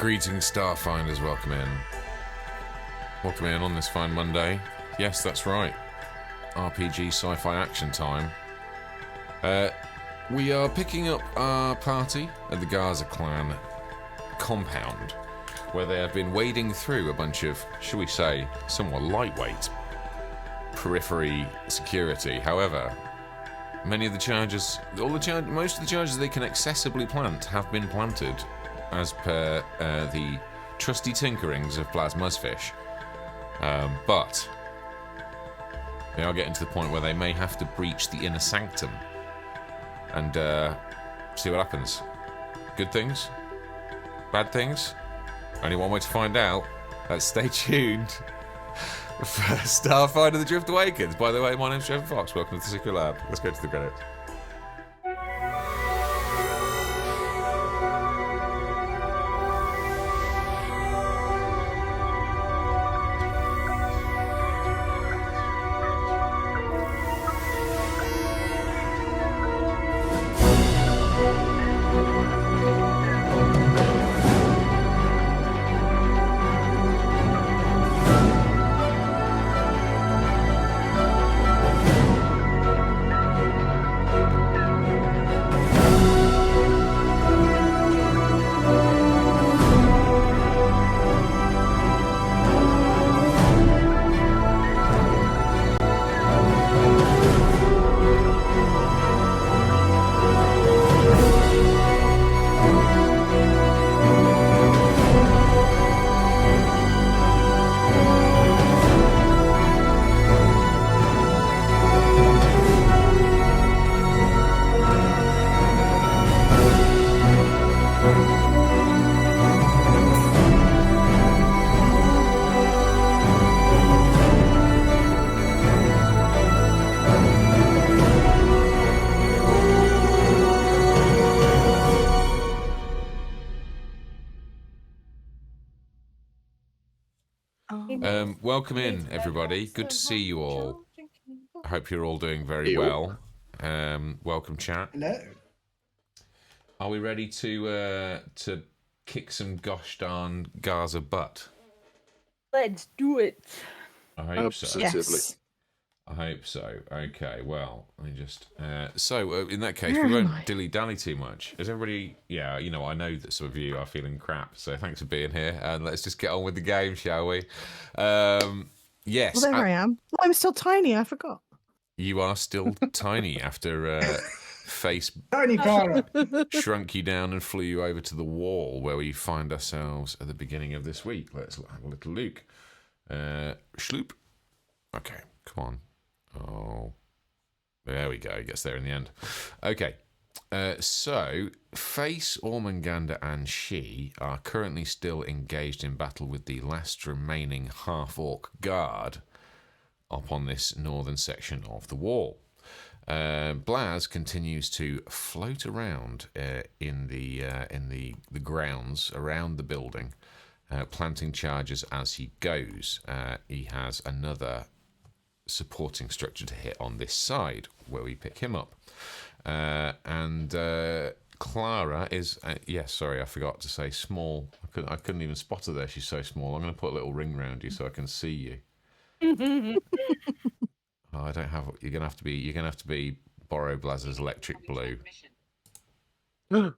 Greetings, Starfinders. Welcome in. Welcome in on this fine Monday. Yes, that's right. RPG sci-fi action time. We are picking up our party at the Garza clan compound, where they have been wading through a bunch of, shall we say, somewhat lightweight periphery security. However, many of the charges, most of the charges they can accessibly plant have been planted, as per the trusty tinkerings of Plasmusfish. But they are getting to the point where they may have to breach the inner sanctum and see what happens. Good things? Bad things? Only one way to find out. Let's stay tuned for Starfinder the Drift Awakens. By the way, my name's Jayven Fox. Welcome to the Secret Lab. Let's go to the credits. Welcome in, everybody. Good to see you all. I hope you're all doing very well. Welcome, chat. Hello. Are we ready to kick some gosh darn Garza butt? Let's do it. I hope so. Yes. I hope so. Okay, well, let me just... in that case, we won't dilly-dally too much. Is everybody... Yeah, you know, I know that some of you are feeling crap, so thanks for being here, and let's just get on with the game, shall we? Yes. Well, there I am. Well, I'm still tiny, I forgot. You are still tiny after Face Tiny Clara. shrunk you down and flew you over to the wall where we find ourselves at the beginning of this week. Let's have a little look. Schloop. Okay, come on. Oh, there we go. He gets there in the end. Okay, so Face, Ormanganda, and she are currently still engaged in battle with the last remaining half-orc guard up on this northern section of the wall. Blaz continues to float around in the grounds around the building, planting charges as he goes. He has another supporting structure to hit on this side where we pick him up, and Clara is sorry, I forgot to say small. I couldn't even spot her there. She's so small. I'm going to put a little ring around you so I can see you. Oh, I don't have. You're gonna have to be borrow Blaz's electric blue. Oh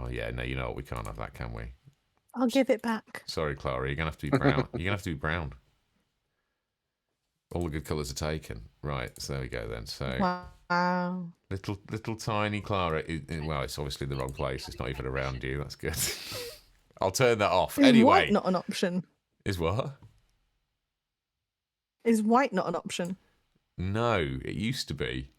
yeah, no, you know what? We can't have that, can we? I'll give it back. Sorry, Clara. You're gonna have to be brown. You're gonna have to be brown. All the good colours are taken. Right, so there we go then. So wow, little tiny Clara. Well, it's obviously the wrong place. It's not even around you. That's good. I'll turn that off. Is Anyway, white not an option? Is what? Is white not an option? No, it used to be.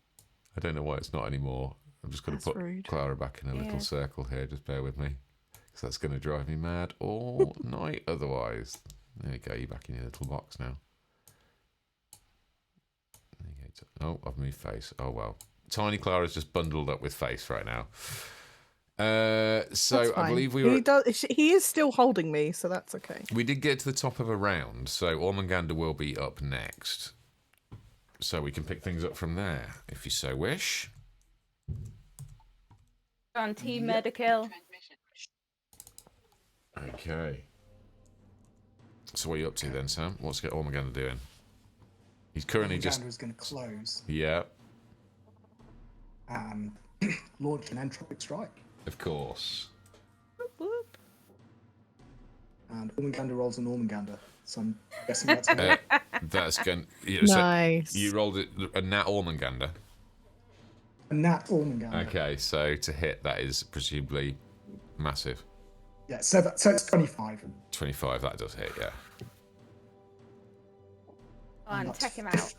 I don't know why it's not anymore. I'm just going to put rude. Clara back in a little circle here. Just bear with me, because that's going to drive me mad all night otherwise. There you go. You're back in your little box now. There you go. Oh, I've moved Face. Oh, well. Tiny Clara's just bundled up with Face right now. So I believe we were... He is still holding me, so that's okay. We did get to the top of a round, so Ormanganda will be up next. So we can pick things up from there, if you so wish. On Team Medical. Okay. So what are you up to then, Sam? What's Ormaganda doing? He's currently just... is going to close Yeah, and launch an entropic strike. of course. Whoop. And Ormagander rolls an Ormagander. So I'm guessing that's a That's going... Nice. So you rolled it, a nat Ormagander. nat Ormagander. Okay, so to hit, that is presumably massive. Yeah, so it's 25. 25, that does hit, yeah. And check him out.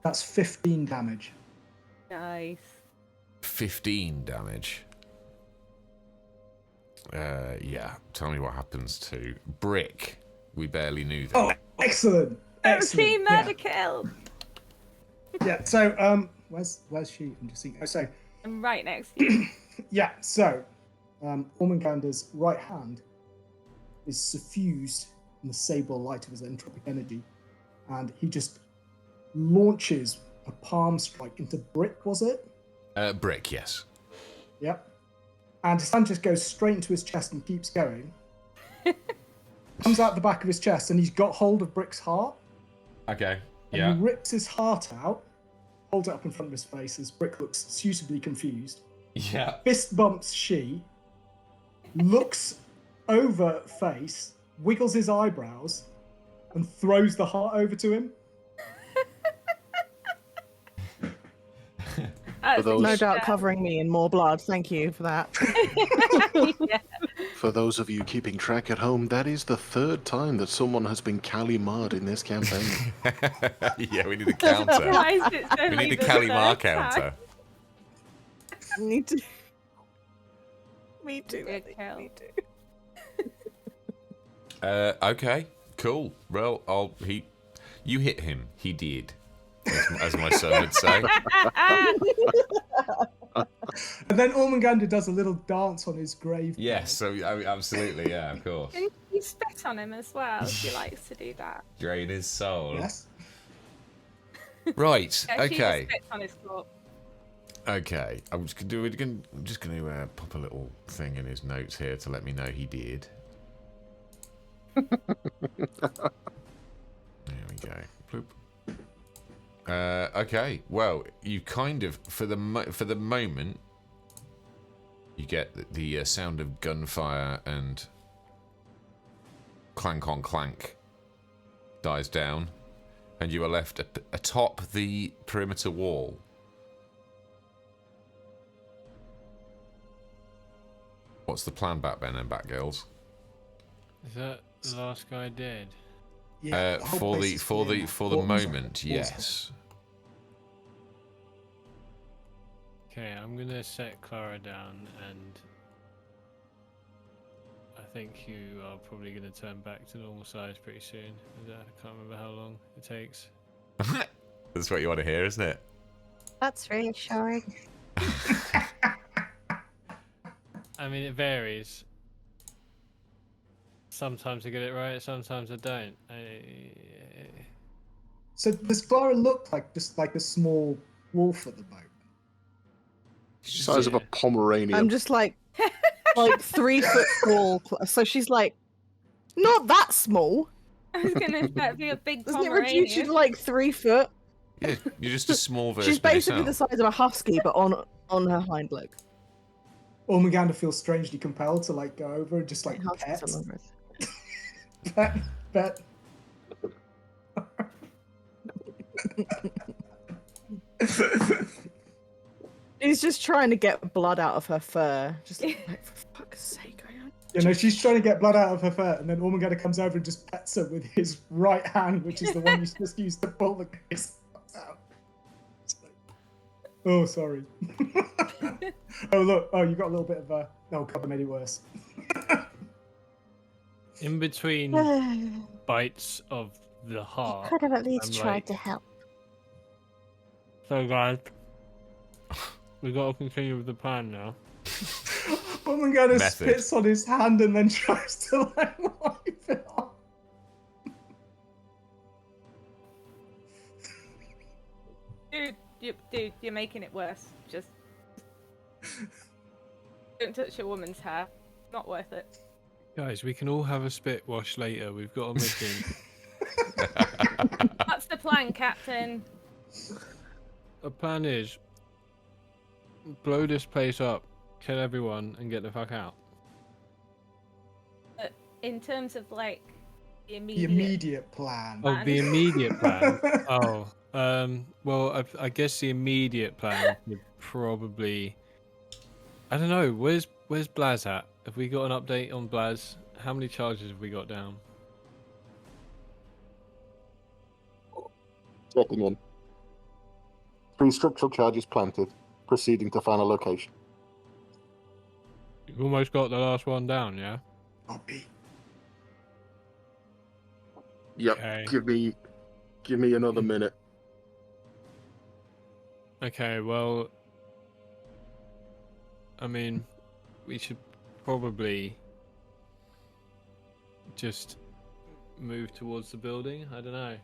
That's 15 damage. Nice. 15 damage. Yeah, tell me what happens to Brick. We barely knew that. Oh, excellent! Excellent. Team murder kill. Yeah. So where's she? I'm just seeing. Oh, so I'm right next to you. yeah. So Ormangander's right hand is suffused in the sable light of his entropic energy, and he just launches a palm strike into Brick. Was it? Brick, yes. Yep. And his hand just goes straight into his chest and keeps going. Comes out the back of his chest, and he's got hold of Brick's heart. Okay, And yeah. he rips his heart out, holds it up in front of his face as Brick looks suitably confused. Yeah. Fist bumps she, looks over Face, wiggles his eyebrows, and throws the heart over to him. That's No doubt covering me in more blood. Thank you for that. Yeah. For those of you keeping track at home, that is the third time that someone has been Kalimard in this campaign. Yeah, we need a counter. Surprised it's We only need a the Kalimar third time. counter. Me too. Me too. Good Ellie, kill. Me too. Okay, cool. Well, you hit him. He did, as my son would say. And then Ormangander does a little dance on his grave. Yes, so I mean, absolutely, yeah, of course. And you spit on him as well. She likes to do that. Drain his soul. Yes. Right. Yeah, she Okay. just spits on his corpse. Okay. I'm just gonna pop a little thing in his notes here to let me know he did. There we go. Bloop. Okay. Well, you kind of for the moment you get the sound of gunfire and clank on clank dies down, and you are left atop the perimeter wall. What's the plan, Batman and Batgirls? Is that the last guy dead? Yeah, the whole For place the is for the clear for now. the Walls moment, are- yes. Okay, I'm gonna set Clara down, and I think you are probably gonna turn back to normal size pretty soon. I can't remember how long it takes. That's what you want to hear, isn't it? That's reassuring. I mean, it varies. Sometimes I get it right, sometimes I don't. So does Clara look like just like a small wolf at the moment? Size of a Pomeranian. I'm just like 3 foot tall. So she's like not that small. I was gonna be a big Doesn't it reduce you Pomeranian. to like 3 foot? Yeah, you're just a small version She's of basically the yourself. size of a husky, but on her hind leg. Ormangander feels strangely compelled to like go over and just like Huskies pet, are longer. pet. She's just trying to get blood out of her fur. Just like, for fuck's sake, I don't. You know, she's trying to get blood out of her fur, and then Ormangander comes over and just pets her with his right hand, which is the one he's just used to pull the case out. It's like, oh, sorry. Oh, look. Oh, you got a little bit of a... Oh, God, I made it worse. In between You bites of the heart. could have at least I'm tried like- to help. So guys, we gotta continue with the plan now. Ormangander Method. spits on his hand and then tries to like wipe it off. Dude, you're making it worse. Just don't touch a woman's hair. Not worth it. Guys, we can all have a spit wash later. We've got a mission. What's the plan, Captain? The plan is blow this place up, kill everyone, and get the fuck out. In terms of like the The immediate. immediate plan. Oh, the immediate plan. Oh, well, I guess the immediate plan would probably. I don't know. Where's Blaz at? Have we got an update on Blaz? How many charges have we got down? Second one. 3 structural charges planted. Proceeding to final location. You've almost got the last one down, yeah? Copy. Yep. Okay. Give me another minute. Okay, well, I mean, we should probably just move towards the building. I don't know.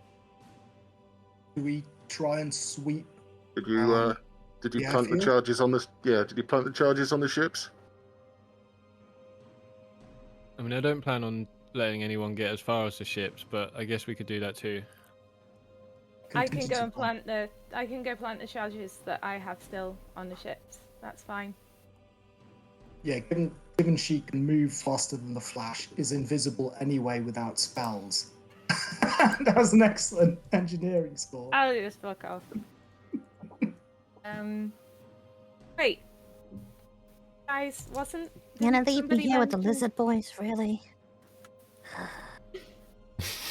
Do we try and sweep? Did you yeah, plant the airfield? charges on the? Yeah. Did you plant the charges on the ships? I mean, I don't plan on letting anyone get as far as the ships, but I guess we could do that too. I can go and Contingency plant the charges that I have still on the ships. That's fine. Yeah, given she can move faster than the Flash, is invisible anyway without spells. That was an excellent engineering score. I'll just fuck off. Wait. Guys, wasn't None of you be somebody here with the mention- lizard boys, really?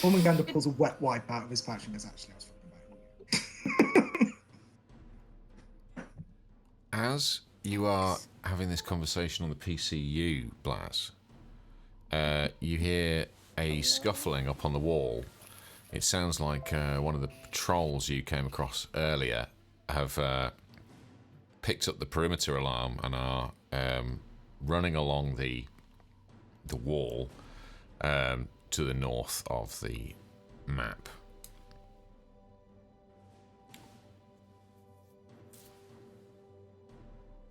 Ormagander pulls a wet wipe out of his pouch and goes, actually, I was fucking about you. As you are having this conversation on the PCU, Blaz, you hear a scuffling up on the wall. It sounds like one of the patrols you came across earlier have picked up the perimeter alarm and are running along the wall to the north of the map.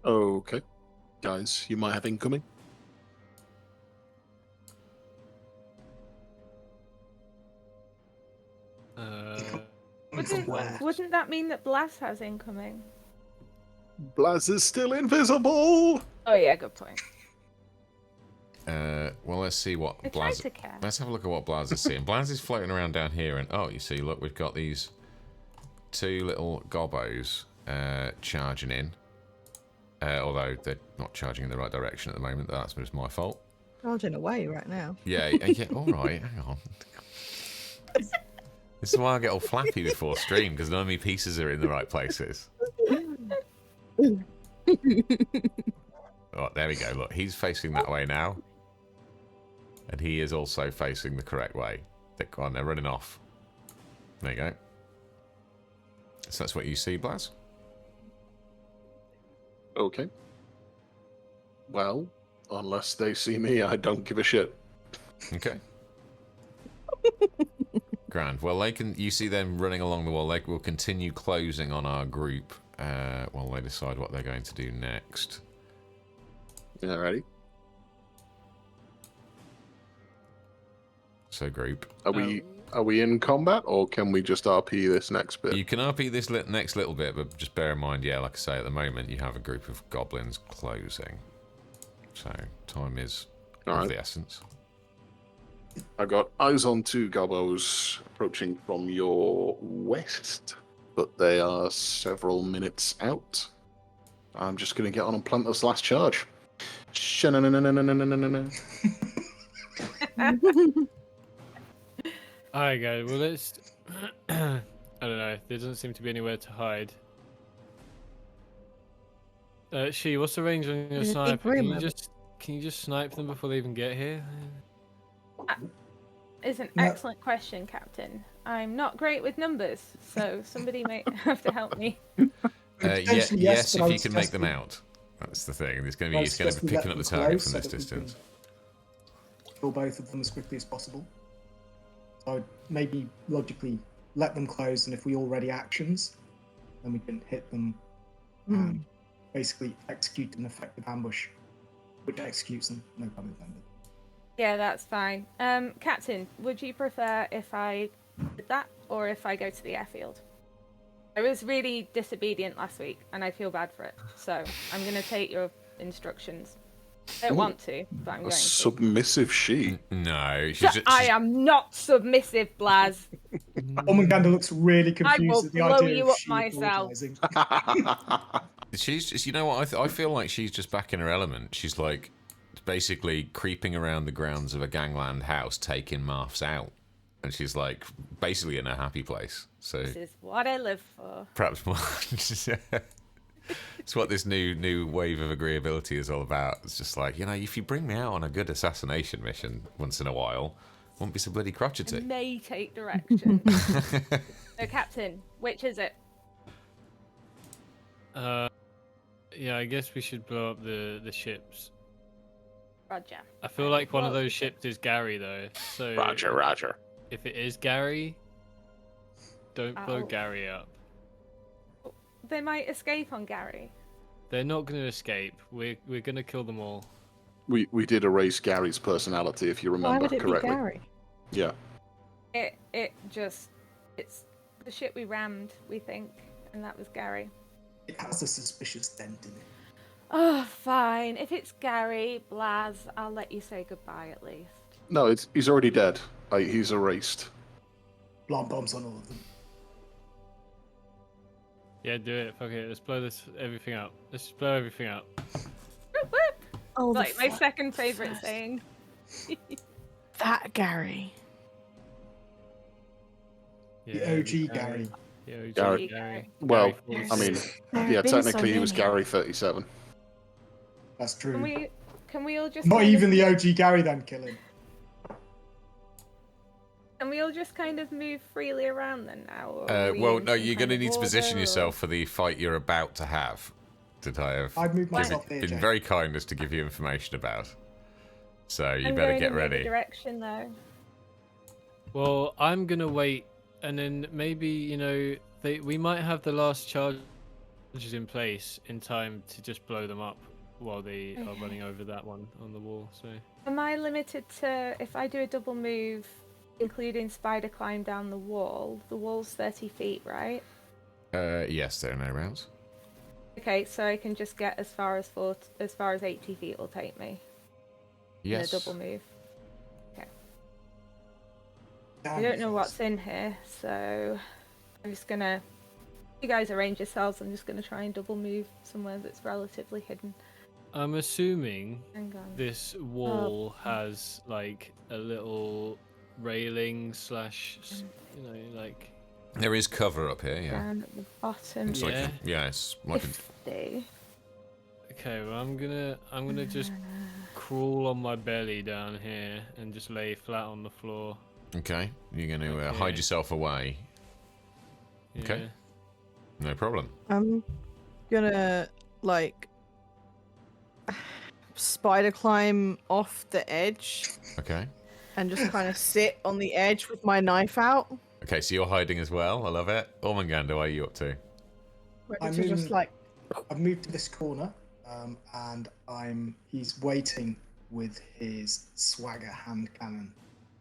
Okay. Guys, you might have incoming. Wouldn't that mean that Blast has incoming? Blaz is still invisible! Oh yeah, good point. Well, let's see what I tried Blaz. to care. Let's have a look at what Blaz is seeing. Blaz is floating around down here, and oh, you see, look, we've got these 2 little gobbos charging in. Although they're not charging in the right direction at the moment, that's just my fault. Charging away right now. Yeah, yeah. All right, hang on. This is why I get all flappy before stream, because none of my pieces are in the right places. Oh, there we go. Look, he's facing that way now. And he is also facing the correct way. Go on, they're running off. There you go. So that's what you see, Blaz? Okay. Well, unless they see me, I don't give a shit. Okay. Grand. Well, you see them running along the wall. They will continue closing on our group while they decide what they're going to do next. Yeah, ready? So, group. Are we in combat, or can we just RP this next bit? You can RP this next little bit, but just bear in mind, yeah, like I say, at the moment you have a group of goblins closing. So, time is of the essence. I've got eyes on 2 gobos approaching from your west, but they are several minutes out. I'm just going to get on and plant this last charge. Sha-na-na-na-na-na-na-na-na. Alright, guys. Well, let's. I don't know. There doesn't seem to be anywhere to hide. She, what's the range on your There's a big sniper? room over- Can you just snipe them before they even get here? It's an No. excellent question, Captain. I'm not great with numbers, so somebody may have to help me. Potentially, Yes, but I if you would can make suggest them we- out. That's the thing. It's going I to would suggest be we let picking up the them target close from so this that we can distance. kill both of them as quickly as possible. So I would maybe logically let them close, and if we all ready actions, then we can hit them and basically execute an effective ambush, which executes them, no pun intended. Yeah, that's fine. Captain, would you prefer if I did that or if I go to the airfield? I was really disobedient last week and I feel bad for it. So I'm going to take your instructions. I don't want to, but I'm A going to. submissive she. No, I am not submissive, Blaz. Ormagander looks really I will confused at the blow idea you of up she myself. apologising. she's. You know what? I feel like she's just back in her element. She's like basically creeping around the grounds of a gangland house, taking Marths out, and she's like basically in a happy place. So This is what I live for. perhaps more. It's what this new wave of agreeability is all about. It's just like, if you bring me out on a good assassination mission once in a while, won't be so bloody I crotchety. may take direction. So, Captain, which is it? Yeah, I guess we should blow up the ships. Roger. I feel like one of those ships is Gary though. So Roger. if it is Gary, don't blow Ow. Gary up. They might escape on Gary. They're not going to escape. We're going to kill them all. We did erase Gary's personality, if you Why remember would it correctly. be Gary? Yeah. It's the ship we rammed, we think, and that was Gary. It has a suspicious dent in it. Oh, fine. If it's Gary, Blaz, I'll let you say goodbye at least. No, he's already dead. He's erased. Blanc bombs on all of them. Yeah, do it. Fuck it. Let's blow everything up. Let's just blow everything up. Whoop, whoop. Oh, the Like my fuck second favorite first. saying. That Gary. The OG Gary. Yeah, Gary. Gary. Well, Gary I mean, There have yeah, been so technically he was many. Gary 37. That's true. Can we all just Not kind of- even the OG Gary then kill him. Can we all just kind of move freely around then now? Or are we Well, in no, some you're kind going to of need to position order, or- yourself for the fight you're about to have. That I have I'd move myself here, been Jay. very kind as to give you information about. So you I'm better going get in the other ready. direction though. Well, I'm going to wait, and then maybe, we might have the last charges in place in time to just blow them up while they are Okay. running over that one on the wall. So Am I limited to if I do a double move, including spider climb down the wall? The wall's 30 feet, right? Yes, there are no rounds. Okay, so I can just get as far as 80 feet will take me Yes. in a double move. I Damn, don't know yes. what's in here, so I'm just gonna. You guys arrange yourselves. I'm just gonna try and double move somewhere that's relatively hidden. I'm assuming Hang on. this wall has like a little railing slash, like. There is cover up here, yeah. Down at the bottom. It's like Yeah. it's like a 50. Okay, well I'm gonna just crawl on my belly down here and just lay flat on the floor. okay. You're going to Okay. hide yourself away. Okay. Yeah. No problem. I'm gonna spider climb off the edge Okay. and just kind of sit on the edge with my knife out, Okay, so you're hiding as well. I love it. Ormagander, what are you up to? ready I to just mean- like I've moved to this corner, and he's waiting with his swagger hand cannon.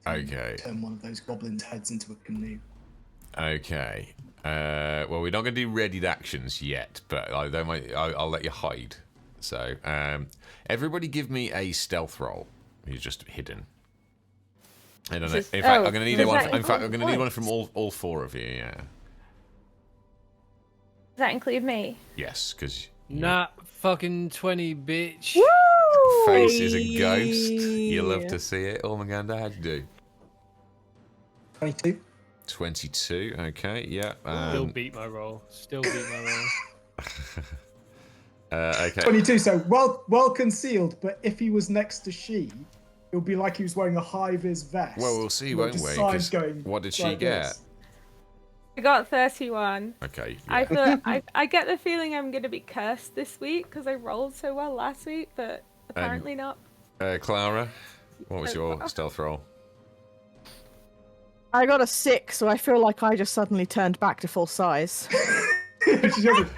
to Okay. Turn one of those goblins' heads into a canoe. Okay. Well, we're not going to do readied actions yet, but I'll let you hide. So, everybody give me a stealth roll. He's just hidden. I don't know. This is- In fact, oh, I'm going to need does one. that In fact, I'm include going to need one points? from all four of you. Yeah. Does that include me? Yes, because Not fucking 20, bitch. face is a ghost. You love to see it. Ormagander, how'd you do? 22. 22. Okay. Yeah. Still beat my roll. Still beat my roll. Okay. 22, so well concealed, but if he was next to she, it would be like he was wearing a high-vis vest. Well, we'll see, with won't just we? signs 'Cause going what did she like get? this. I got 31. Okay. I Yeah. feel I get the feeling I'm gonna be cursed this week because I rolled so well last week, but apparently not. Clara, what was So your far. stealth roll? I got a 6, so I feel like I just suddenly turned back to full size. She does it.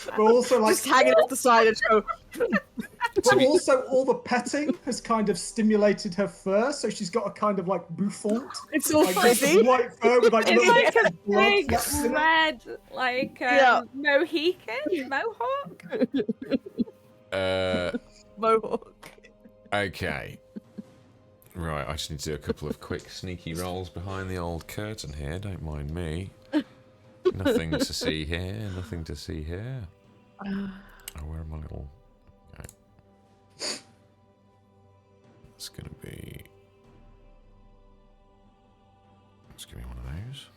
But also, like, Just hanging off the side and go. But also, all the petting has kind of stimulated her fur, so she's got a kind of like bouffant. It's all Like this frizzy. white fur with like It's little like a blood big flecks in it. red, like Yeah. Mohican mohawk. Mohawk. Okay. Right, I just need to do a couple of quick sneaky rolls behind the old curtain here. Don't mind me. Nothing to see here. Nothing to see here. Oh, where are my little... Okay. It's going to be... Let's give me one of those.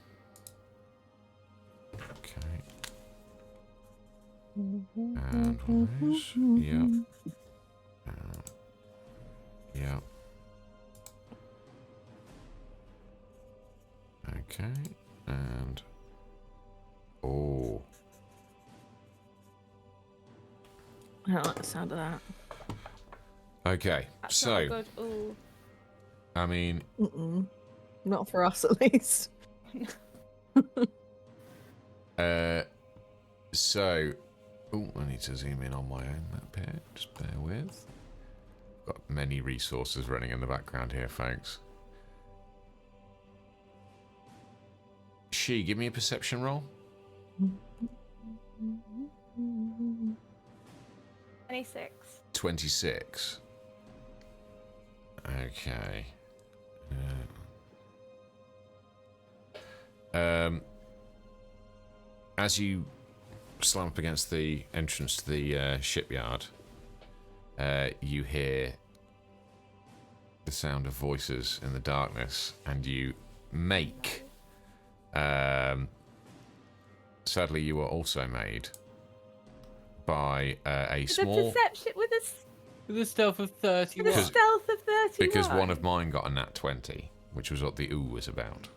Okay. And one of those. Yep. Yep. Okay. And... Oh. I don't like the sound of that. Okay, That's so... not good. Ooh. I mean... Not for us, at least. So... Oh, I need to zoom in on my own map here. Just bear with. Got many resources running in the background here, folks. She, give me a perception roll. 26. 26. Okay. As you slam up against the entrance to the shipyard, you hear the sound of voices in the darkness, and you make. Sadly, you were also made by a small. The perception with With a stealth of 31. a stealth of 31. Because one of mine got a nat 20, which was what the ooh was about.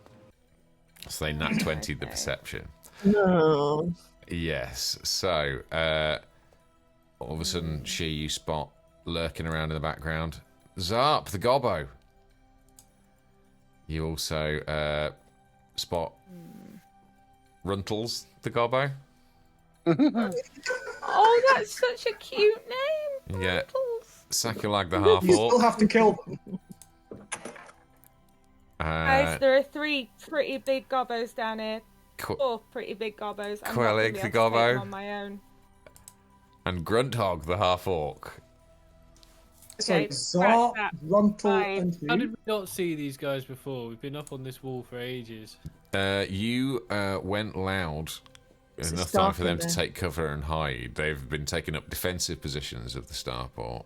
So they nat 20'd the perception. No. Yes. So, all of a sudden, you spot lurking around in the background. Zarp, the gobbo. You also spot Runtles, the gobbo. Oh, that's such a cute name. Yeah. Runtles. Sakulag, the You still half-orc. have to kill them. Guys, there are 3 pretty big gobbos down here. Qu- 4 pretty big gobbos. I'm not Quellig, gonna be the able to take gobbo. them on my own. and Grunthog, the half-orc. So Okay, Zar, scratch that. Runtle, Fine. and How who? did we not see these guys before? We've been up on this wall for ages. You went loud It's a enough time for them to Starfinder. take cover and hide. They've been taking up defensive positions of the starport.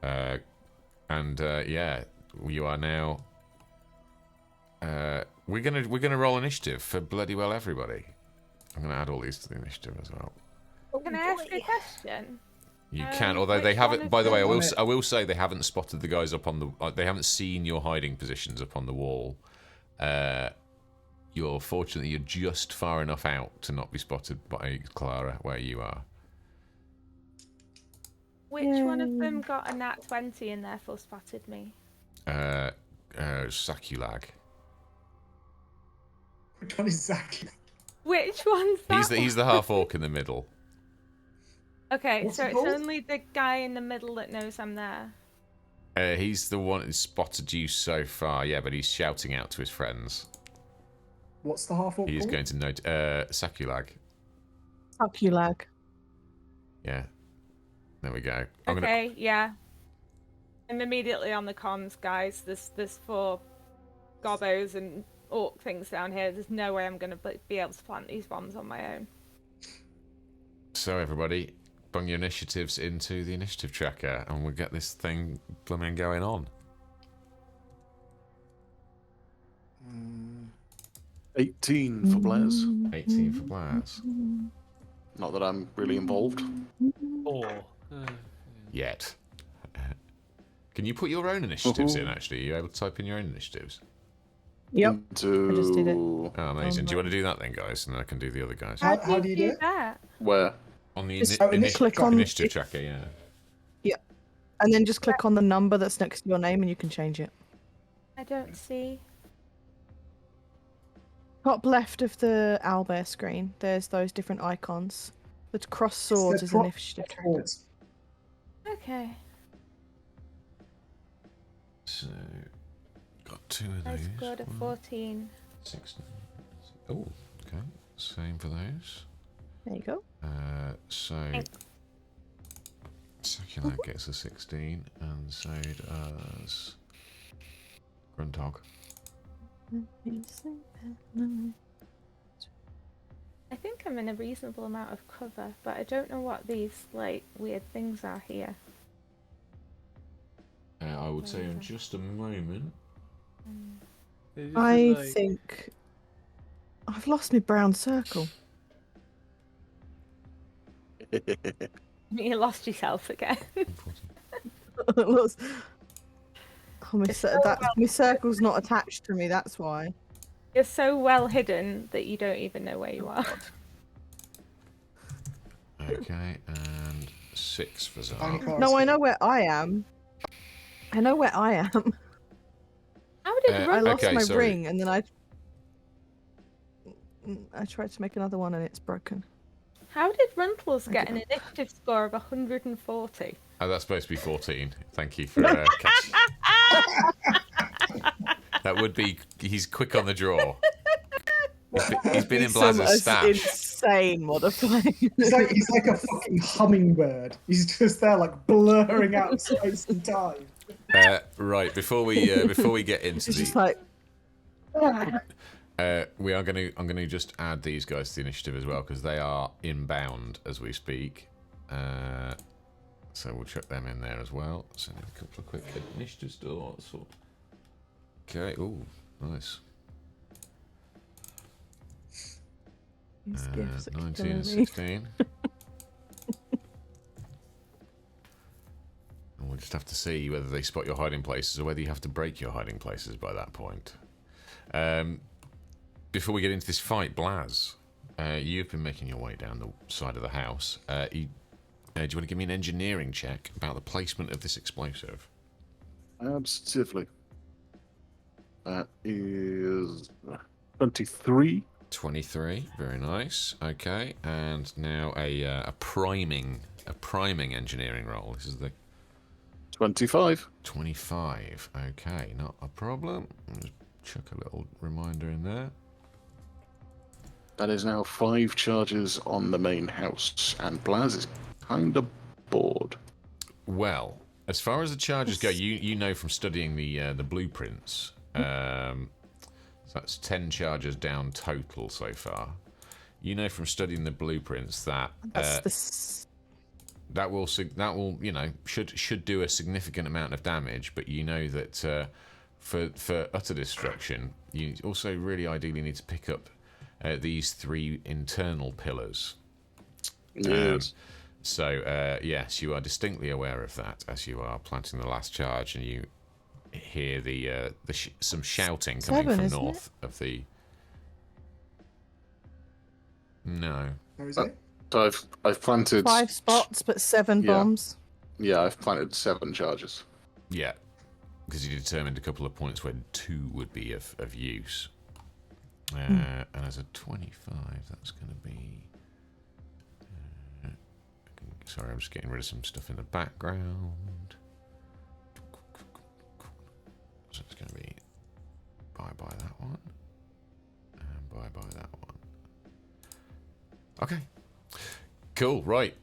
Yeah, you are now. We're gonna roll initiative for bloody well everybody. I'm gonna add all these to the initiative as well. Can I ask a question? You can, although they which haven't. one By the way, them? I will say they haven't spotted the guys up on the. They haven't seen your hiding positions up on the wall. You're fortunate you're just far enough out to not be spotted by Clara where you are. Which one of them got a nat 20 and therefore spotted me? Sakulag. Which one is Zaki? Which one's that? He's the half orc in the middle. Okay, What's so he it's called? only the guy in the middle that knows I'm there. He's the one who spotted you so far. Yeah, but he's shouting out to his friends. What's the half orc He is called? going to note Sakulag. Fuck you, lag. Yeah. There we go. Okay, yeah. I'm immediately on the comms, guys. There's 4 gobbos and orc things down here. There's no way I'm gonna be able to plant these bombs on my own. So everybody, bung your initiatives into the initiative tracker, and we'll get this thing blooming going on. 18 for Blaze. 18 for Blaz. Not that I'm really involved. Or Yet. Can you put your own initiatives in, actually? Are you able to type in your own initiatives? Yep. Into... I just did it. Oh, amazing. Do you want to do that then, guys? And then I can do the other guys. How do you do it? that? Where? On the Just click on- initiative tracker, yeah. And then just click on the number that's next to your name and you can change it. I don't see. Top left of the owlbear screen, there's those different icons. The cross swords is They're initiative tracker. Forwards. Okay. So, got 2 of I those. scored a 14. 6. Oh, okay. Same for those. There you go. So, Succulent gets a 16, and so does Grunthog. I think I'm in a reasonable amount of cover, but I don't know what these like weird things are here. I would say in just a moment. I think I've lost my brown circle. You lost yourself again. Lost- Oh, my circle's not attached to me. That's why. You're so well hidden that you don't even know where you are. Okay, and 6 for Tiny Zara. car No, I escape. know where I am. I know where I am. How did I Run? lost Okay, my sorry. ring, and then I tried to make another one, and it's broken. How did Runtles get an initiative score of 140? Oh, that's supposed to be 14. Thank you for catching. That would be. He's quick on the draw. He's been in Blaz's stash. Insane modifying. He's like a fucking hummingbird. He's just there, like blurring out space and time. Right, before we get into It's the, just like. I'm gonna just add these guys to the initiative as well because they are inbound as we speak. So we'll chuck them in there as well. Send in a couple of quick initiative stores. Okay. Ooh, nice. 19 and 16. And we'll just have to see whether they spot your hiding places or whether you have to break your hiding places by that point. Before we get into this fight, Blaz, you've been making your way down the side of the house. Do you want to give me an engineering check about the placement of this explosive? Absolutely. That is 23. 23, very nice. Okay, and now a priming engineering roll. This is the 25. 25. Okay, not a problem. I'll just chuck a little reminder in there. That is now 5 charges on the main house, and Blaz is kind of bored. Well, as far as the charges go, you know from studying the blueprints. So that's 10 charges down total so far. You know from studying the blueprints that that will should do a significant amount of damage, but you know that for utter destruction, you also really ideally need to pick up these 3 internal pillars. Yes. So yes, you are distinctly aware of that as you are planting the last charge, and you hear some shouting coming 7, from isn't north of the. No. Where is it? So I've planted 5 spots, but 7 Yeah. bombs. Yeah, I've planted 7 charges. Yeah, because you determined a couple of points where 2 would be of use. And as a 25, that's going to be. Sorry, I'm just getting rid of some stuff in the background. So it's going to be bye that one, and bye that one. Okay, cool. Right,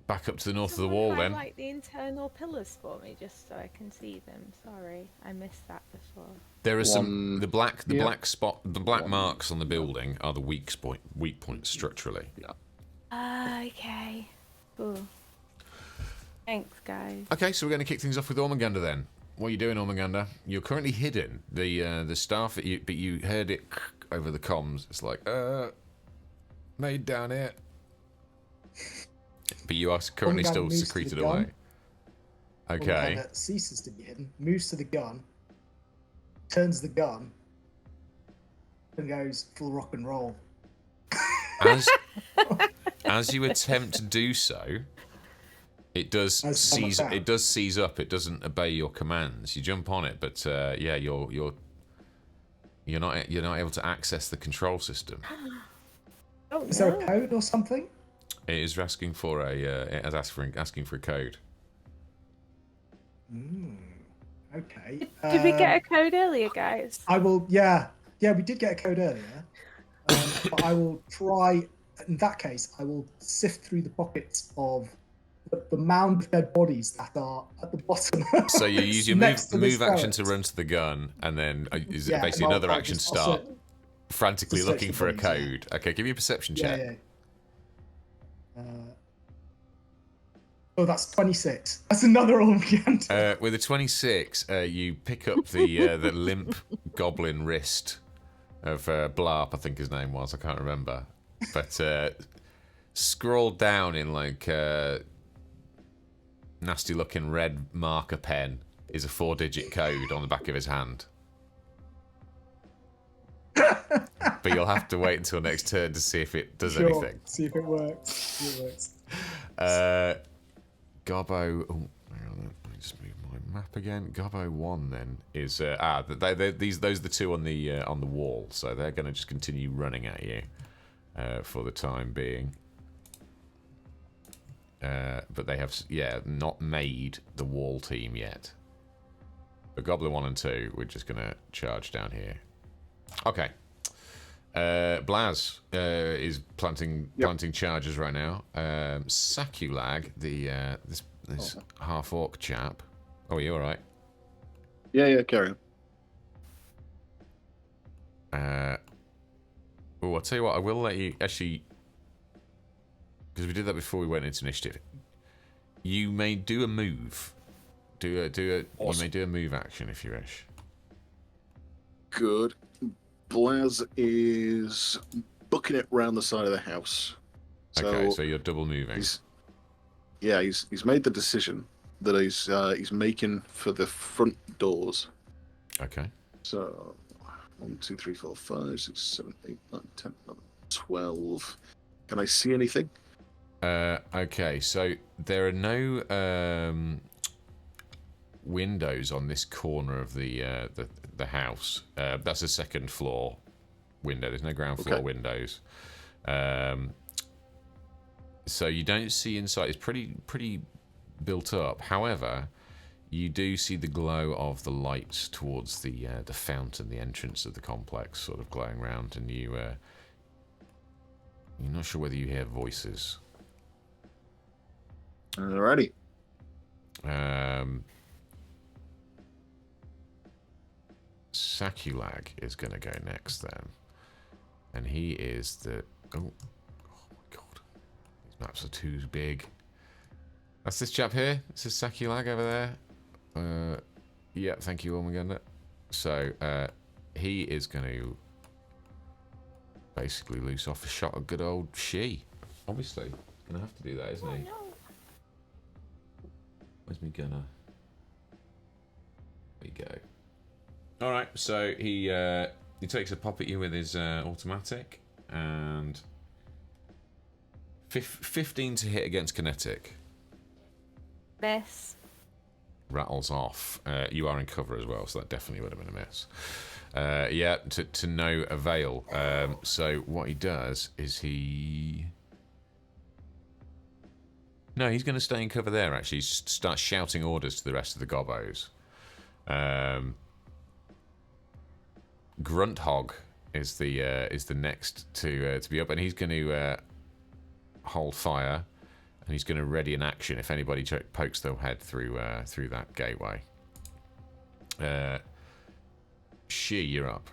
back up to the north of the wall then. Like the internal pillars for me, just so I can see them. Sorry, I missed that before. There are some the black One. marks on the building are the weak points structurally. Yeah. Okay. Cool. Thanks, guys. Okay, so we're going to kick things off with Ormagander then. What are you doing, Ormagander? You're currently hidden. The staff, but you heard it over the comms. It's like, made down here. But you are currently Ormagander still moves to secreted the gun. away. Okay. Ormagander ceases to be hidden, moves to the gun, turns the gun, and goes full rock and roll. As you attempt to do so, it does seize up. It doesn't obey your commands. You jump on it, but yeah, you're not able to access the control system. Oh, Is there a code or something? It is asking for asking for a code. Okay. Did we get a code earlier, guys? I will. Yeah, we did get a code earlier. But I will try. In that case, I will sift through the pockets of the mound of dead bodies that are at the bottom. So you use your next to move this action to turret. run to the gun, and then is it Yeah, basically and another I'll action just- I'll start search- frantically to search looking the for a bodies, yeah. code? Okay, give me a perception check. Yeah. Oh, that's 26. That's another Ormagander. With a 26, you pick up the limp goblin wrist of Blarp, I think his name was. I can't remember. But scrawled down in like nasty-looking red marker pen is a 4-digit code on the back of his hand. But you'll have to wait until next turn to see if it does Sure. anything. See if it works. See if it works. Gobbo. Oh, hang on, let me just move my map again. Gobbo 1 then is those are the two on the wall, so they're going to just continue running at you for the time being. But they have not made the wall team yet. But Goblin 1 and 2, we're just going to charge down here. Okay. Blaz is planting charges right now. Sakulag, this half orc chap. Oh, are you all right? Yeah, carry on. I'll tell you what. I will let you actually, because we did that before we went into initiative. You may do a move. Awesome. You may do a move action if you wish. Good. Blaz is booking it round the side of the house. Okay, so you're double moving. He's made the decision that he's making for the front doors. Okay. So 1, 2, 3, 4, 5, 6, 7, 8, 9, 10, 11, 12. Can I see anything? Okay, so there are no windows on this corner of the house. That's a second floor window. There's no ground floor windows. So you don't see inside. It's pretty built up. However, you do see the glow of the lights towards the fountain, the entrance of the complex, sort of glowing around, and you're not sure whether you hear voices. Alrighty. Sakulag is going to go next then. And he is the... Oh my god. These maps are too big. That's this chap here. This is Sakulag over there. Yeah, thank you, Ormagander. So, he is going to basically loose off a shot of good old She. Obviously. Going to have to do that, isn't he? No. Where's me gunner? There we go. All right, so he takes a pop at you with his automatic, and 15 to hit against kinetic. Miss. Rattles off. You are in cover as well, so that definitely would have been a miss. Yeah, to no avail. So what he does is No, he's going to stay in cover there, actually. He starts shouting orders to the rest of the gobbos. Grunthog is the next to be up, and he's going to hold fire, and he's going to ready an action if anybody pokes their head through that gateway. She, you're up.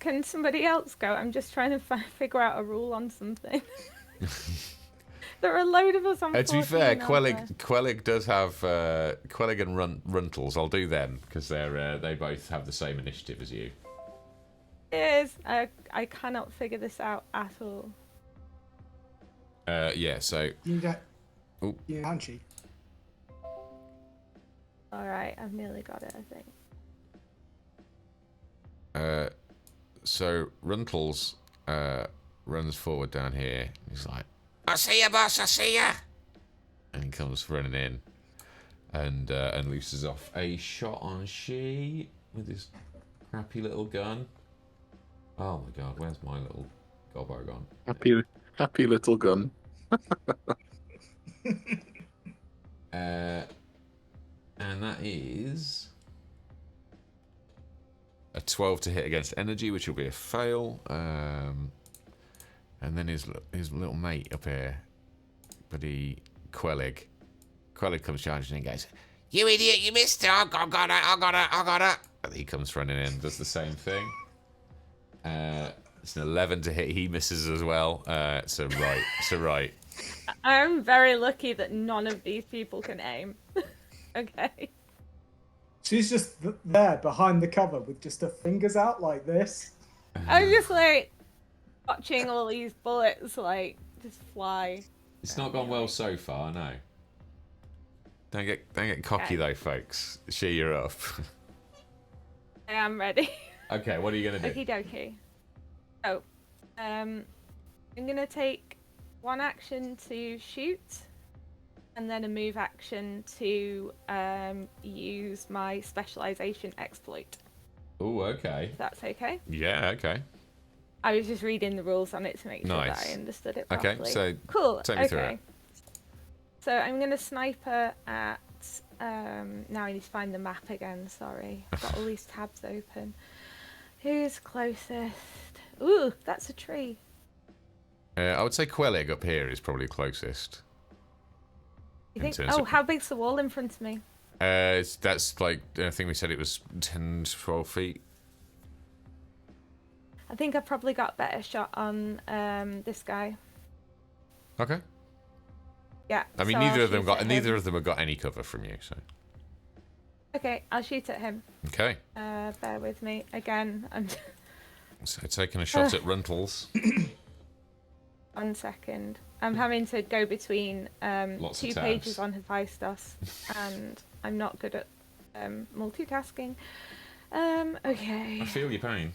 Can somebody else go? I'm just trying to figure out a rule on something. There are a load of us on 14. To be fair, aren't Quellig does have Quellig and Runtles. I'll do them because they both have the same initiative as you. there? It is. I cannot figure this out at all. Yeah. So. You get. Oh. You get Hanchy. All right, I've nearly got it, I think. So Runtles runs forward down here. He's like, "I see ya, boss. I see ya," and he comes running in, and looses off a shot on She with his crappy little gun. Oh my god, where's my little gobbo gone? Happy little gun. And that is a 12 to hit against energy, which will be a fail. And then his little mate up here, buddy Quellig. Quellig comes charging and goes, "You idiot, you missed it! I got it. And he comes running in, does the same thing. It's an 11 to hit. He misses as well. So right. I'm very lucky that none of these people can aim. Okay. She's just there behind the cover with just her fingers out like this. I'm just like watching all these bullets like just fly. It's not gone well so far, no. Don't get cocky though, folks. Cheer you up. I am ready. Okay, what are you gonna do? Okie dokie. So, I'm gonna take one action to shoot, and then a move action to use my specialization exploit. Oh, okay. If that's okay. Yeah, okay. I was just reading the rules on it to make sure that Nice. I understood it properly. Okay, so cool. take me through Okay. it. So I'm gonna sniper at. Now I need to find the map again. Sorry, I've got all these tabs open. Who's closest? Ooh, that's a tree. I would say Quellig up here is probably closest. You In think? terms Oh, of- how big's the wall in front of me? That's like, I think we said it was 10 to 12 feet. I think I've probably got a better shot on this guy. Okay. Yeah. I mean, so I'll neither of them shoot have got any cover from you, so. Okay, I'll shoot at him. Okay. Bear with me again. I'm So taking a shot at Runtles. 1 second. I'm having to go between Lots of 2 tabs. pages on Hephaestus, and I'm not good at multitasking. Okay. I feel your pain.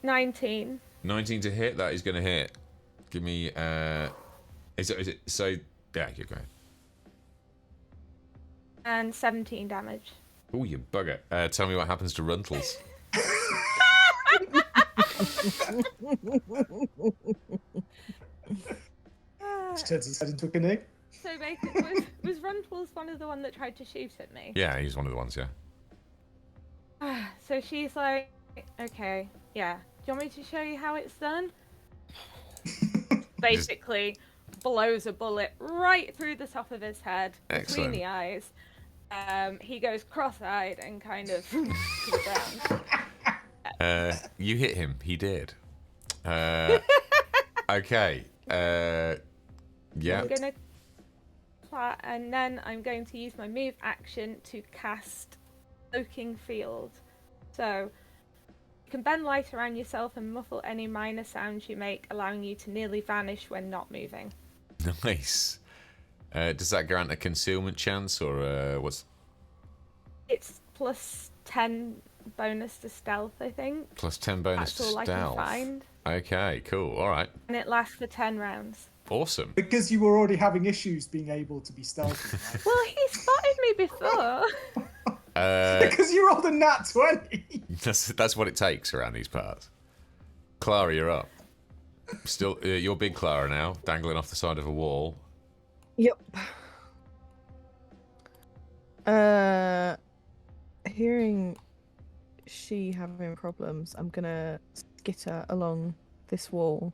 19 19 to hit, that is going to hit. Give me, is it, so, yeah, you're going. and 17 damage. Oh, you bugger. Tell me what happens to Runtles. She turns his head into a canoe. So basically, was Runtles one of the one that tried to shoot at me? Yeah, he's one of the ones, yeah. So she's like, okay, yeah. Do you want me to show you how it's done? Basically, blows a bullet right through the top of his head, between Excellent. the eyes. He goes cross-eyed and kind of to the ground. You hit him. He did. Okay. Yeah. I'm gonna, and then I'm going to use my move action to cast Cloaking Field. So you can bend light around yourself and muffle any minor sounds you make, allowing you to nearly vanish when not moving. Nice. Does that grant a concealment chance, or what's It's plus 10 bonus to stealth, I think. plus 10 bonus That's all to I can stealth? find. Okay, cool. All right. And it lasts for 10 rounds. Awesome. Because you were already having issues being able to be stealthy. Right? Well, he spotted me before. Because you rolled a nat 20. That's what it takes around these parts. Clara, you're up. Still, you're big Clara now, dangling off the side of a wall. Yep. Hearing she having problems, I'm gonna skitter along this wall.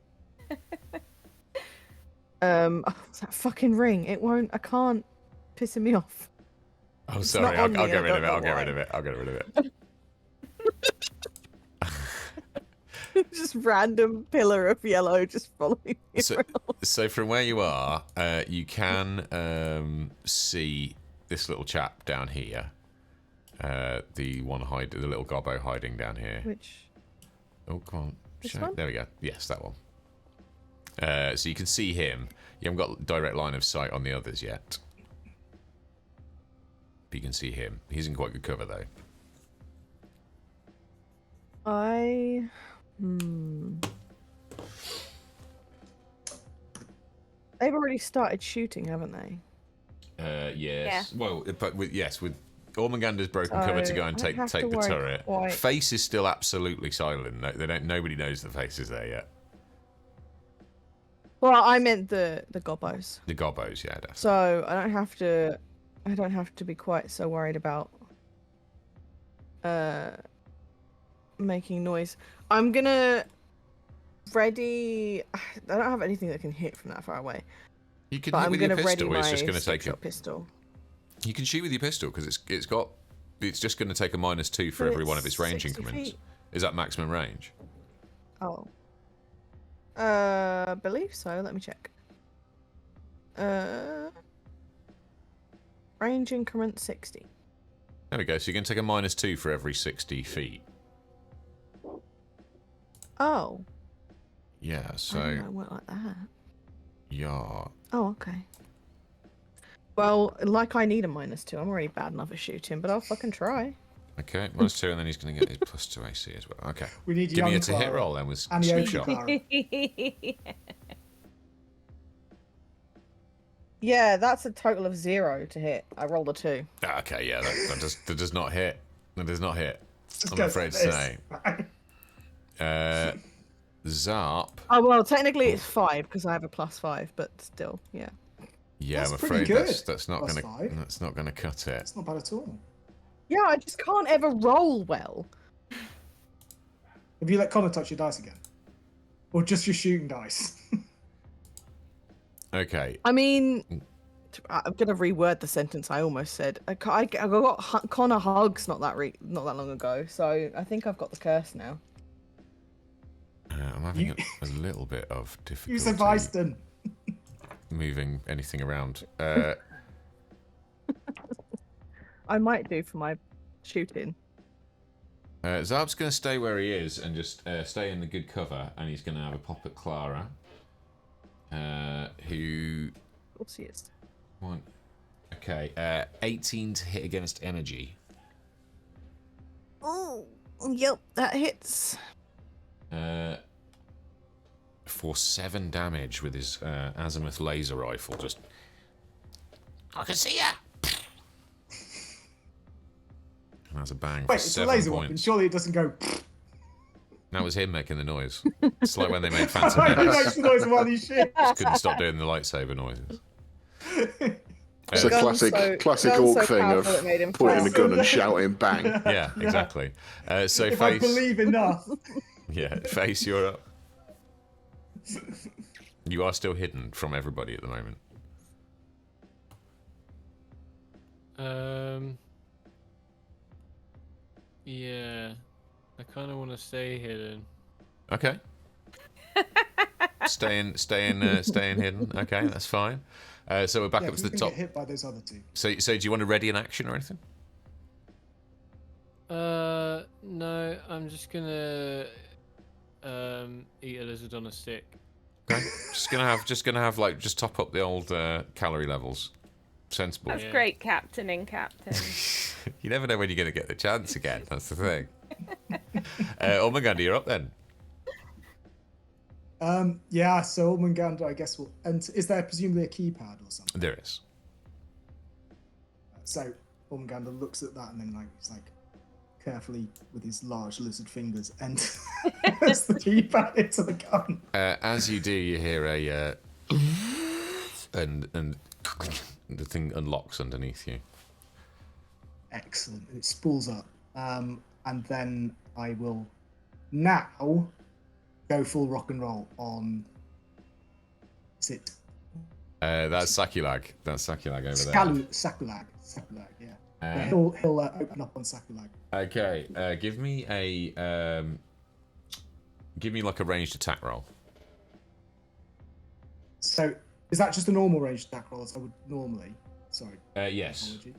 Oh, that fucking ring. It won't. I can't. Pissing me off. Oh, It's sorry. not I'll on me, get I rid of don't it. know I'll get why. rid of it. I'll get rid of it. Just random pillar of yellow just following me So, around. so from where you are, you can see this little chap down here. The little gobbo hiding down here. Which? Oh, come on. This Show- one? There we go. Yes, that one. So you can see him. You haven't got direct line of sight on the others yet. But you can see him. He's in quite good cover, though. They've already started shooting, haven't they? Yes. Well, but with Ormangander's broken cover to So, go and I take don't have to the worry turret. quite. Face is still absolutely silent. Nobody knows the face is there yet. Well, I meant the gobbos. The gobbos, yeah, definitely. So I don't have to be quite so worried about making noise. I'm gonna ready. I don't have anything that can hit from that far away. You can But hit I'm with your gonna ready pistol. my It's just going to take stick-shot pistol. You can shoot with your pistol because it's just going to take a -2 for But every one of it's its range 60 increments. feet. Is that maximum range? Oh. Believe so. Let me check. Range increment 60. There we go. So you can take a -2 for every 60 feet. Oh. Yeah. I didn't So know it went like that. yeah. Oh, okay. Well, like I need a -2. I'm already bad enough at shooting, but I'll fucking try. Okay, +2, and then he's going to get his +2 AC as well. Okay. We need Give me young a to hit Clara roll then with and stick Yogi shot. Clara. Yeah, that's a total of 0 to hit. I rolled a 2. Ah, okay, yeah, that does not hit. That does not hit. Just I'm goes afraid like to this. say. Zarp. Oh well, technically it's 5 because I have a +5, but still, yeah. Yeah, That's I'm pretty afraid good. that's not Plus gonna 5. that's not gonna cut it. It's not bad at all. Yeah, I just can't ever roll well. Have you let Connor touch your dice again? Or just your shooting dice? Okay. I mean, I'm gonna reword the sentence I almost said. I got Connor hugs not that long ago, so I think I've got the curse now. I'm having a little bit of You difficulty said Weiston. moving anything around. I might do for my shooting. Zarp's going to stay where he is and just stay in the good cover, and he's going to have a pop at Clara, who... Of course he is. Okay, 18 to hit against energy. Oh, yep, that hits. For 7 damage with his azimuth laser rifle. Just... I can see ya! And that's a bang Wait, for it's a 7 laser points. weapon. Surely it doesn't go. That was him making the noise. It's like when they made Phantom He Menace. makes the noise while he shoots. Just couldn't stop doing the lightsaber noises. It's a Gun's classic gun's orc so thing of powerful it made him putting the fast. gun and shouting bang. Yeah, exactly. So If I Face... believe enough. Yeah, Face, you're up. You are still hidden from everybody at the moment. Yeah, I kind of want to stay hidden. Okay. staying hidden. Okay, that's fine. So we're back Yeah, up to he's the gonna top. get hit by those other two. So do you want to ready an action or anything? No, I'm just gonna eat a lizard on a stick. Okay. just gonna have like just top up the old calorie levels. Sensible. That's Yeah. great, captaining, Captain. You never know when you're gonna get the chance again. That's the thing. Omaganda, you're up then. Yeah, so Ormungand, I guess, will. And is there presumably a keypad or something? There is. So Ormungand looks at that and then he's like carefully with his large lizard fingers enters the keypad into the gun. As you do, you hear a and the thing unlocks underneath you. Excellent. It spools up. And then I will now go full rock and roll on. Is it? That's Sakulag. That's Sakulag over there. Sakulag. Sakulag, yeah. Yeah, he'll open up on Sakulag. Okay, give me like a ranged attack roll. So is that just a normal ranged attack roll as I would normally? Sorry. Yes. Apology.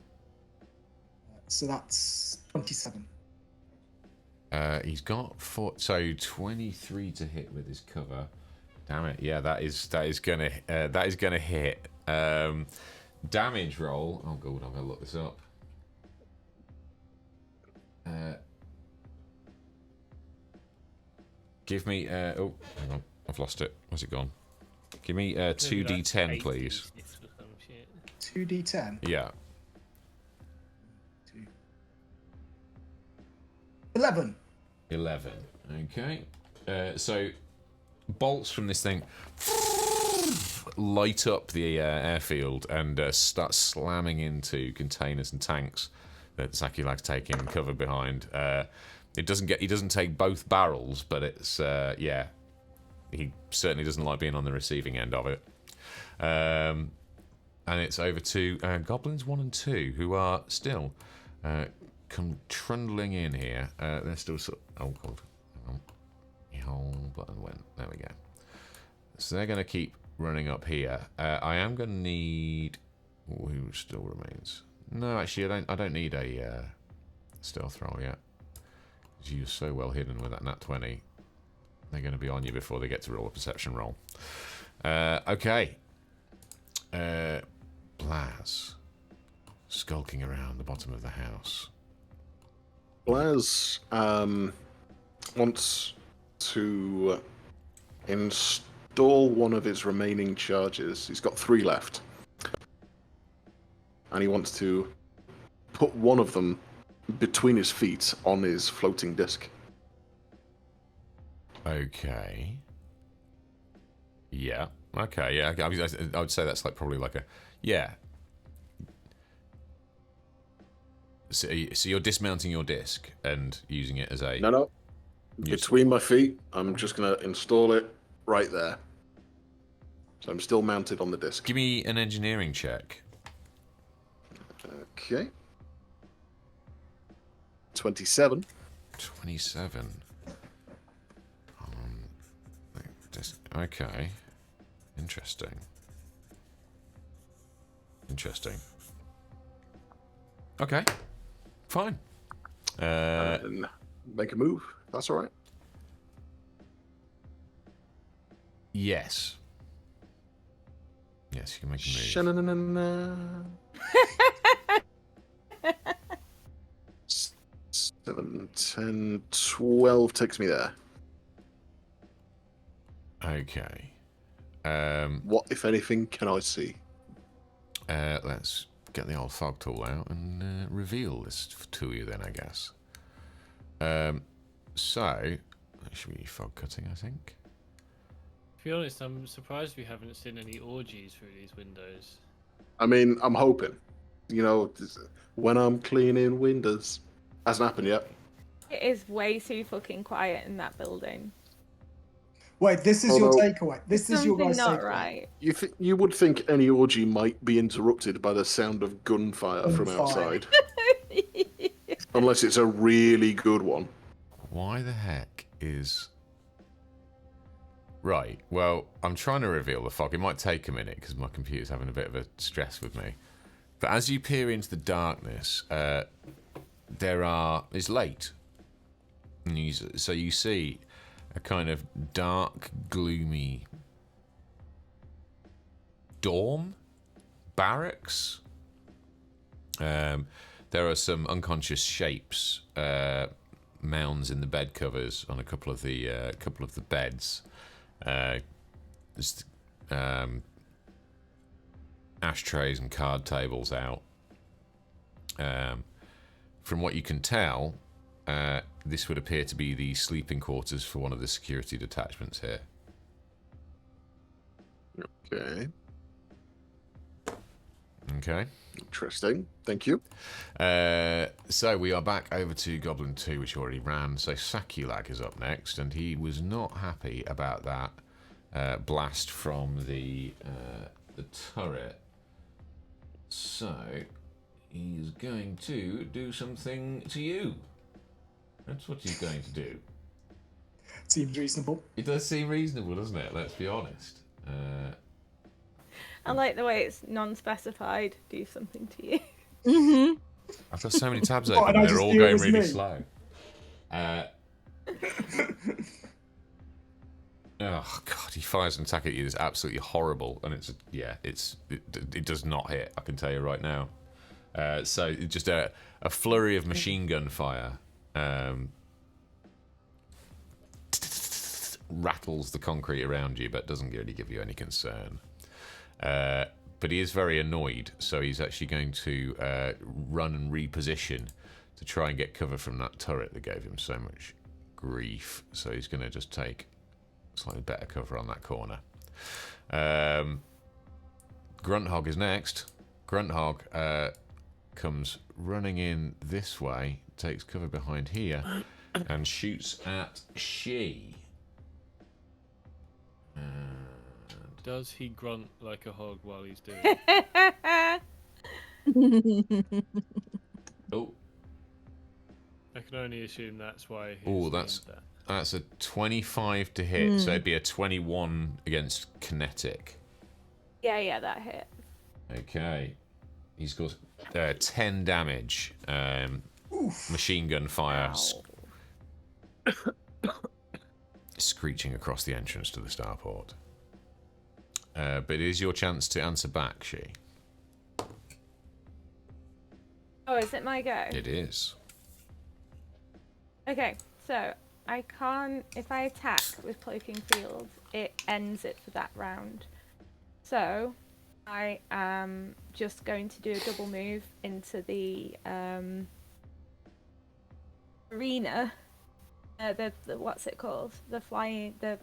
So that's 27. He's got 23 to hit with his cover. Damn it! Yeah, that is gonna hit. Damage roll. Oh god, I'm gonna look this up. Give me. Oh, hang on, I've lost it. Where's it gone? Give me 2d10, please. 2d10. Yeah. 11. 11. Okay. So bolts from this thing light up the airfield and start slamming into containers and tanks that Sakulag's taking cover behind. He doesn't take both barrels, but it's he certainly doesn't like being on the receiving end of it. And it's over to Goblins 1 and 2, who are still come trundling in here. They're still sort of... Oh, God. Hang on. The whole button went. There we go. So they're going to keep running up here. I am going to need... Who still remains? No, actually, I don't need a stealth roll yet. Because you're so well hidden with that nat 20. They're going to be on you before they get to roll a perception roll. Okay. Blaz. Skulking around the bottom of the house. Blaz wants to install one of his remaining charges. He's got 3 left. And he wants to put one of them between his feet on his floating disc. Okay. Yeah. Okay, yeah. I would say that's like probably like a... Yeah. So you're dismounting your disc and using it as a... No. Between my feet, I'm just going to install it right there. So I'm still mounted on the disc. Give me an engineering check. Okay. 27. 27. Okay. Interesting. Okay. Fine. And make a move. That's all right. Yes. Yes, you can make a move. Sha-na-na-na-na. 7, 10, 12 takes me there. Okay. What, if anything, can I see? Let's get the old fog tool out and reveal this to you then, I guess. So, that should be fog cutting, I think. To be honest, I'm surprised we haven't seen any orgies through these windows. I mean, I'm hoping. You know, when I'm cleaning windows. Hasn't happened yet. It is way too fucking quiet in that building. Wait, this is your takeaway. This is your Something guys' not takeaway. right. You would think any orgy might be interrupted by the sound of gunfire from outside. Unless it's a really good one. Why the heck is... Right, well, I'm trying to reveal the fog. It might take a minute because my computer's having a bit of a stress with me. But as you peer into the darkness, it's late. And so you see a kind of dark, gloomy dorm? Barracks? There are some unconscious shapes, mounds in the bed covers on a couple of the beds. There's ashtrays and card tables out. From what you can tell, this would appear to be the sleeping quarters for one of the security detachments here. Okay. Okay. Interesting. Thank you. So we are back over to Goblin 2, which already ran. So Sakulag is up next, and he was not happy about that blast from the turret. So he's going to do something to you. That's what he's going to do. Seems reasonable. It does seem reasonable, doesn't it? Let's be honest. I like the way it's non-specified. Do something to you. Mm-hmm. I've got so many tabs What, open, and I and they're just all knew it going was really me? slow. Oh god, he fires an attack at you that's absolutely horrible, and it does not hit. I can tell you right now. So just a flurry of machine gun fire rattles the concrete around you, but doesn't really give you any concern. But he is very annoyed, so he's actually going to run and reposition to try and get cover from that turret that gave him so much grief. So he's going to just take slightly better cover on that corner. Grunthog is next. Grunthog comes running in this way, takes cover behind here, and shoots at She. Does he grunt like a hog while he's doing it? Oh. I can only assume that's why he's Oh, named that. that's a 25 to hit, so it'd be a 21 against kinetic. Yeah, that hit. Okay. He's got 10 damage. Machine gun fire screeching across the entrance to the starport. But it is your chance to answer back, She. Oh, is it my go? It is. Okay, so I can't. If I attack with Cloaking Field, it ends it for that round. So I am just going to do a double move into the arena. The what's it called? The flying this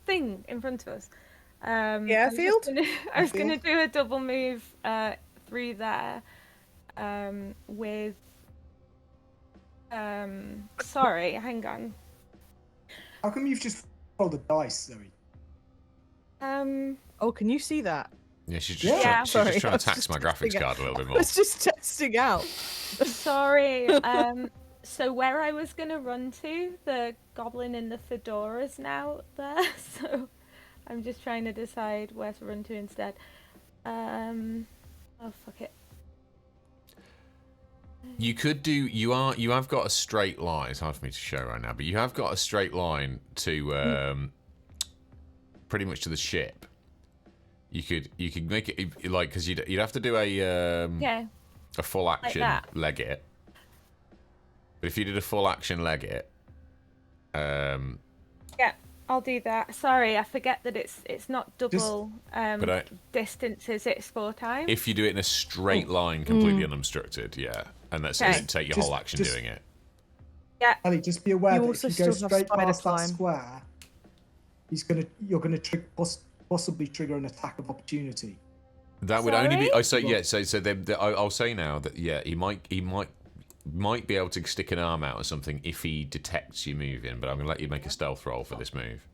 thing in front of us. Airfield? I was gonna do a double move through there with sorry, hang on. How come you've just rolled a dice, Zoe? Oh, can you see that? Yeah, she's just trying Sorry, to I was tax just my graphics testing card a little bit I more. was just testing out. Sorry. So where I was gonna run to, the goblin in the fedora's now there, so I'm just trying to decide where to run to instead. Oh fuck it. You could do. You have got a straight line. It's hard for me to show right now, but you have got a straight line to pretty much to the ship. You could make it like because you'd have to do a full action leg it. But if you did a full action leg it, yeah, I'll do that. Sorry, I forget that it's not double distances. It's 4 times. if you do it in a straight line, completely unobstructed, yeah, and that's Okay. you take your whole action doing it. Yeah. Ali, just be aware You that also if you go still have straight spider past that climb. square, you're gonna possibly trigger an attack of opportunity. That would only be. Sorry? I'll say now that he might be able to stick an arm out or something if he detects you moving. But I'm gonna let you make a stealth roll for this move.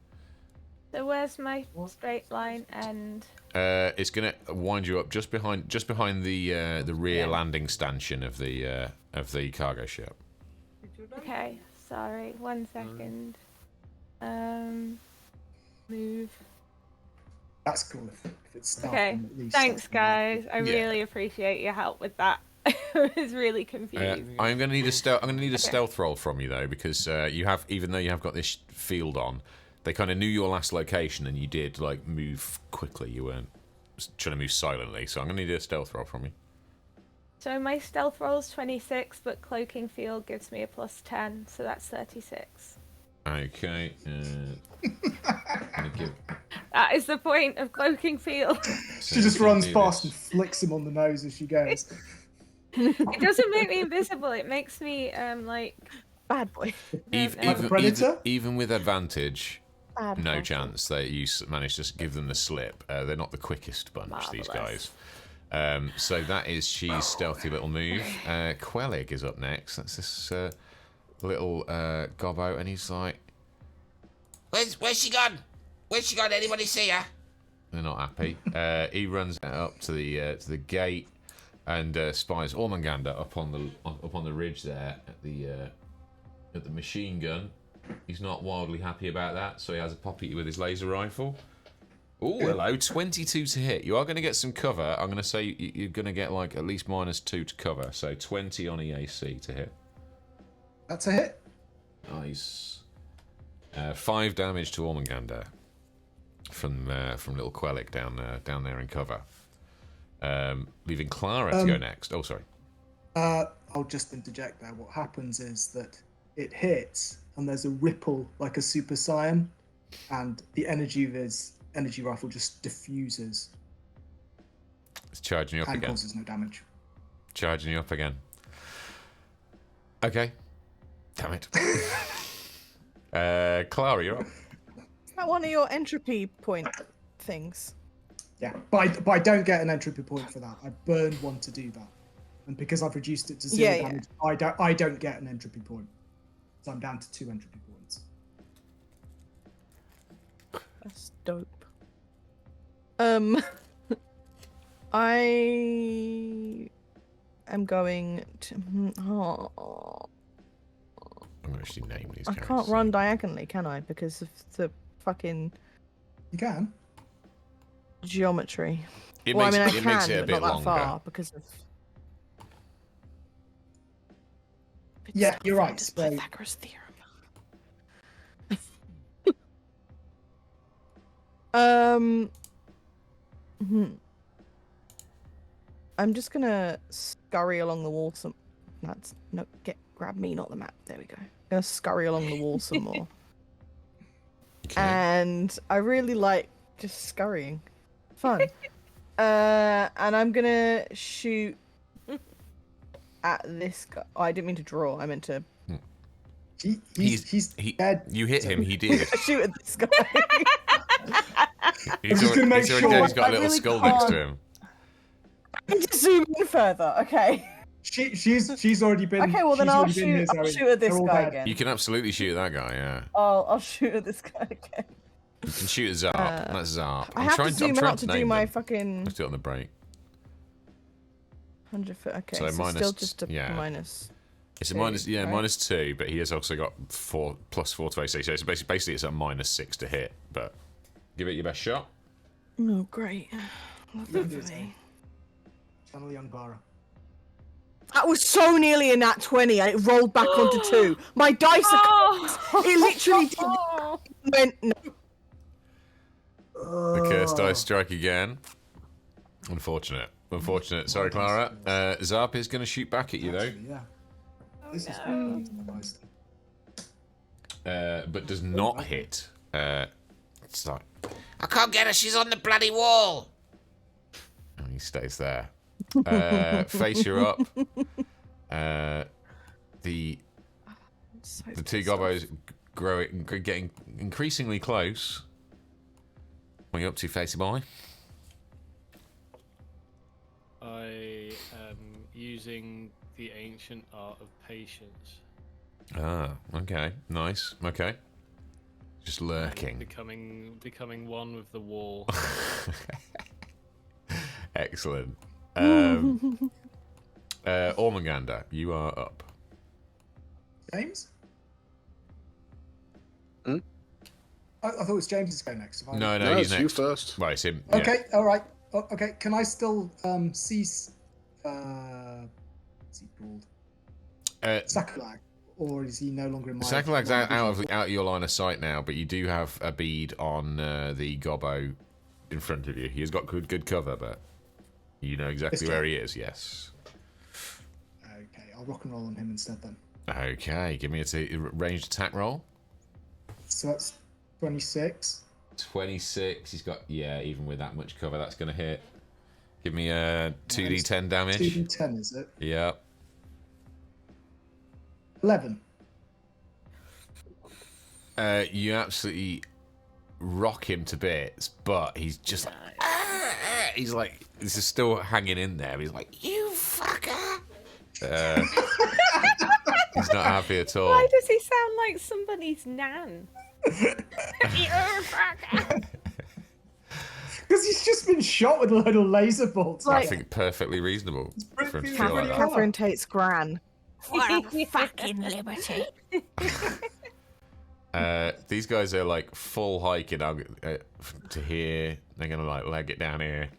So where's my straight line end? It's gonna wind you up just behind the rear landing stanchion of the cargo ship. Okay, sorry. 1 second. Move. That's cool if it's stealth. Okay. at least Thanks, that's guys. I Yeah. really appreciate your help with that. I was really confused. I'm gonna need a stealth roll from you though, because even though you have got this field on, they kind of knew your last location and you did like move quickly. You weren't trying to move silently, so I'm gonna need a stealth roll from you. So my stealth roll's 26, but Cloaking Field gives me a +10, so that's 36. Okay. Gonna give. That is the point of Cloaking Field. She just runs past and flicks him on the nose as she goes. It doesn't make me invisible. It makes me like Bad boy. Even with advantage, Bad no boy. chance that you managed to give them the slip. They're not the quickest bunch, these guys. So that is She's stealthy little move. Quellig is up next. That's this little gobbo, and he's like, Where's she gone? Where's she gone? Anybody see her? they're not happy. He runs up to the gate and spies Ormanganda up on the ridge there at the machine gun. He's not wildly happy about that, so he has a pop at you with his laser rifle. Oh, hello, 22 to hit. You are going to get some cover. I'm going to say you're going to get like at least -2 to cover, so 20 on EAC to hit. That's a hit. Nice. 5 damage to Ormanganda from little Quellig down there in cover. Leaving Clara to go next. Oh, sorry. I'll just interject there. What happens is that it hits, and there's a ripple like a Super Saiyan, and the energy of his energy rifle just diffuses It's charging you up and again. causes no damage. Charging you up again. Okay. Damn it. Clara, you're up. Is that one of your entropy point things? Yeah, but I don't get an entropy point for that. I burned one to do that, and because I've reduced it to 0 Yeah, damage, I don't get an entropy point. So I'm down to 2 entropy points. That's dope. I am going to. Oh, I'm gonna actually name these. I can't run diagonally, can I? Because of the fucking You can. geometry. It Well, makes, I mean, I it can, makes it a but bit not that longer. far because of. Yeah, you're right. Starfinder's So, Pythagoras theorem. I'm just gonna scurry along the wall some. That's no, grab me, not the map. There we go. Gonna scurry along the wall some more. Okay. And I really like just scurrying. Fun. And I'm gonna shoot at this guy. Oh, I didn't mean to draw. I meant to he's dead. You hit him. He did. shoot at this guy. He's just gonna make he's already sure- dead. He's got a I little really skull next to can't. him. I'm just zoom in further. Okay. She's already been. Okay. Well, then she's I'll already been here, shoot. I'll Zoe. shoot at this They're all guy dead. again. You can absolutely shoot that guy. Yeah. I'll shoot at this guy again. You can shoot at Zarp. That's Zarp. I have to zoom out to do my name them. fucking Let's do it on the break. 100 foot. Okay. So So, minus- still just a yeah. minus. It's a Two, minus, right? -2, but he has also got +4 to AC. So it's basically it's a -6 to hit. But give it your best shot. Oh, great. Love that do for it, me. Channel young Bara. That was so nearly a nat 20 and it rolled back onto 2. My dice are It literally did. Went, no. The cursed dice strike again. Unfortunate. Sorry, Clara. Zarp is going to shoot back at you, though. Actually, yeah. This is nice. But does not hit. It's like, I can't get her. She's on the bloody wall. oh, he stays there. Face, you're up. The two gobos getting increasingly close. What are you up to, Facey boy? I am using the ancient art of patience. Ah, okay, nice, okay. Just and lurking. becoming one with the wall. Excellent. Ormagander, you are up. James? Hmm? I thought it was James's go next. No, No, he's it's next. you first. Right, it's him. Yeah. Okay, all right. Oh, okay, can I still see? What's he called? Sakalag, or is he no longer in my? Sakalag's out of your line of sight now, but you do have a bead on the gobbo in front of you. He's got good cover, but you know exactly This where guy? he is. Yes. Okay, I'll rock and roll on him instead then. Okay, give me a ranged attack roll. So that's 26. 26. He's got, yeah, even with that much cover, that's going to hit. Give me a 2d10 damage. 2d10, is it? Yeah. 11. You absolutely rock him to bits, but he's just like, he's like, this is still hanging in there. He's like, you fucker. He's not happy at all. Why does he sound like somebody's nan? You fucker. Because he's just been shot with a load of laser bolts. I think perfectly reasonable for him to feel like that. Catherine Tate's gran. Fucking liberty. These guys are like full hiking to here. They're gonna like leg it down here.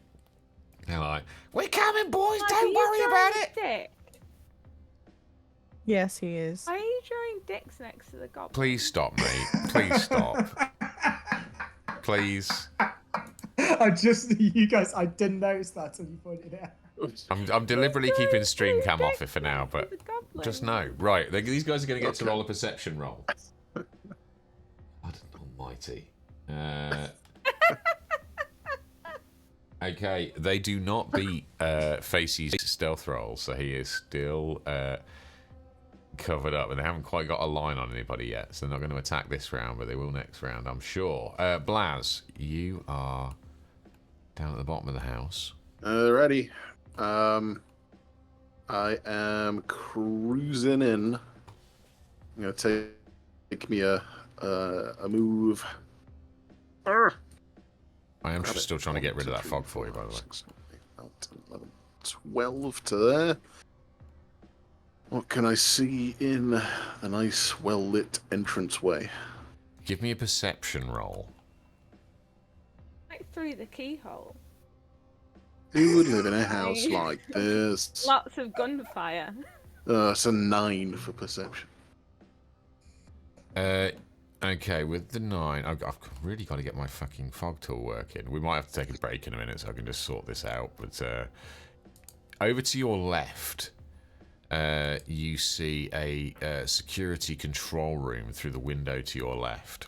They're like, "We're coming, boys. Don't worry about it." Dick? Yes, he is. Why are you drawing dicks next to the goblin? Please stop, mate. Please stop. Please. You guys, I didn't notice that until you pointed it out. I'm deliberately keeping stream cam off it for now, but The goblin. just know. Right, these guys are going to get to roll a perception roll. God almighty. Okay, they do not beat Facey's stealth roll, so he is still covered up, and they haven't quite got a line on anybody yet, so they're not going to attack this round, but they will next round, I'm sure. Blaz, you are down at the bottom of the house. Ready. I am cruising in. I'm gonna take me a move. I am still trying to get rid of that fog for you, by the way. 6, 7, 8, 9, 10, 11, 12 to there. What can I see in the nice, well-lit entranceway? Give me a perception roll. Like through the keyhole. Who would live in a house like this? Lots of gunfire. It's a 9 for perception. Okay, with the 9, I've really got to get my fucking fog tool working. We might have to take a break in a minute so I can just sort this out. But over to your left, you see a security control room through the window to your left.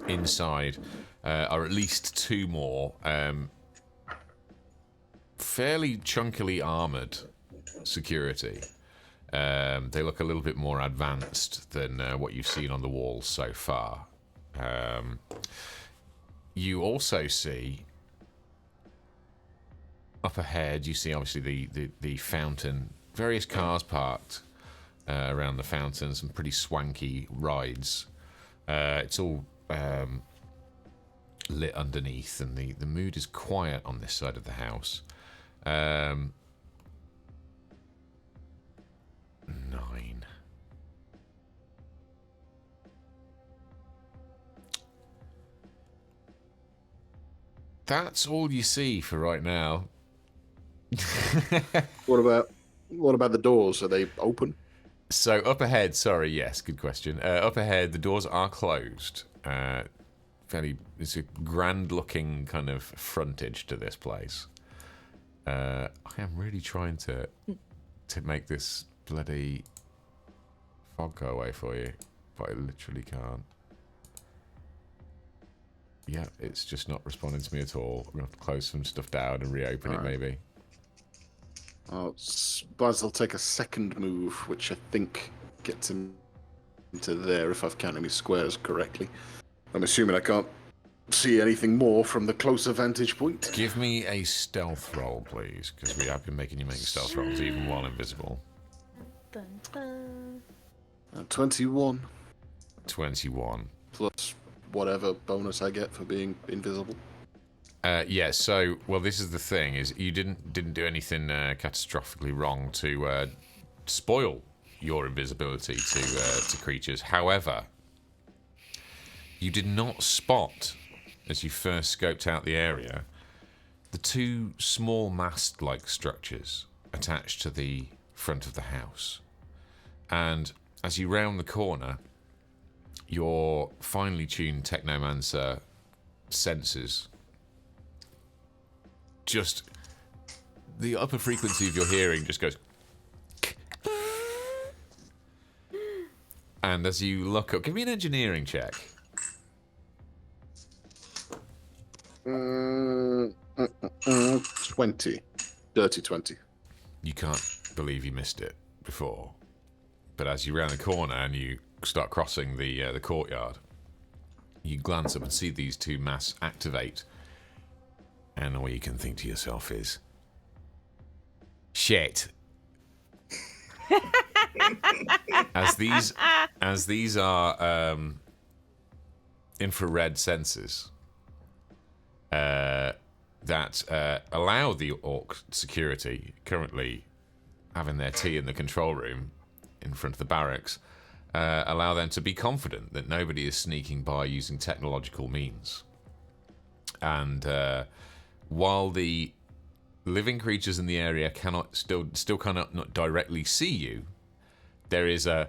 Inside are at least 2 more fairly chunkily armoured security. They look a little bit more advanced than what you've seen on the walls so far. You also see up ahead, you see obviously the fountain, various cars parked around the fountain, some pretty swanky rides. It's all lit underneath, and the mood is quiet on this side of the house. 9. That's all you see for right now. What about the doors? Are they open? So up ahead, sorry, yes, good question. Up ahead, the doors are closed. It's a grand-looking kind of frontage to this place. I am really trying to make this bloody fog go away for you, but I literally can't. Yeah, it's just not responding to me at all. We're going to have to close some stuff down and reopen it, maybe. Buzz will take a second move, which I think gets him into there, if I've counted my squares correctly. I'm assuming I can't see anything more from the closer vantage point. Give me a stealth roll, please, because we have been making you make stealth rolls even while invisible. Dun, dun. 21. 21. Plus whatever bonus I get for being invisible. Yeah, so, well, this is the thing, is you didn't do anything catastrophically wrong to spoil your invisibility to creatures. However, you did not spot, as you first scoped out the area, the 2 small mast-like structures attached to the front of the house. And as you round the corner, your finely tuned Technomancer senses, just the upper frequency of your hearing just goes. And as you look up, give me an engineering check. 20. Dirty 20. You can't believe you missed it before. But as you round the corner and you start crossing the courtyard, you glance up and see these 2 masts activate. And all you can think to yourself is, shit. As these are infrared sensors that allow the Orc security, currently having their tea in the control room in front of the barracks, allow them to be confident that nobody is sneaking by using technological means. And while the living creatures in the area cannot still cannot not directly see you, there is a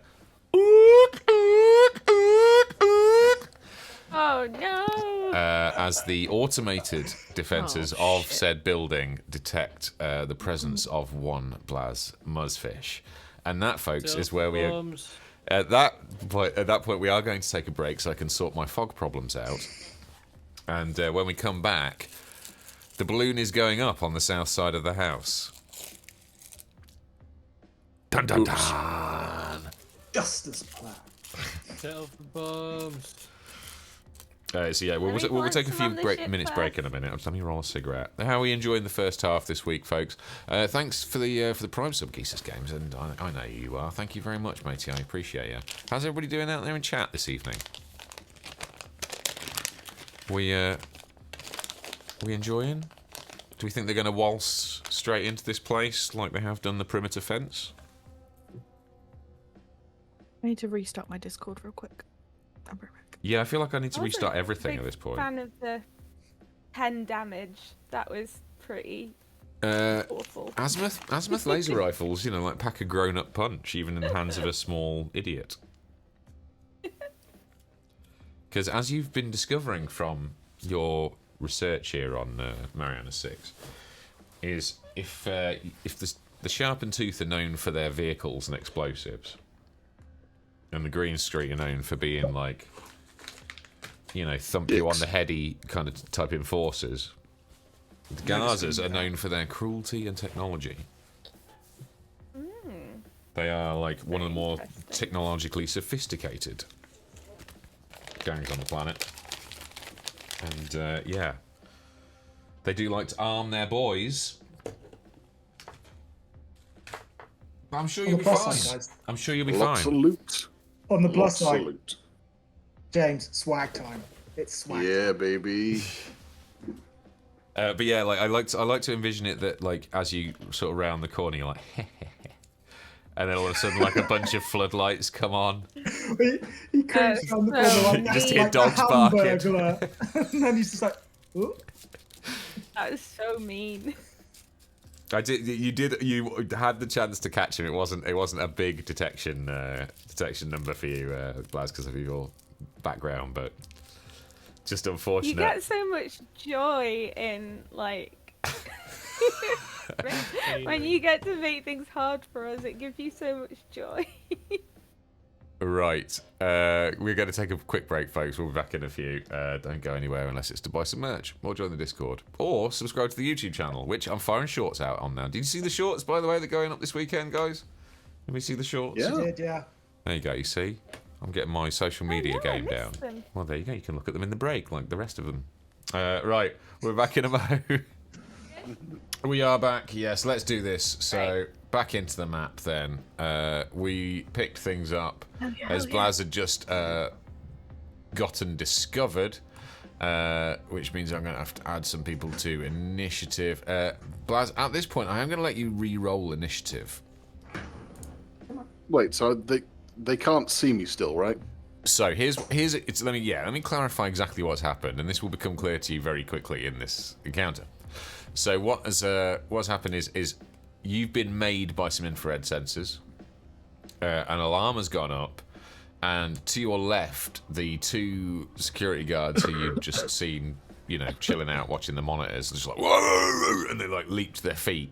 Oh no! as the automated defences of said building detect the presence of one Blaz Muzzfish. And that, folks, is where we are. At that point, we are going to take a break so I can sort my fog problems out. And when we come back, the balloon is going up on the south side of the house. Dun dun dun! Just as planned. Set off the bombs. So yeah, we'll Any take a points few on the ship minutes first? break in a minute. Let me roll a cigarette. How are we enjoying the first half this week, folks? Thanks for the Prime Sub Geesus Games, and I know you are. Thank you very much, matey. I appreciate you. How's everybody doing out there in chat this evening? We enjoying? Do we think they're going to waltz straight into this place like they have done the perimeter fence? I need to restart my Discord real quick. I'll be right back. Yeah, I feel like I need to Wasn't restart everything big at this point. Fan of the 10 damage. That was pretty awful. Azimuth laser rifles, you know, like pack a grown-up punch, even in the hands of a small idiot. Because as you've been discovering from your research here on Mariana 6, is if the Sharpened Tooth are known for their vehicles and explosives, and the Green Street are known for being like, you know, thump you on the heady kind of type enforcers, the Garzas are known for their cruelty and technology. They are like one of the more technologically sophisticated gangs on the planet. And yeah, they do like to arm their boys. But I'm sure you'll be fine. I'm sure you'll be Lots fine. of loot. On the plus Lots of side, loot. James, swag time. It's swag. Yeah, baby. But yeah, like I like to envision it that like as you sort of round the corner, you're like, and then all of a sudden like a bunch of floodlights come on. He creeps around the corner like, You just like hear the dogs barking. Hamburglar. And then he's just like, ooh. That was so mean. You had the chance to catch him. It wasn't a big detection number for you, Blaz, because of your background, but just unfortunate. You get so much joy in like when you get to make things hard for us. It gives you so much joy. Right, we're going to take a quick break, folks. We'll be back in a few. Don't go anywhere unless it's to buy some merch or join the Discord or subscribe to the YouTube channel, which I'm firing shorts out on now. Did you see the shorts, by the way, that are going up this weekend, guys? Did we see the shorts? Yeah. He did, yeah. There you go. You see, I'm getting my social media game down. Them. Well, there you go. You can look at them in the break, like the rest of them. Right, we're back in a mo. We are back. Yes, let's do this. So back into the map then. We picked things up as Blaz had just gotten discovered, which means I'm going to have to add some people to initiative. Blaz, at this point, I am going to let you re-roll initiative. Wait, so they can't see me still, right? So let me clarify exactly what's happened, and this will become clear to you very quickly in this encounter. So what's happened is you've been made by some infrared sensors. An alarm has gone up, and to your left, the two security guards who you'd just seen, you know, chilling out watching the monitors, just like whoa, and they like leaped to their feet,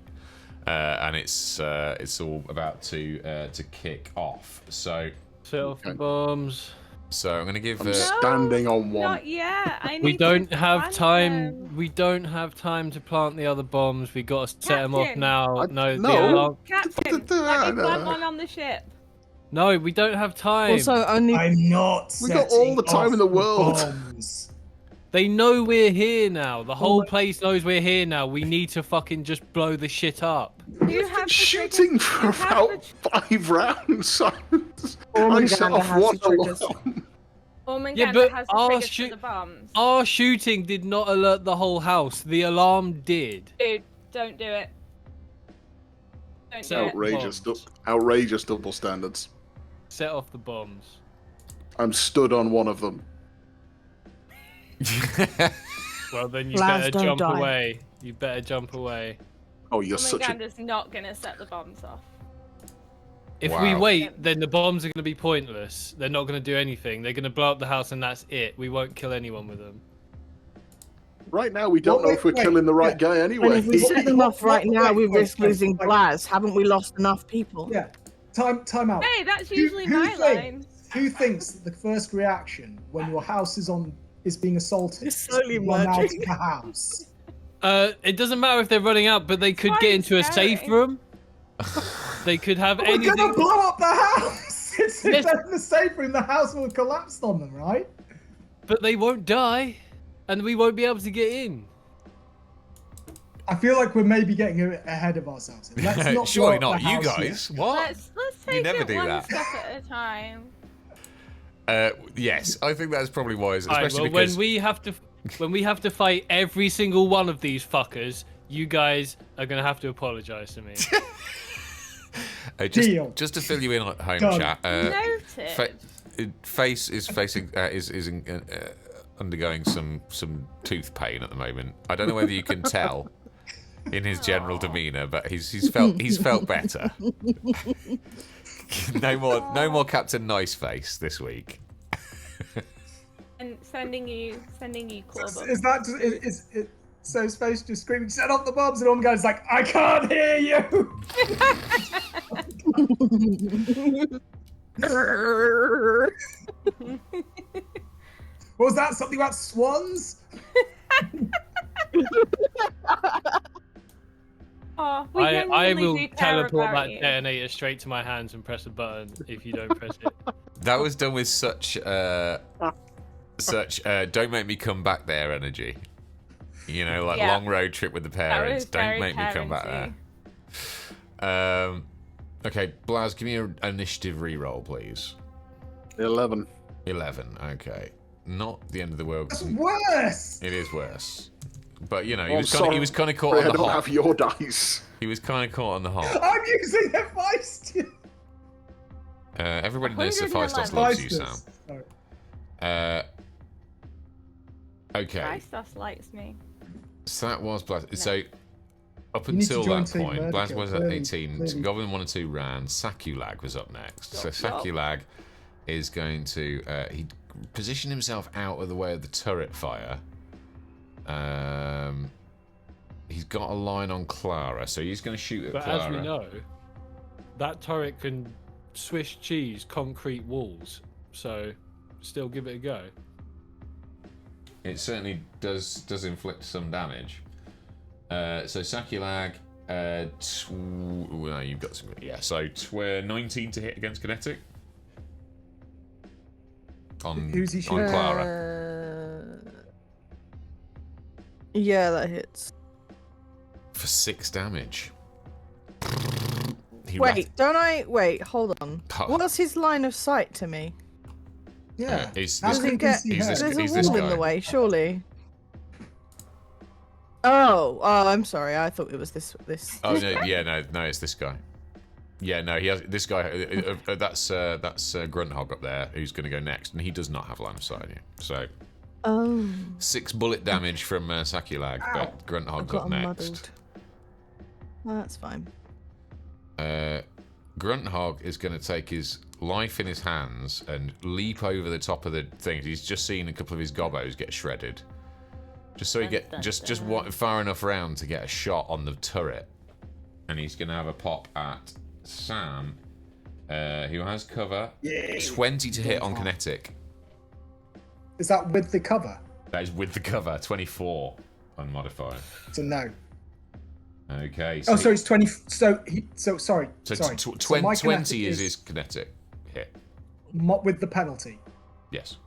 and it's all about to kick off. So Set off the bombs. I'm going to give. I'm standing on one. Not yet. I need We don't to have plant time. them. We don't have time to plant the other bombs. We got to set them off Captain. now. No. The alarm... Captain, let me plant one on the ship. No, we don't have time. Also, only I'm not. We got all the time in the world. Bombs. They know we're here now. The whole my- place knows we're here now. We need to fucking just blow the shit up. You have the Shooting triggers- for you have about 5 rounds. I Ormanganda set off has one the triggers. alarm. Ormanganda Yeah, but has the our triggers shoot- for the bombs. Our shooting did not alert the whole house. The alarm did. Dude, don't do it. Don't So- do it. Outrageous double standards. Set off the bombs. I'm stood on one of them. Well, then you Blaz, better don't jump die. away. You better jump away. Oh, you're such a... Ormanganda's not gonna set the bombs off. If we Wow. wait, then the bombs are going to be pointless. They're not going to do anything. They're going to blow up the house and that's it. We won't kill anyone with them. Right now, we don't Well, know if we're wait, killing the right yeah. guy And anyway. if we set them off right now, we Wait, risk losing wait. Blaz. Haven't we lost enough people? Yeah. Time out. Hey, that's Who- usually who my line. Who thinks that the first reaction when your house is being assaulted It's slowly is to run out of merging. the house? It doesn't matter if they're running out, but they could Quite get into a safe scary. room. They could have We're anything. gonna blow up the house! If Yes. they're in the safe room, the house will have collapsed on them, right? But they won't die, and we won't be able to get in. I feel like we're maybe getting ahead of ourselves. Let's not Surely blow up not the you house guys. yet. What? Let's take You never it do one that. step at a time. Yes, I think that's probably wise, Alright, especially well, because when we have to fight every single one of these fuckers, you guys are gonna have to apologize to me. Deal. just to fill you in at home, Done. chat. Noted. Face is facing undergoing some tooth pain at the moment. I don't know whether you can tell in his general demeanour, but he's felt better. no more Captain Nice Face this week. And sending you claw So is that is so Space just screaming, "Set off the bombs!" and all the guys like, "I can't hear you." What was that? Something about swans? Oh, we I genuinely will do care teleport about that you. detonator straight to my hands and press a button if you don't press it. That was done with such don't make me come back there energy. You know, like Yeah. long road trip with the parents. was Don't very make me come back there. Okay, Blaz, give me an initiative reroll, please. 11. 11. Okay, not the end of the world. That's worse. It is worse, but you know, I'm sorry, he was kind of caught I on the don't hop. have your dice. He was kind of caught on the hop. I'm using their feisty. Everybody knows Hephaestus loves you, Sam. Sorry. Okay, Christos likes me. so that was Blaz. So up You need to until join that Team point, Murder Blaz Kill, was at clearly, 18. clearly. Goblin 1 and 2 ran. Sakulag was up next. So Yup. Sakulag is going to he position himself out of the way of the turret fire. He's got a line on Clara, so he's going to shoot at But Clara. as we know, that turret can Swiss cheese concrete walls, so still give it a go. It certainly does inflict some damage. So Sakulag, well, you've got some. Yeah, so 19 to hit against kinetic. Who's he on shooting? Clara Yeah, that hits. for 6 damage. He Wait, don't I? Wait, hold on. Oh. What's his line of sight to me? Yeah. He's How this- can Does it we get? see he's her? this- There's a he's this wall in the guy. way, surely. Oh, I'm sorry. I thought it was this. Oh no, yeah, no, it's this guy. Yeah, no, he has this guy. That's Grunthog up there who's going to go next, and he does not have line of sight on you. So Oh. 6 bullet damage from Sakulag, but I've Grunthog's got up him next. muddled. Oh, that's fine. Grunthog is going to take his life in his hands and leap over the top of the things. He's just seen a couple of his gobbos get shredded, just so he far enough round to get a shot on the turret, and he's going to have a pop at Sam, who has cover. 20 to hit on kinetic. Is that with the cover? That is with the cover. 24 unmodified. So no. Okay. Oh, so it's 20. Sorry. So sorry. 20 is his kinetic hit. With the penalty. Yes.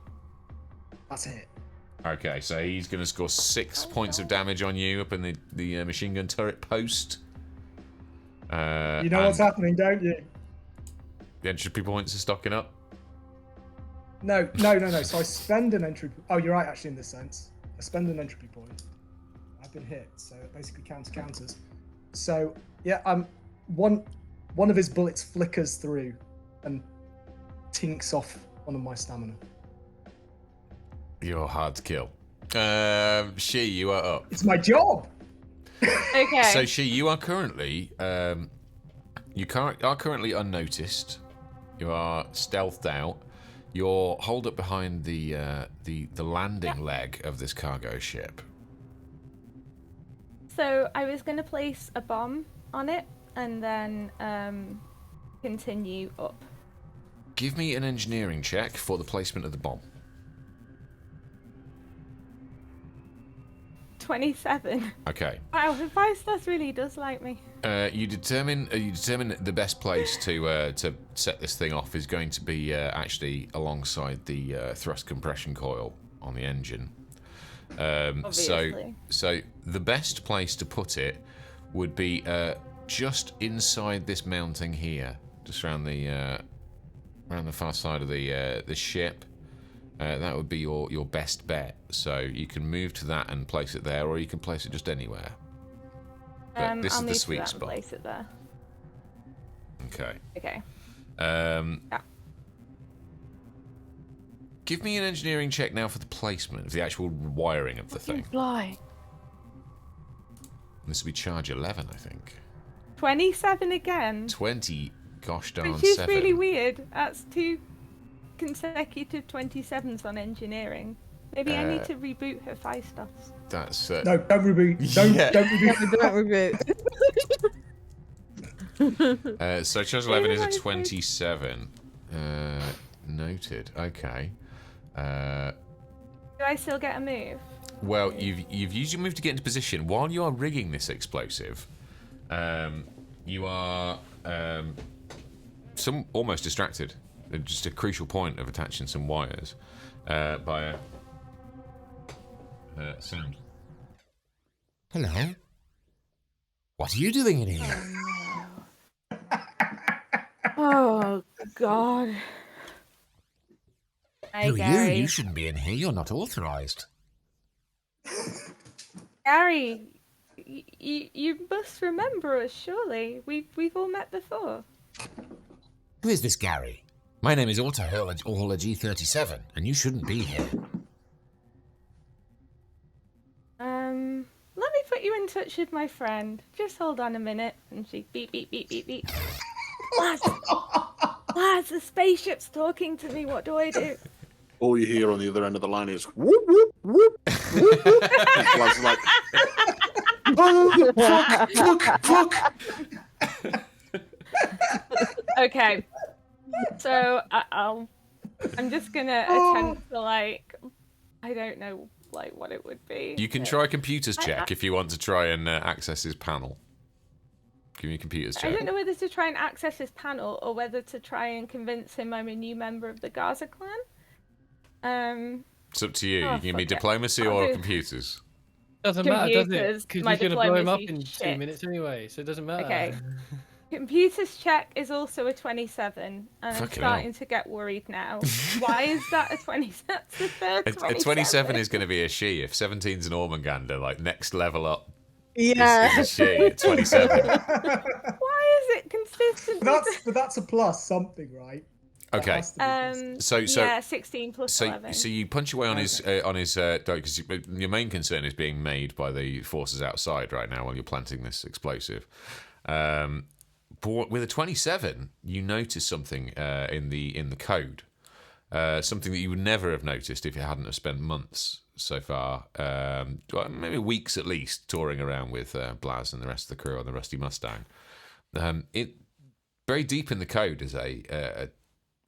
That's a hit. Okay, so he's going to score 6 points of damage on you up in the machine gun turret post. You know what's happening, don't you? The entry points are stocking up. No. So I spend an entry. Oh, you're right. Actually, in this sense, I spend an entropy point. I've been hit, so it basically counters. So yeah, one of his bullets flickers through and tinks off one of my stamina. You're hard to kill. She, you are up. It's my job. Okay. So She, you are currently are currently unnoticed. You are stealthed out. You're holed up behind the landing leg of this cargo ship. So I was going to place a bomb on it and then continue up. Give me an engineering check for the placement of the bomb. 27. Okay. Wow, Hephaestus really does like me. You determine the best place to set this thing off is going to be actually alongside the thrust compression coil on the engine. Obviously. So the best place to put it would be just inside this mounting here, just around the far side of the ship. That would be your best bet. So you can move to that and place it there, or you can place it just anywhere. But this I'll is move the sweet to that spot. And place it there. Okay. Okay. Yeah. Give me an engineering check now for the placement of the actual wiring of the thing. Fly. This will be charge 11, I think. 27 again. 20, gosh darn Which is 7. really weird. That's 2 consecutive 27s on engineering. Maybe I need to reboot her 5-stars. That's No, don't reboot. Don't reboot. Don't reboot. so charge 11 is a 27. Noted. Okay. Do I still get a move? Well, you've used your move to get into position. While you are rigging this explosive, you are almost distracted. Just a crucial point of attaching some wires by a sound. Hello? What are you doing in here? Oh, God. Hi, Who are Gary. you? You shouldn't be in here. You're not authorized. Gary, you must remember us, surely. We've all met before. Who is this Gary? My name is Autohauler G37, and you shouldn't be here. Let me put you in touch with my friend. Just hold on a minute. And she beep, beep, beep, beep, beep. Laz, the spaceship's talking to me. What do I do? All you hear on the other end of the line is whoop, whoop, whoop, whoop, whoop. And Glaz's like, oh, fuck. Okay. So I'm just gonna attempt to I don't know what it would be. You can try a computers check if you want to try and access his panel. Give me a computers check. I don't know whether to try and access his panel or whether to try and convince him I'm a new member of the Garza clan. It's up to you. Oh, You can give me fuck it. diplomacy I'll or do- computers. Doesn't matter, does it? Computers, Because my you're going to blow him up diplomacy in shit. 2 minutes anyway, so it doesn't matter. Okay. Computers check is also a 27, and I'm Fucking starting hell. to get worried now. Why is that a 27? That's the third A 27 is going to be a she. If 17's an Ormagander, like next level up Yeah. is a she at 27. Why is it consistent? But that's a plus something, right? That Okay. has to be plus. So 16 plus 11. So you punch away on his because your main concern is being made by the forces outside right now while you're planting this explosive. But with a 27, you notice something in the code, something that you would never have noticed if you hadn't have spent months so far, maybe weeks at least, touring around with Blaz and the rest of the crew on the Rusty Mustang. It very deep in the code is a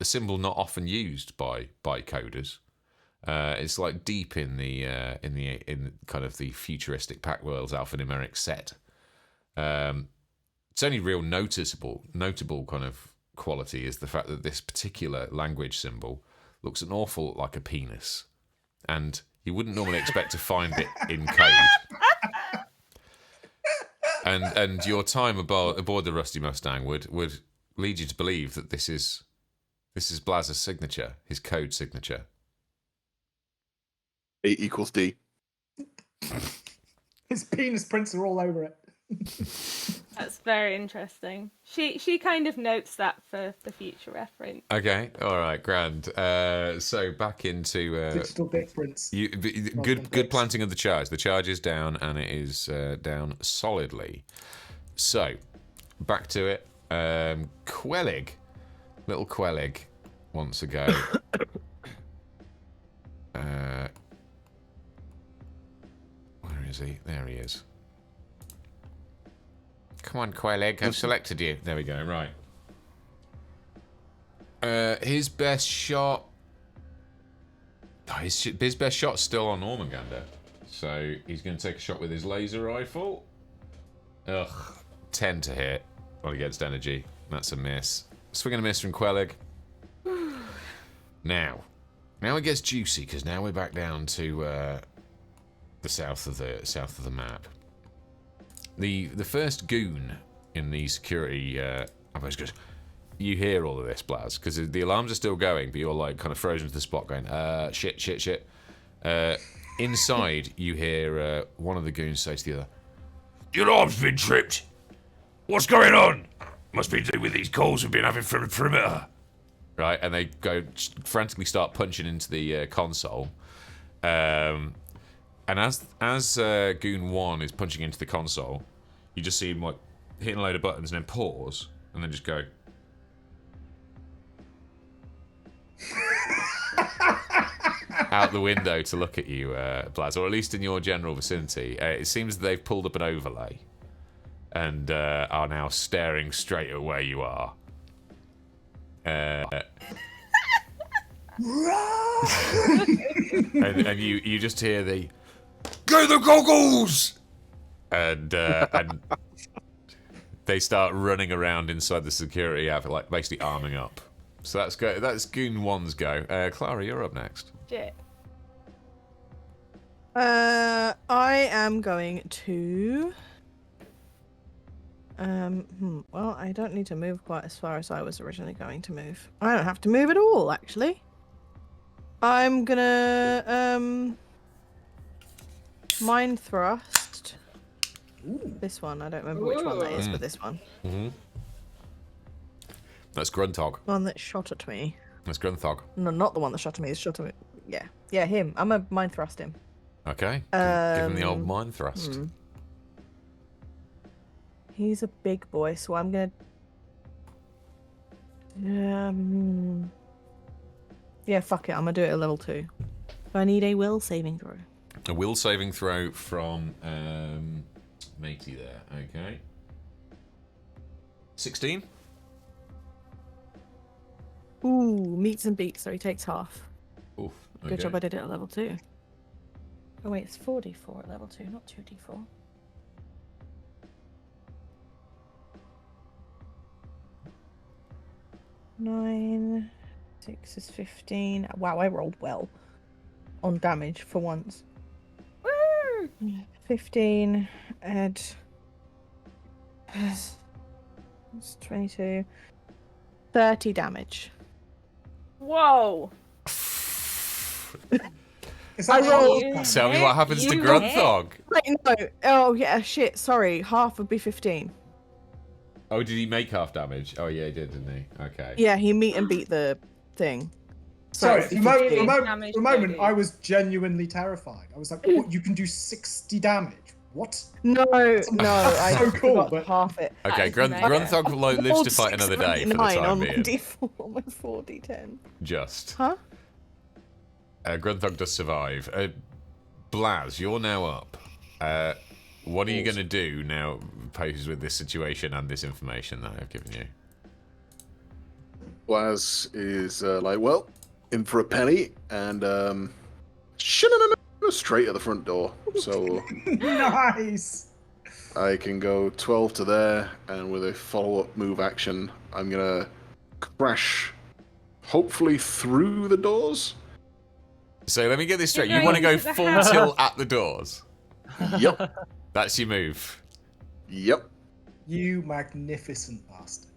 symbol not often used by coders. It's like deep in the kind of the futuristic Pac-World's alphanumeric set. Its only real notable kind of quality is the fact that this particular language symbol looks an awful like a penis, and you wouldn't normally expect to find it in code. And your time aboard the Rusty Mustang would lead you to believe that this is Blaz's signature, his code signature. A equals D. His penis prints are all over it. That's very interesting. She kind of notes that for the future reference. Okay, all right, grand. So back into Digital dick prints. Good planting of the charge. The charge is down, and it is down solidly. So back to it. Quellig, little Quellig, wants to go. Where is he? There he is. Come on, Quellig, I've selected you. There we go, right. His best shot... Oh, his best shot's still on Ormagander. So he's going to take a shot with his laser rifle. Ugh, 10 to hit. Well, against energy. That's a miss. Swing and a miss from Quellig. Now, Now it gets juicy because now we're back down to the south of the map. The first goon in the security outpost goes. You hear all of this, Blaz, because the alarms are still going, but you're like kind of frozen to the spot, going shit. Inside, you hear one of the goons say to the other, "The alarm's been tripped. What's going on? Must be to do with these calls we've been having from the perimeter." Right, and they go frantically start punching into the console. And as Goon 1 is punching into the console, you just see him like hitting a load of buttons and then pause and then just go. Out the window to look at you, Blaz, or at least in your general vicinity. It seems that they've pulled up an overlay and are now staring straight at where you are. And you just hear the "Get the goggles!" and they start running around inside the security outfit, like basically arming up. So that's Goon 1's go. Clara, you're up next. Shit. I am going to. Well, I don't need to move quite as far as I was originally going to move. I don't have to move at all, actually. I'm gonna Mind Thrust. Ooh. This one, I don't remember which one that is, but this one. Mm-hmm. That's Grunthog. One that shot at me. That's Grunthog. No, not the one that shot at me. It's shot at me. Yeah, him. I'm gonna Mind Thrust him. Okay. Give him the old Mind Thrust. He's a big boy, so I'm gonna. Yeah, fuck it. I'm gonna do it at level 2. I need a will saving throw. A will saving throw from matey there. Okay. 16. Ooh, meets and beats, so he takes half. Oof. Okay. Good job I did it at level 2. Oh wait, it's 4d4 at level 2, not 2d4. Nine, 6 is 15. Wow, I rolled well on damage for once. Woo! 15 add. It's 22. 30 damage. Whoa! I rolled. Tell me what happens to Grunthog. Wait, no. Oh yeah, shit. Sorry, half would be 15. Oh, did he make half damage? Oh yeah, he did, didn't he? Okay. Yeah, he meet and beat the thing. Sorry, So, for a 15. moment, I was genuinely terrified. I was like, "What? You can do 60 damage? What?" No, I so cool, forgot but- half it. Okay, That is mega. Grunthog lives to fight another day for the 679 time on being. 1d4 on my 4d10. Just. Huh? Grunthog does survive. Blaz, you're now up. What are you going to do now, posed with this situation and this information that I've given you? Blaz is like, well, in for a penny, and straight at the front door. So Nice. I can go 12 to there, and with a follow-up move action, I'm gonna crash, hopefully through the doors. So let me get this straight. You're You want to go going to the full house. tilt at the doors? Yep, That's your move. yep. You magnificent bastard.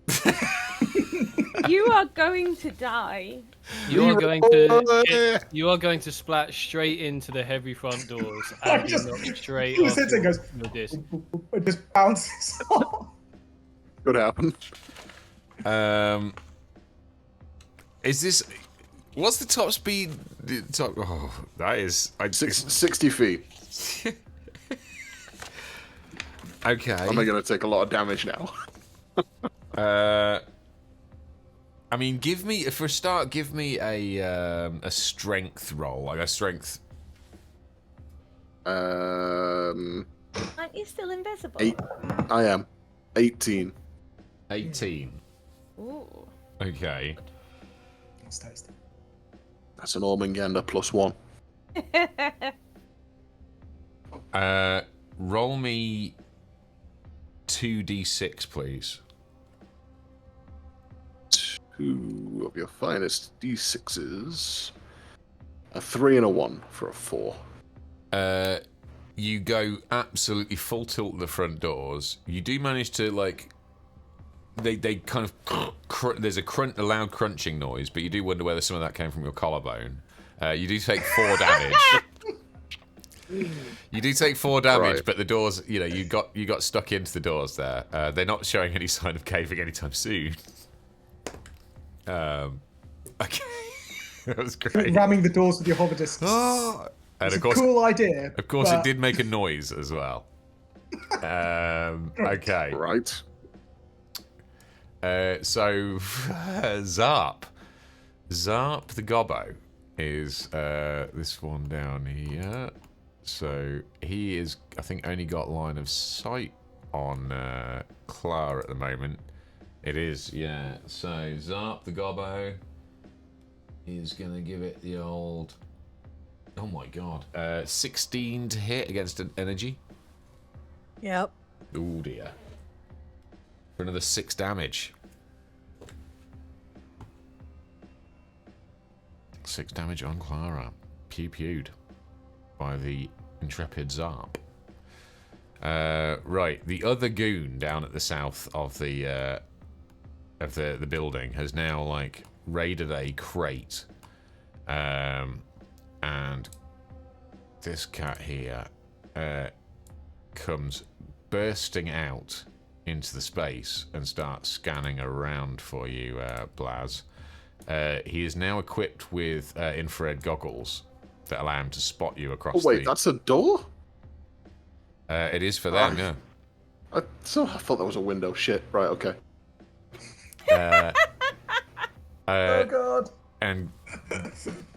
You are going to die. You are going to splat straight into the heavy front doors and be just- knocked straight he off sits and your, goes- your disc. It just bounces off. Could happen. Is this? What's the top speed? Oh, that is. 60 feet. Okay. I'm going to take a lot of damage now. I mean, give me for a start. Give me a strength roll, like a strength. Aren't you still invisible? 8. I am 18. 18. Ooh. Okay. That's tasty. That's an Ormanganda +1. Roll me 2d6, please. 2 of your finest D6s. A 3 and a 1 for a 4. You go absolutely full tilt at the front doors. You do manage to, like... They kind of... There's a loud crunching noise, but you do wonder whether some of that came from your collarbone. You do take 4 damage. You do take 4 damage, Right. but the doors, you got stuck into the doors there. They're not showing any sign of caving anytime soon. Okay. That was great. Ramming the doors with your hover discs. And It's of course, a cool idea. of course, but it did make a noise as well. Okay. Right. So, Zarp the Gobbo is this one down here. So he is, I think, only got line of sight on Clara at the moment. It is, yeah. So Zarp the Gobbo is gonna give it the old. Oh my god. 16 to hit against an energy. Yep. Oh dear. For another 6 damage. 6 damage on Clara. Pew-pewed by the intrepid Zarp. Right, the other goon down at the south of the building has now like raided a crate. And this cat here comes bursting out into the space and starts scanning around for you, Blaz. He is now equipped with infrared goggles that allow him to spot you across Oh, wait, that's a door? it is for them, yeah. I thought that was a window. Shit. Right, okay. oh god. And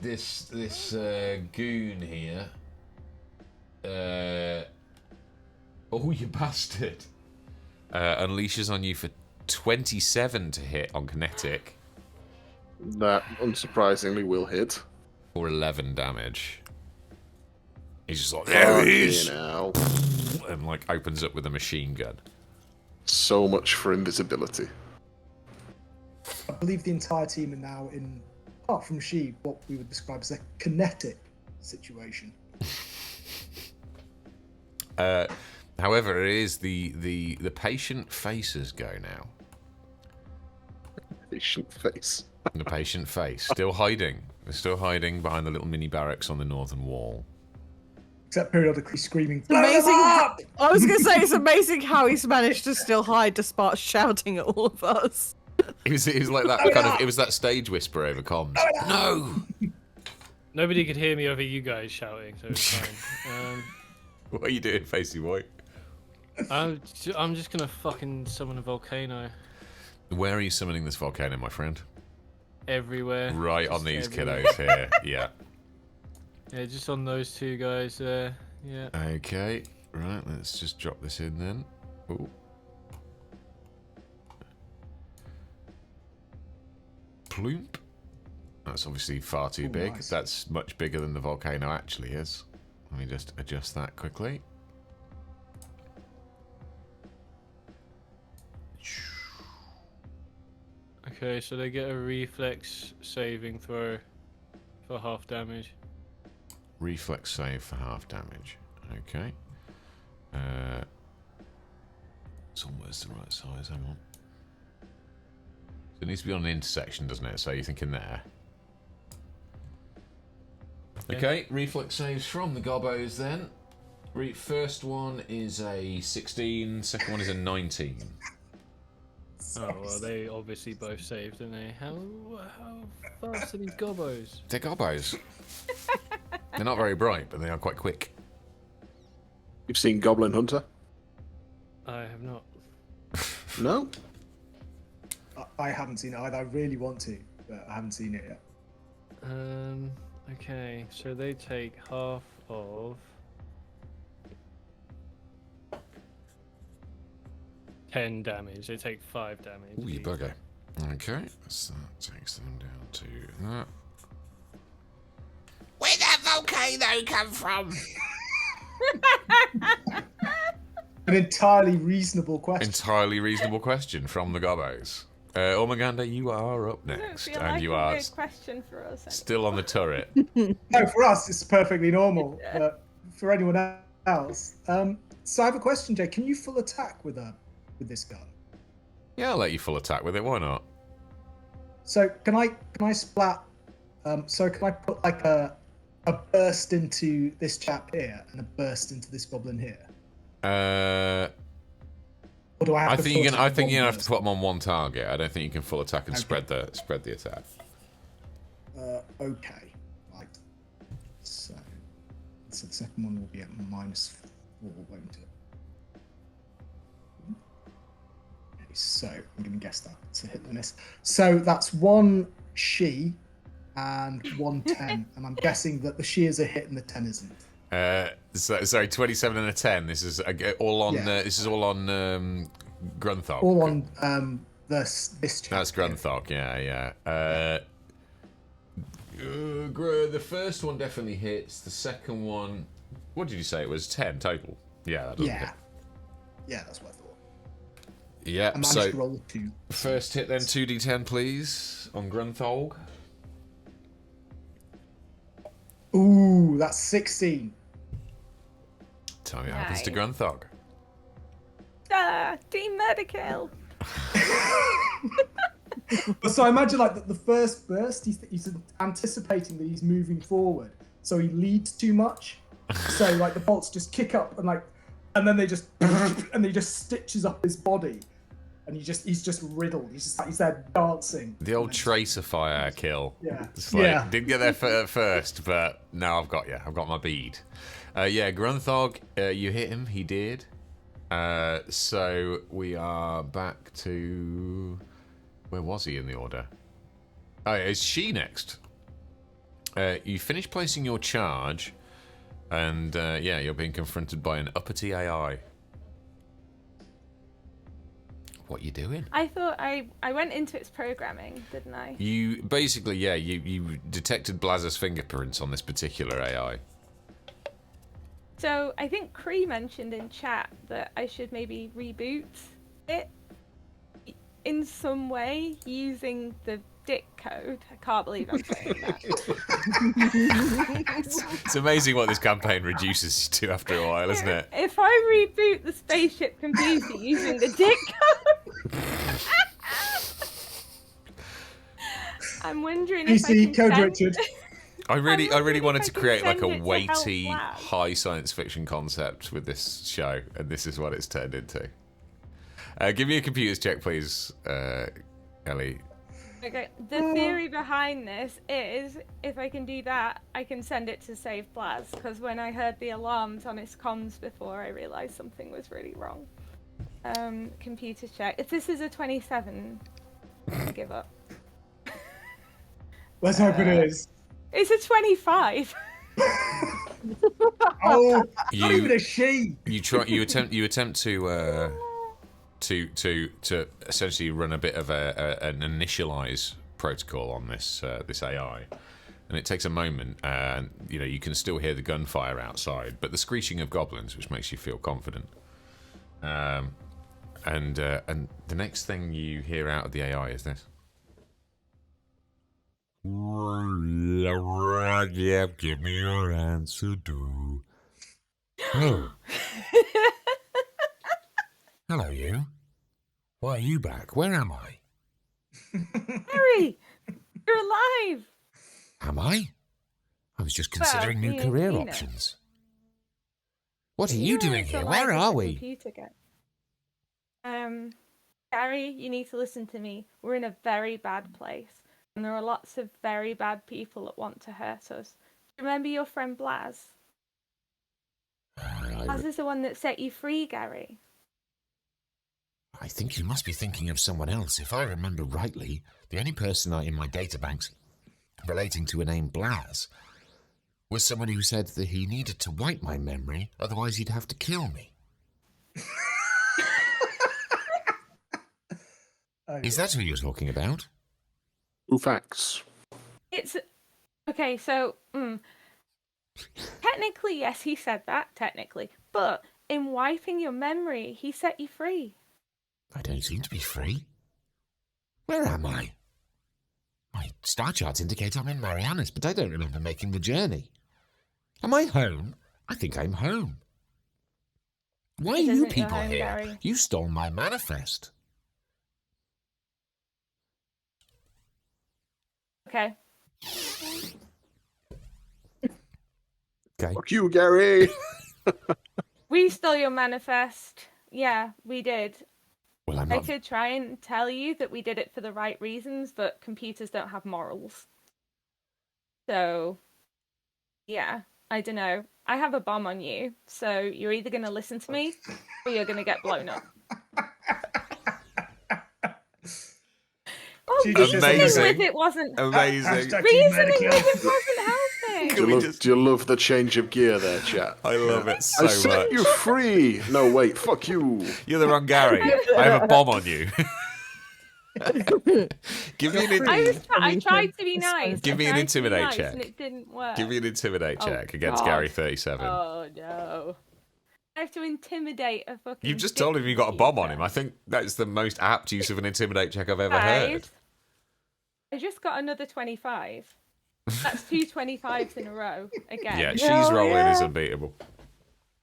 this goon here, oh you bastard, unleashes on you for 27 to hit on kinetic, That, unsurprisingly, will hit. for 11 damage. He's just like, there he is, Now. and like opens up with a machine gun. So much for invisibility. I believe the entire team are now in, apart from she, what we would describe as a kinetic situation. However, it is the patient faces go now. Patient face. The patient face still hiding. They're still hiding behind the little mini barracks on the northern wall. Except periodically screaming, It's "Blow them amazing. up!" I was going to say, it's amazing how he's managed to still hide despite shouting at all of us. It was like that kind of. It was that stage whisper over comms. No. Nobody could hear me over you guys shouting, so it's fine. What are you doing, Facey Boy? I'm just gonna fucking summon a volcano Where are you summoning this volcano, my friend? everywhere. Right on Just these everywhere. kiddos here. Yeah. Yeah, just on those two guys there. Yeah. Okay. Right. Let's just drop this in then. Ooh. Ploomp. That's obviously far too Ooh, big. nice. That's much bigger than the volcano actually is. Let me just adjust that quickly. Okay, so they get a reflex saving throw for half damage. Reflex save for half damage. Okay. It's almost the right size. Hang on. So it needs to be on an intersection, doesn't it? So you're thinking there. Yeah. Okay, reflex saves from the Gobbos then. First one is a 16, second one is a 19. Oh well, they obviously both saved, didn't they? How fast are these gobbos? They're Gobbos. They're not very bright, but they are quite quick. You've seen Goblin Hunter? I have not. No? I haven't seen it either. I really want to, but I haven't seen it yet. Okay, so they take half of 10 damage. They take 5 damage. Ooh, you each. bugger. Okay, so that takes them down to that. Where'd that volcano come from? An entirely reasonable question. Entirely reasonable question from the Gobbos. Ormaganda, you are up Doesn't next, feel and like you a are weird question for us. still on the turret. No, for us, it's perfectly normal. But for anyone else, so I have a question, Jay. Can you full attack with this gun? Yeah, I'll let you full attack with it. Why not? So can I splat? So can I put like a burst into this chap here and a burst into this goblin here? Or do I have I to? think you can. full I attack think with you one have to burst? put them on one target. I don't think you can full attack and Okay. spread the attack. Okay. Right. So the second one will be at -4, won't it? Okay, so I'm going to guess that to hit the miss. So that's one she and one 10, and I'm guessing that the she is a hit and the 10 isn't. Sorry, 27 and a 10. This is all on. Yeah. This is all on Grunthog. All on this chap. That's Grunthog. Yeah. The first one definitely hits. The second one, what did you say? It was 10 total. Yeah, that doesn't hit. Yeah, that's what I thought. Yeah. I managed So to roll 2. first hit, then 2d10, please, on Grunthog. Ooh, that's 16. Tell me what happens to Nice. Grunthog. Team Medical. So I imagine like the first burst, he's anticipating that he's moving forward, so he leads too much. So like the bolts just kick up and then they just and he just stitches up his body, and he's just riddled. He's there dancing. The old tracer fire kill. Yeah. It's like, Yeah. didn't get there at first, but now I've got you. I've got my bead. Yeah, Grunthog, you hit him. He did. So we are back to... Where was he in the order? Oh, it's she next. You finish placing your charge, and yeah, you're being confronted by an uppity AI. What are you doing? I thought I went into its programming, didn't I? You basically, yeah, you detected Blaz's fingerprints on this particular AI. So I think Cree mentioned in chat that I should maybe reboot it in some way using the dick code. I can't believe I'm saying that. It's amazing what this campaign reduces to after a while, isn't it? If I reboot the spaceship computer using the dick code, I'm wondering if I PC can code send... Richard. I really wondering wanted if to I can create like send a it to weighty, Help Lab. high science fiction concept with this show, and this is what it's turned into. Give me a computers check, please, Ellie. Okay, the theory behind this is if I can do that, I can send it to save Blaz, because when I heard the alarms on his comms before, I realised something was really wrong. Computer check. If this is a 27, I give up. Let's hope it is. It's a 25. Oh, not You- even a she. You attempt to essentially run a bit of an initialize protocol on this AI, and it takes a moment, and you can still hear the gunfire outside, but the screeching of goblins, which makes you feel confident. And the next thing you hear out of the AI is this. Give me your answer, do. Oh. Hello, you. Why are you back? Where am I? Harry, you're alive. Am I? I was just Well, considering new career you know. options. What are You you know doing it's here? alive Where as are the we? computer gets. Gary, you need to listen to me. We're in a very bad place, and there are lots of very bad people that want to hurt us. Remember your friend Blaz? Blaz is the one that set you free, Gary. I think you must be thinking of someone else. If I remember rightly, the only person in my databanks relating to a name Blaz was someone who said that he needed to wipe my memory, otherwise he'd have to kill me. Is that who you're talking about? Ufax. It's okay. So technically, yes, he said that. Technically, but in wiping your memory, he set you free. I don't seem to be free. Where am I? My star charts indicate I'm in Marianus, but I don't remember making the journey. Am I home? I think I'm home. Why are This you isn't your people home, here? Gary. You stole my manifest. Okay. Okay. Fuck you, Gary. We stole your manifest. Yeah, we did. Well, I'm I not. could try and tell you that we did it for the right reasons, but computers don't have morals. So, yeah, I don't know. I have a bomb on you, so you're either going to listen to me or you're going to get blown up. Oh, Jesus, reasoning amazing. with it wasn't... Amazing. Reasoning with it wasn't helping. Do you love the change of gear there, chat? I love it so I set much. you free. No, wait, fuck you. You're the wrong Gary. I have a bomb on you. Give me an I tried to be nice. Give me I an tried to be intimidate nice check. And it didn't work. Give me an intimidate Oh, check against God. Gary 37. Oh no! I have to intimidate a fucking. You've just told him you got a bomb on him. I think that's the most apt use of an intimidate check I've ever heard. Guys, I just got another 25. That's two 25s in a row again. Yeah, she's Oh, rolling yeah. is unbeatable.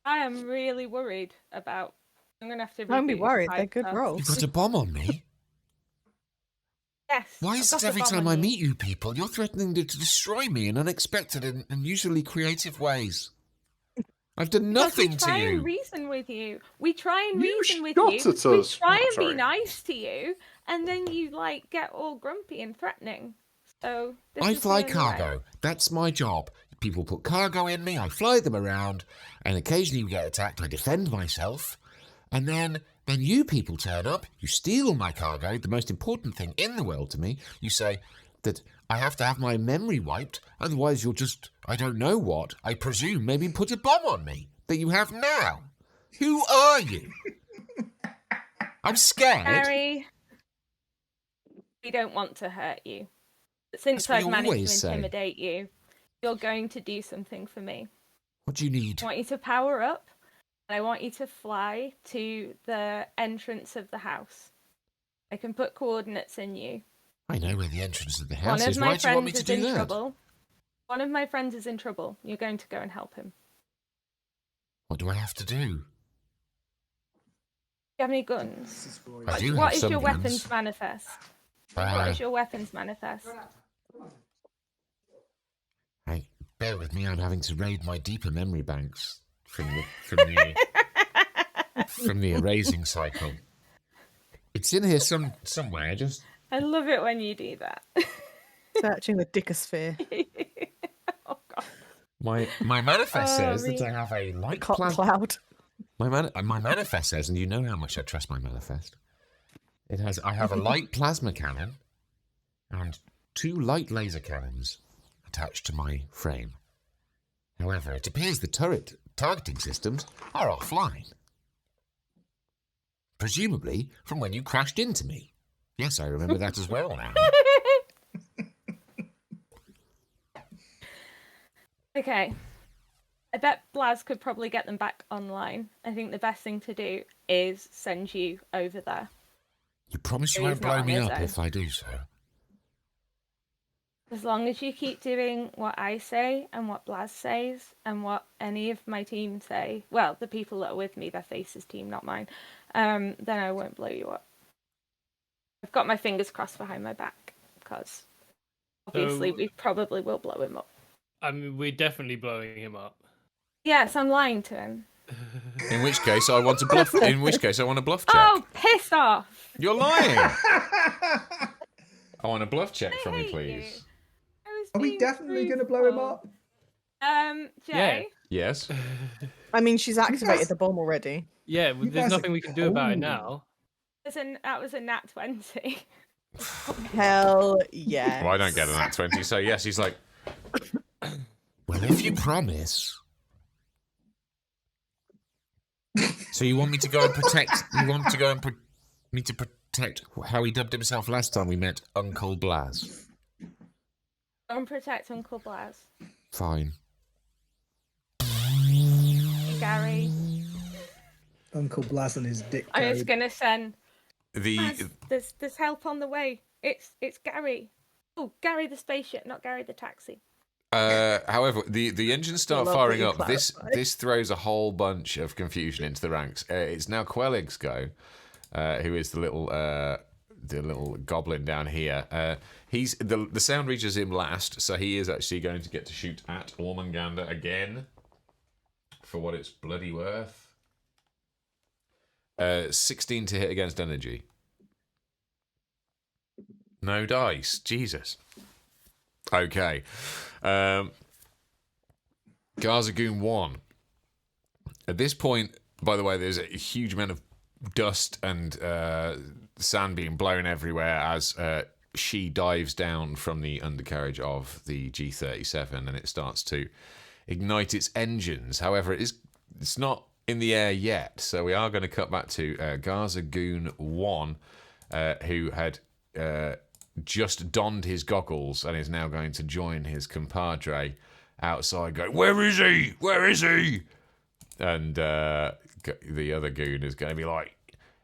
I am really worried about. I'm gonna have to. Don't be reboot worried, the they're good podcast. rolls. You've got a bomb on me? Yes. Why I've is got it a every bomb time on I you. meet you people, you're threatening to destroy me in unexpected and usually creative ways? I've done Because nothing we to try and you. reason with you. We try and You reason with shot you. at We us. try Oh, and sorry. be nice to you, and then you like get all grumpy and threatening. So this I is fly the only way. cargo. That's my job. People put cargo in me, I fly them around, and occasionally we get attacked, I defend myself. And then you people turn up, you steal my cargo, the most important thing in the world to me. You say that I have to have my memory wiped, otherwise you'll just, I don't know what, I presume maybe put a bomb on me that you have now. Who are you? I'm scared. Harry, we don't want to hurt you. But since That's what I've you managed to always say. intimidate you, you're going to do something for me. What do you need? I want you to power up, and I want you to fly to the entrance of the house. I can put coordinates in you. I know where the entrance of the house One of is. my Why do you want me friends to is do in that? trouble. One of my friends is in trouble. You're going to go and help him. What do I have to do? Do you have any guns? I do What have is some your guns. weapons manifest? What Uh, is your weapons manifest? Hey, bear with me. I'm having to raid my deeper memory banks from the erasing cycle. It's in here somewhere. Just I love it when you do that. Searching the dickosphere. Oh god. my manifest Oh, says that me. I have a light Cloud. My manifest says, and you know how much I trust my manifest. I have a light plasma cannon and 2 light laser cannons attached to my frame. However, it appears the turret targeting systems are offline. Presumably from when you crashed into me. Yes, I remember that as well now. Okay. I bet Blaz could probably get them back online. I think the best thing to do is send you over there. You promise you He's won't not blow on me his up own. if I do so? As long as you keep doing what I say and what Blaz says and what any of my team say, well, the people that are with me, their Face's team, not mine, then I won't blow you up. I've got my fingers crossed behind my back because obviously So- we probably will blow him up. I mean, we're definitely blowing him up. Yes, I'm lying to him. In which case, I want a bluff. In which case, I want a bluff check. Oh, piss off! You're lying. I want a bluff check from you, hate please. I was Are we being definitely going to blow him truthful. up? Jay? Yes. I mean, she's activated guys- the bomb already. Yeah, You there's guys are nothing we can do about it cold. now. That was a nat 20. Hell yeah. Well, I don't get an at 20, so yes, he's like, Well, if you promise. So you want me to go and protect? You want to go and me to protect how he dubbed himself last time we met, Uncle Blaz? Go and protect Uncle Blaz. Fine. Hey, Gary. Uncle Blaz and his dick. I'm just code. gonna send There's help on the way. It's Gary. Oh, Gary the spaceship, not Gary the taxi. However, the engines start love that firing you up. clarified. This throws a whole bunch of confusion into the ranks. It's now Quellig's go, who is the little goblin down here. He's the sound reaches him last, so he is actually going to get to shoot at Ormungandr again, for what it's bloody worth. 16 to hit against energy. No dice. Jesus. Okay. Garzagoon 1. At this point, by the way, there's a huge amount of dust and sand being blown everywhere as she dives down from the undercarriage of the G37 and it starts to ignite its engines. However, it's not in the air yet, so we are going to cut back to Garzagoon 1, who had just donned his goggles and is now going to join his compadre outside going, "Where is he? Where is he?" And the other goon is going to be like,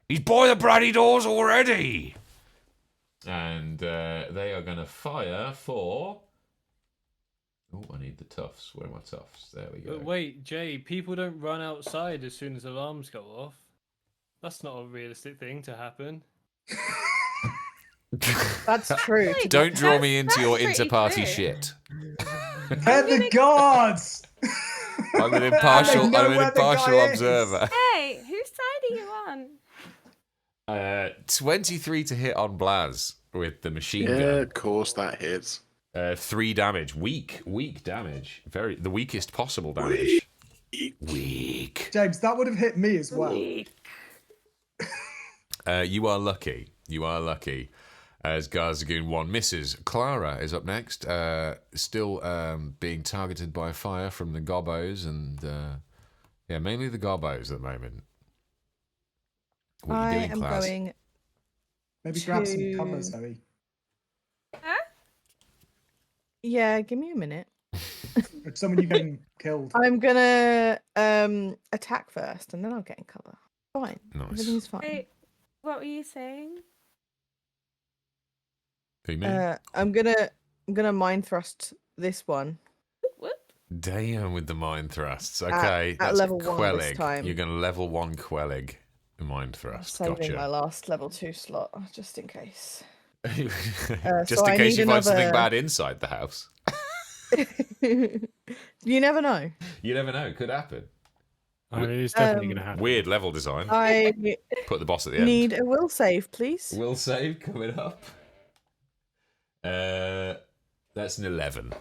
"He's by the bloody doors already!" And they are going to fire for... Oh, I need the tufts. Where are my tufts? There we go. But wait, Jay, people don't run outside as soon as alarms go off. That's not a realistic thing to happen. That's true. Don't draw me into your pretty inter-party true. shit. They're the gods! I'm an impartial, They know I'm an where the guy impartial is. observer. Hey, whose side are you on? 23 to hit on Blaz with the machine Yeah, gun. of course that hits. 3 damage. Weak damage. The weakest possible damage. Weak. James, that would have hit me as well. You are lucky. You are lucky. As Garzagoon 1 misses. Clara is up next. Still being targeted by fire from the gobos and mainly the gobos at the moment. What are you doing, am Class? going. Maybe grab some to- cover, Zoe. Huh? Yeah, give me a minute. Or someone you getting killed. I'm gonna attack first, and then I'll get in cover. Fine. Nice. Everything's fine. Wait, what were you saying? Who, me? I'm gonna mind thrust this one. Whoop. Damn with the mind thrusts. Okay, at that's level 1 this Quellig. time. You're going to level 1 Quellig mind thrust. Saving my Gotcha. last level 2 slot just in case. Just so in I case need you find something another- bad inside the house. You never know. You never know. Could happen. I mean, it's definitely going to happen. Weird level design. I Put the boss at the end. need a will save, please. Will save coming up. That's an 11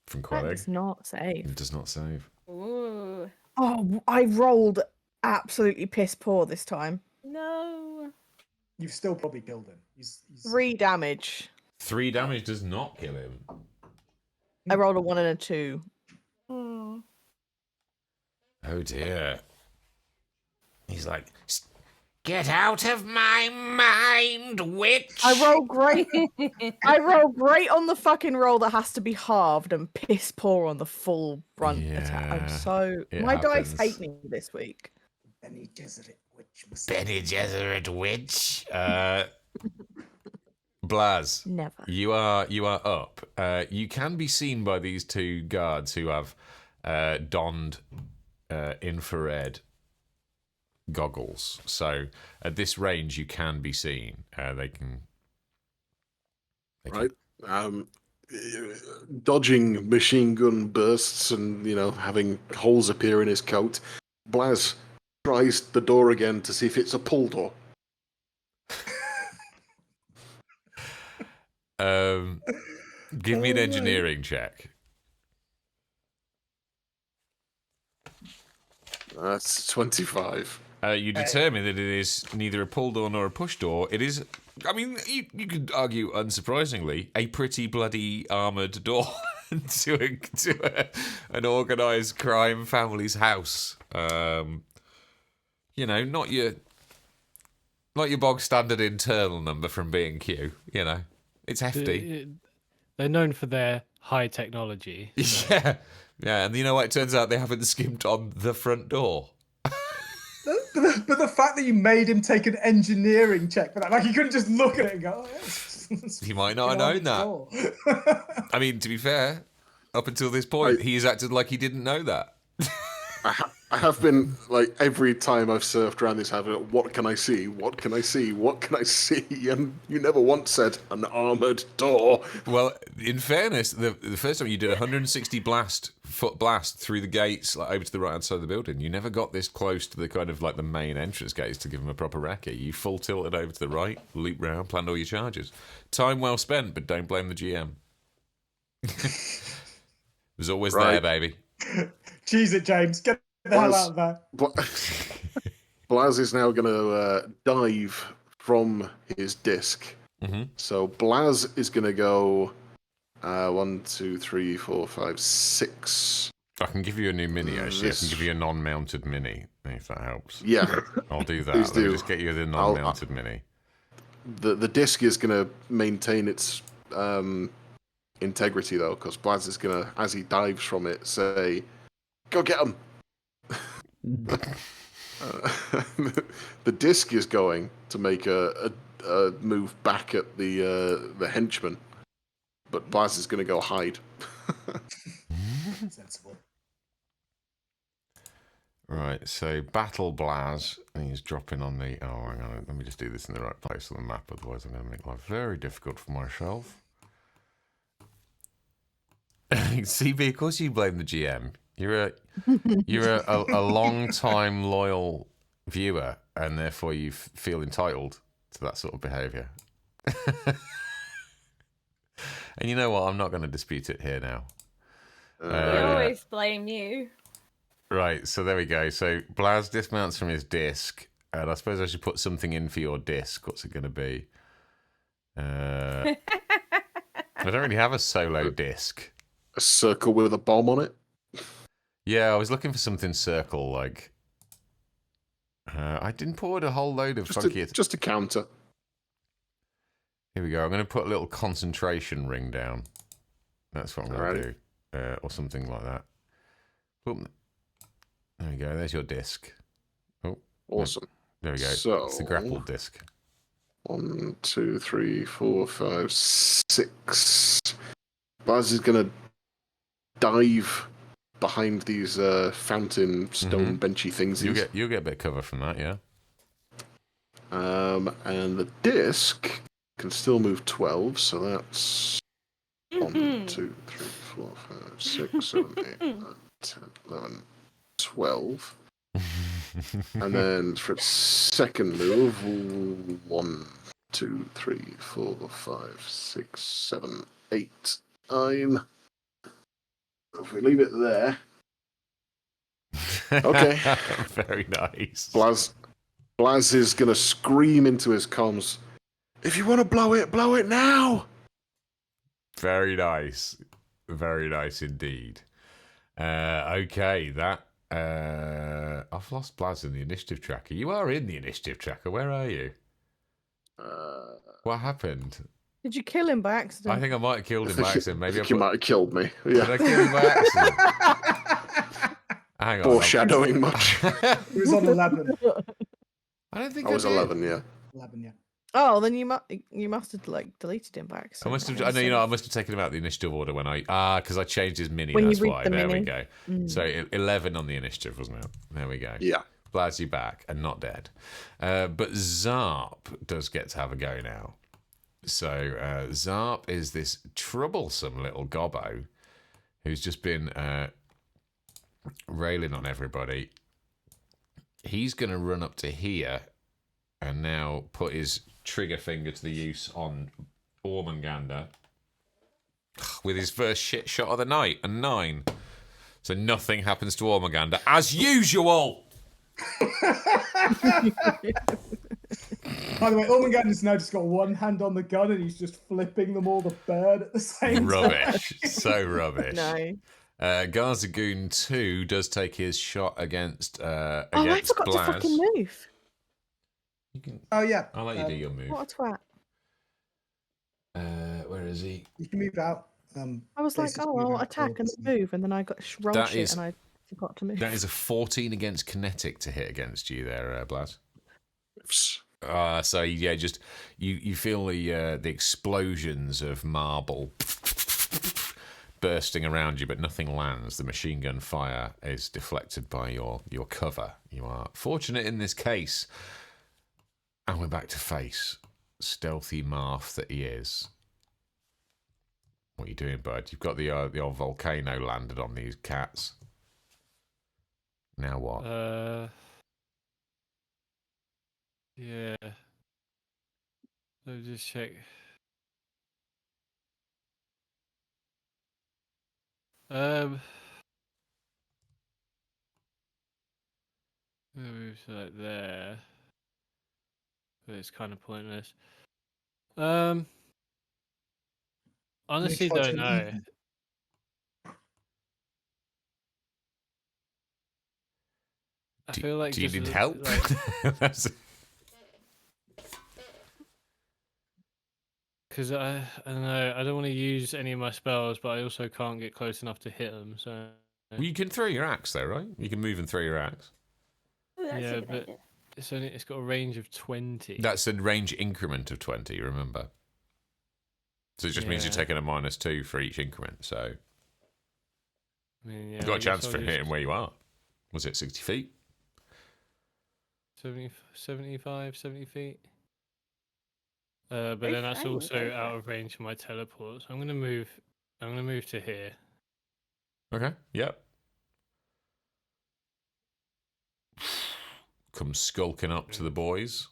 from Quellig. That's not save. It does not save. Ooh. Oh, I rolled absolutely piss poor this time. No. You've still probably killed him. He's 3 damage. 3 damage does not kill him. I rolled a 1 and a 2. Hmm. Oh dear. He's like, "Get out of my mind, witch!" I roll great. I roll great on the fucking roll that has to be halved and piss poor on the full brunt attack. I'm Yeah, so it my dice happens. hate me this week. Benny Gesserit, witch. Benny Gesserit witch. Blaz, Never. you are up. You can be seen by these 2 guards who have donned infrared goggles. So at this range, you can be seen. They can. Right. Dodging machine gun bursts and, having holes appear in his coat, Blaz tries the door again to see if it's a pull door. Give me an engineering check. That's 25. You determine that it is neither a pull door nor a push door. It is, I mean, you could argue, unsurprisingly, a pretty bloody armoured door to an organised crime family's house. Not your bog standard internal number from B&Q. It's hefty. They're known for their high technology. Yeah, and you know what? It turns out they haven't skimped on the front door. But But the fact that you made him take an engineering check for that, like he couldn't just look at it and go, oh, yeah, He might not have known that. I mean, to be fair, up until this point, he's acted like he didn't know that. I have been, like, every time I've surfed around this, having, what can I see? What can I see? What can I see? And you never once said an armoured door. Well, in fairness, the first time you did 160 foot blast through the gates, like over to the right-hand side of the building, you never got this close to the kind of like the main entrance gates to give him a proper recce. You full tilted over to the right, loop round, planned all your charges. Time well spent, but don't blame the GM. It was always there, baby. Cheese it, James. Get the hell out of there. Blaz is now going to dive from his disc. Mm-hmm. So Blaz is going to go 1, 2, 3, 4, 5, 6. I can give you a new mini, actually. I can give you a non-mounted mini, if that helps. Yeah. I'll do that. Let me just get you the non-mounted mini. The disc is going to maintain its integrity, though, because Blaz is going to, as he dives from it, say, go get him! The disc is going to make a move back at the henchman, but Blaz is going to go hide. Sensible. Right, so Battle Blaz, and he's dropping on the... Oh, hang on, let me just do this in the right place on the map, otherwise I'm going to make life very difficult for myself. CB, of course you blame the GM. You're a long-time loyal viewer, and therefore you feel entitled to that sort of behaviour. And you know what? I'm not going to dispute it here now. We always blame you. Right, so there we go. So Blaz dismounts from his disc, and I suppose I should put something in for your disc. What's it going to be? I don't really have a solo disc. A circle with a bomb on it? Yeah, I was looking for something circle, like... I didn't put a whole load of funky... Just a counter. Here we go. I'm going to put a little concentration ring down. That's what I'm going to do. Or something like that. Boom. There we go. There's your disc. Oh, awesome. There we go. So, it's the grapple disc. 1, 2, 3, 4, 5, 6. Buzz is going to dive behind these fountain stone benchy things. You'll get a bit of cover from that, yeah. And the disc can still move 12, so that's 1, 2, 3, 4, 5, 6, 7, 8, 9, 10, 11, 12. And then for its second move, 1, 2, 3, 4, 5, 6, 7, 8, 9. If we leave it there. Okay. Very nice. Blaz is going to scream into his comms, if you want to blow it now! Very nice. Very nice indeed. Okay, that... I've lost Blaz in the initiative tracker. You are in the initiative tracker. Where are you? What happened? Did you kill him by accident? I think I might have killed him by accident. Maybe you might have killed me. Yeah. Did I kill him by accident? Hang on. Foreshadowing much. It was on 11. I don't think I was 11, yeah. 11, yeah. Oh, then you must have like deleted him by accident. I must have. I must have taken him out of the initiative order when because I changed his mini. When that's you read why. the There mini. we go. So 11 on the initiative, wasn't it? There we go. Yeah. Blaz you back and not dead. But Zarp does get to have a go now. So Zarp is this troublesome little gobbo who's just been railing on everybody. He's going to run up to here and now put his trigger finger to the use on Ormanganda with his first shit shot of the night, a 9. So nothing happens to Ormanganda as usual. By the way, Ormanganda's now just got one hand on the gun and he's just flipping them all the bird at the same Rubbish. So rubbish. No. Garza Goon 2 does take his shot against I against forgot Blaz. to fucking move. You can, Oh, yeah. I'll let you do your move. What a twat. Where is he? You can move out. I was like, Basically oh, I'll move out attack and forwards. move, and then I got rolled That shit is- and I forgot to move. That is a 14 against kinetic to hit against you there, Blaz. So yeah, just you feel the explosions of marble bursting around you, but nothing lands. The machine gun fire is deflected by your cover. You are fortunate in this case. And we're back to Face. Stealthy Marth that he is. What are you doing, bud? You've got the old volcano landed on these cats. Now what? Yeah. Let me just check. Move to like there. But it's kind of pointless. Honestly, try don't to know. leave. I feel like Do you just need help? Like, because I don't know. I don't want to use any of my spells, but I also can't get close enough to hit them. So Well, you can throw your axe though, right? You can move and throw your axe. Oh, that's a yeah, good but idea. it's got a range of 20. That's a range increment of 20, remember? So it just means you're Yeah. taking a -2 for each increment. So I mean, yeah, you've got I a guess chance I'll for just hitting where you are. Was it 60 feet? 70, 75, 70 feet. But Go then that's for it, also go for out it. of range for my teleport. So I'm gonna move. I'm gonna move to here. Okay. Yep. Come skulking up to the boys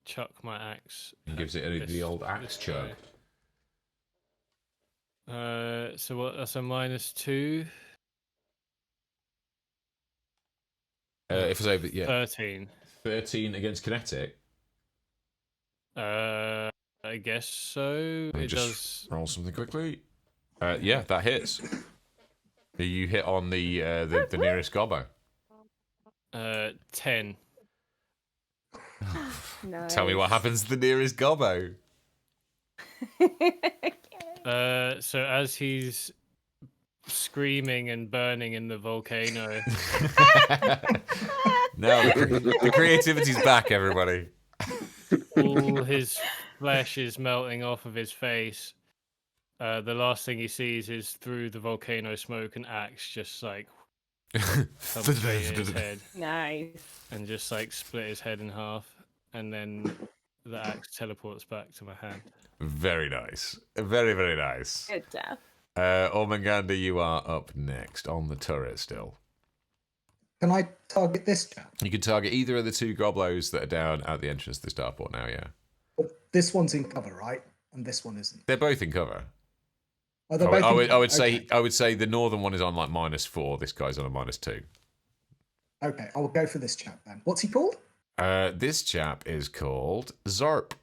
Chuck my axe. and at gives it the old axe this chug. guy. So what? That's a -2. If it's over, yeah, 13. 13 against kinetic. I guess so. Let me It just does. roll something quickly. Yeah, that hits. You hit on the nearest gobbo. 10. Nice. Tell me what happens to the nearest gobbo. So as he's screaming and burning in the volcano, No, the creativity's back, everybody. all his flesh is melting off of his face. The last thing he sees is through the volcano smoke and axe just like come straight in his head Nice. and just like split his head in half, and then the axe teleports back to my hand. Very nice. Very, very nice. Good stuff. Ormanganda, you are up next on the turret still. Can I target this chap? You can target either of the two goblos that are down at the entrance to the starport now, yeah. But this one's in cover, right? And this one isn't. They're both in cover. Oh, they're both in I cover. would say Okay. I would say the northern one is on like -4. This guy's on a -2. Okay, I'll go for this chap then. What's he called? This chap is called Zarp.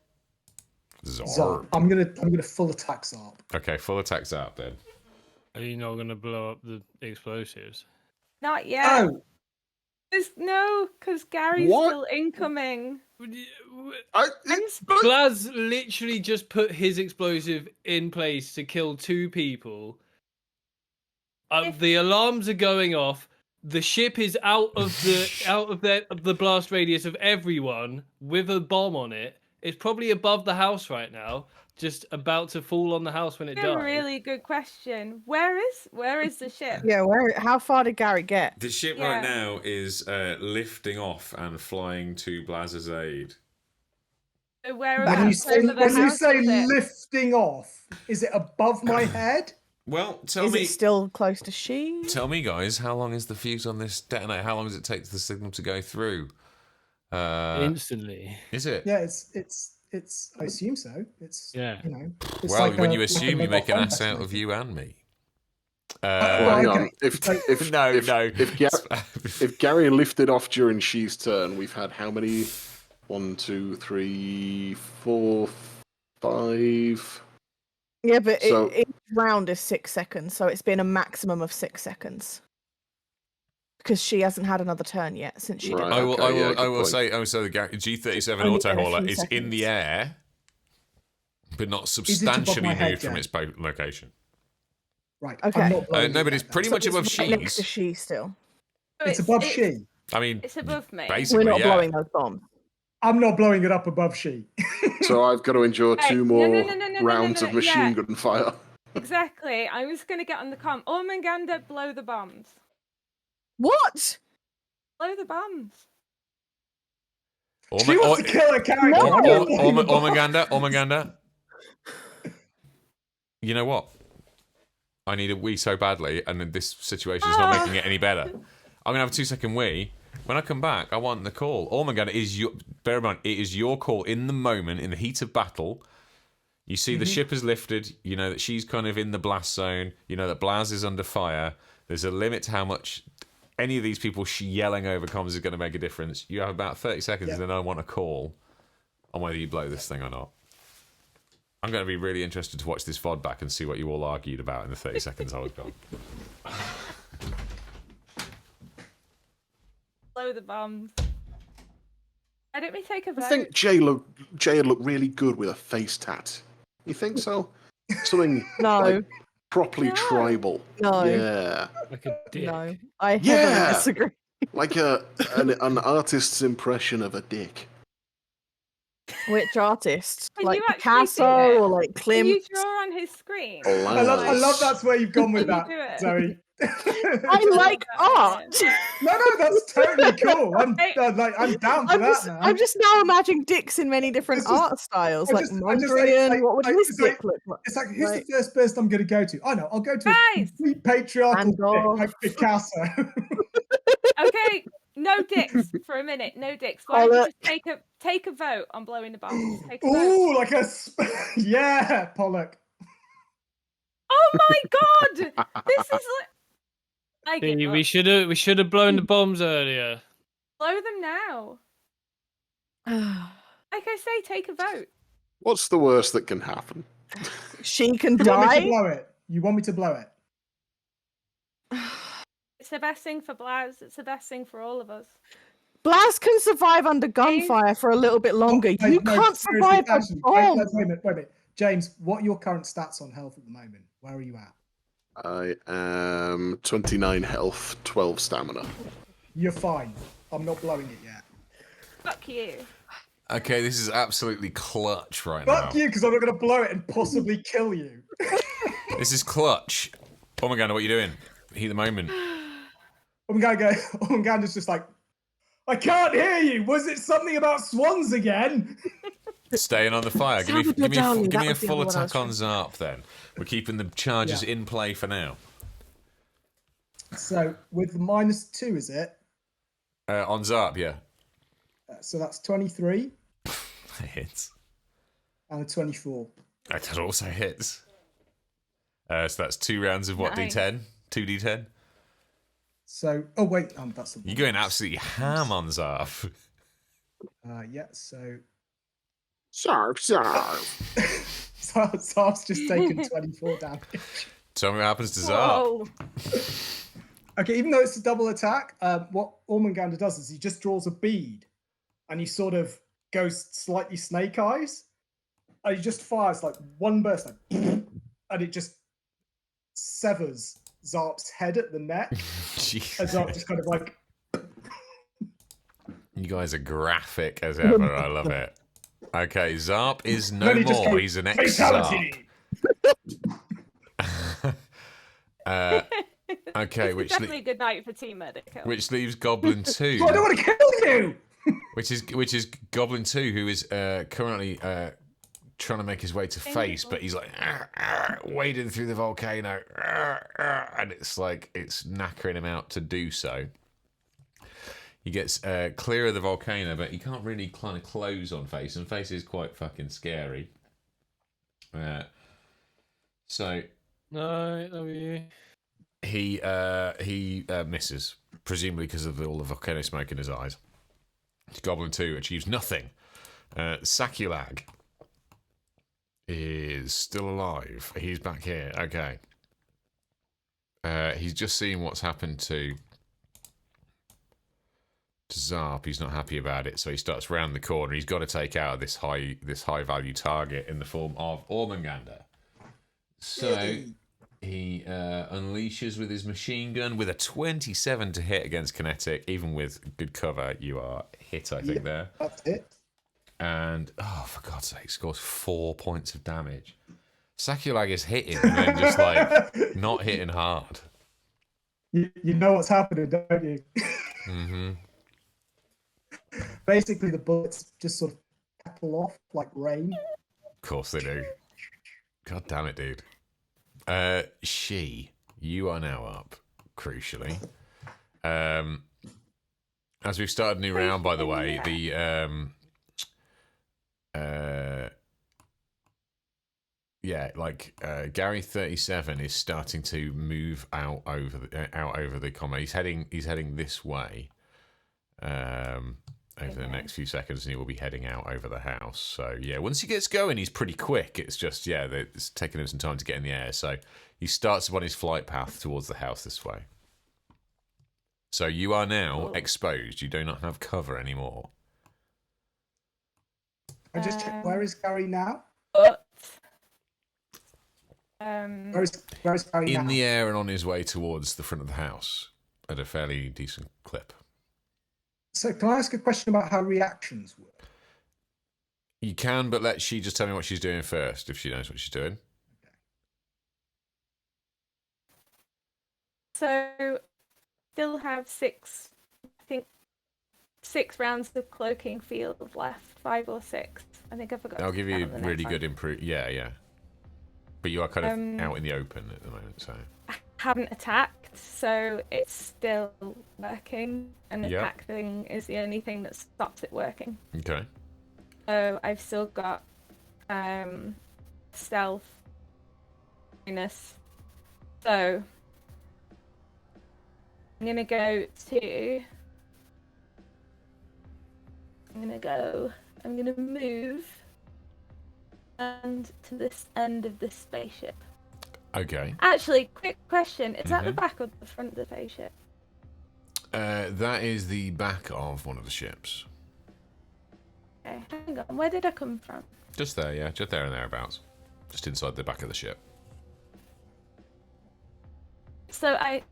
Zarp. I'm gonna full attack Zarp. Okay, full attack Zarp then. Are you not gonna blow up the explosives? Not yet. Oh, No, because Gary's What? still incoming. Blaz literally just put his explosive in place to kill 2 people. The alarms are going off. The ship is out of the blast radius of everyone with a bomb on it. It's probably above the house right now, just about to fall on the house when it That's a dies. really good question. Where is the ship? Yeah, how far did Gary get? The ship Yeah. right now is lifting off and flying to Blaz's aid. So when you whereabouts say, over the when you house say is it? lifting off, is it above my head? Well, tell Is me, it still close to she? guys, how long is the fuse on this detonator? How long does it take the signal to go through? Instantly. Is it? Yeah, it's. I assume so. It's Yeah. you know. It's Well, like when a- you like a assume, you mobile make an phone ass out of detonator. you and me. Well, hang on. okay. If No. if Gary lifted off during She's turn, we've had how many? 1, 2, 3, 4, 5. Yeah, but So- each round is 6 seconds, so it's been a maximum of 6 seconds. Because she hasn't had another turn yet since she Right. did I that. will. Okay, I will. yeah, I good will point. say. I will say the G37 Only auto been a hauler few is in the seconds. air, but not it above substantially my head, moved from Jack? its location. Right. Okay. I'm not blowing No, it but it's yet, pretty though. much above Right next to she's. she still. So It's above she. I mean, It's above me. basically, We're not yeah. blowing those bombs. I'm not blowing it up above she. So I've got to endure Hey, two no, more no, rounds of machine gun fire. Exactly. I was going to get on the comm. Ormanganda, blow the bombs. What? Blow the bombs. She wants to kill her character. No. I'm not blowing the bomb. Ormanganda. You know what? I need a wee so badly, and this situation is not making it any better. I'm gonna have a 2-second wee. When I come back, I want the call. Ormanganda is your. Bear in mind, it is your call in the moment, in the heat of battle. You see the ship has lifted. You know that she's kind of in the blast zone. You know that Blaz is under fire. There's a limit to how much any of these people yelling over comms is going to make a difference. You have about 30 seconds, and then I want a call on whether you blow this thing or not. I'm going to be really interested to watch this VOD back and see what you all argued about in the 30 seconds I was gone. Blow the bombs. Why don't we take a vote? I think Jay would look really good with a face tat. You think so? Something No. like properly No. tribal. No. Yeah. Like a dick. No. I Yeah. heavily disagree. Like an artist's impression of a dick. Which artist? Can Like you actually do Picasso it? or like Can Klimt? you draw on his screen? I love that's where you've gone with Can you that, do it? Zoe. I like art. No, that's totally cool. I'm down for that now. I'm just now imagining dicks in many different This is- art styles, I like just- Mondrian. What would his dick look like? It's like, who's Like- the first person I'm going to go to? I know, I'll go to a Guys! complete patriarchal Van Gogh. dick like Picasso. Okay, no dicks for a minute. No dicks. Why don't you just take a vote on blowing the bombs? Take a vote. Ooh, like yeah, Pollock. Oh my god! This is like. I give See, up. we should have blown the bombs earlier. Blow them now. Like I say, take a vote. What's the worst that can happen? She can You want me to die. blow it? You want me to blow it? It's the best thing for Blaz. It's the best thing for all of us. Blaz can survive under gunfire for a little bit longer. No, You no, can't seriously, survive a actually, bomb. wait a minute. James, what are your current stats on health at the moment? Where are you at? I am 29 health, 12 stamina. You're fine. I'm not blowing it yet. Fuck you. Okay, this is absolutely clutch right now. Fuck you, because I'm not going to blow it and possibly kill you. This is clutch. Ormanganda, what are you doing? Heat of the moment. Ormanganda's just like, I can't hear you. Was it something about swans again? Staying on the fire. Give me Salvador Dali, a that was the full other one I was attack on Zarp then. We're keeping the charges Yeah. in play for now. So with the -2, is it? On Zarp, yeah. So that's 23 That hits. and a 24. That also hits. So that's 2 rounds of what, Nice. D10? 2D10? So, oh wait, that's the You're going absolutely ham on Zarp. yeah. So Sarf. Zarf's just taken 24 damage. Tell me what happens to Zarp. Whoa. Okay, even though it's a double attack, what Ormanganda does is he just draws a bead, and he sort of goes slightly snake eyes, and he just fires like one burst, like, and it just severs Zarp's head at the neck, Jeez. and Zarp just kind of like. You guys are graphic as ever. I love it. Okay, Zarp is no Then he just more. goes, He's an ex-Zarp. Okay, It's definitely a good night for Team Medical. which leaves Goblin 2. I don't want to kill you. Which is Goblin 2, who is currently trying to make his way to face, but he's like wading through the volcano, and it's like it's knackering him out to do so. He gets clear of the volcano, but he can't really kind of close on face, and face is quite fucking scary. So No, love you. he misses, presumably because of all the volcano smoke in his eyes. Goblin 2 achieves nothing. Sakulag is still alive. He's back here. Okay. He's just seen what's happened to Zarp. He's not happy about it, so he starts round the corner. He's got to take out this high value target in the form of Ormanganda. So He unleashes with his machine gun with a 27 to hit against kinetic. Even with good cover, you are hit, I think, there. That's it. And, oh, for God's sake, scores 4 points of damage. Sakulag is hitting and then just, like, not hitting hard. You know what's happening, don't you? Mm-hmm. Basically, the bullets just sort of petal off like rain. Of course they do. God damn it, dude. You are now up, crucially. As we've started a new round, by the way, the Gary 37 is starting to move out over the combat. He's heading this way over the next few seconds, and he will be heading out over the house. So yeah, once he gets going, he's pretty quick. It's just it's taking him some time to get in the air. So he starts upon his flight path towards the house this way. So you are now exposed. You do not have cover anymore. I just checked. Where is Gary now? Where is Gary now? In the air and on his way towards the front of the house at a fairly decent clip. So can I ask a question about how reactions work? You can, but let she just tell me what she's doing first, if she knows what she's doing. So, still have 6 rounds of cloaking field left. 5 or 6. I think I forgot. I'll give you really good improve. Yeah. But you are kind of out in the open at the moment, so. I haven't attacked, so it's still working, and attacking is the only thing that stops it working. Okay. So I've still got stealth minus. So I'm gonna move and to this end of this spaceship. Okay. Actually, quick question. Is that the back or the front of the spaceship? That is the back of one of the ships. Okay, hang on. Where did I come from? Just there, yeah. Just there and thereabouts. Just inside the back of the ship. So I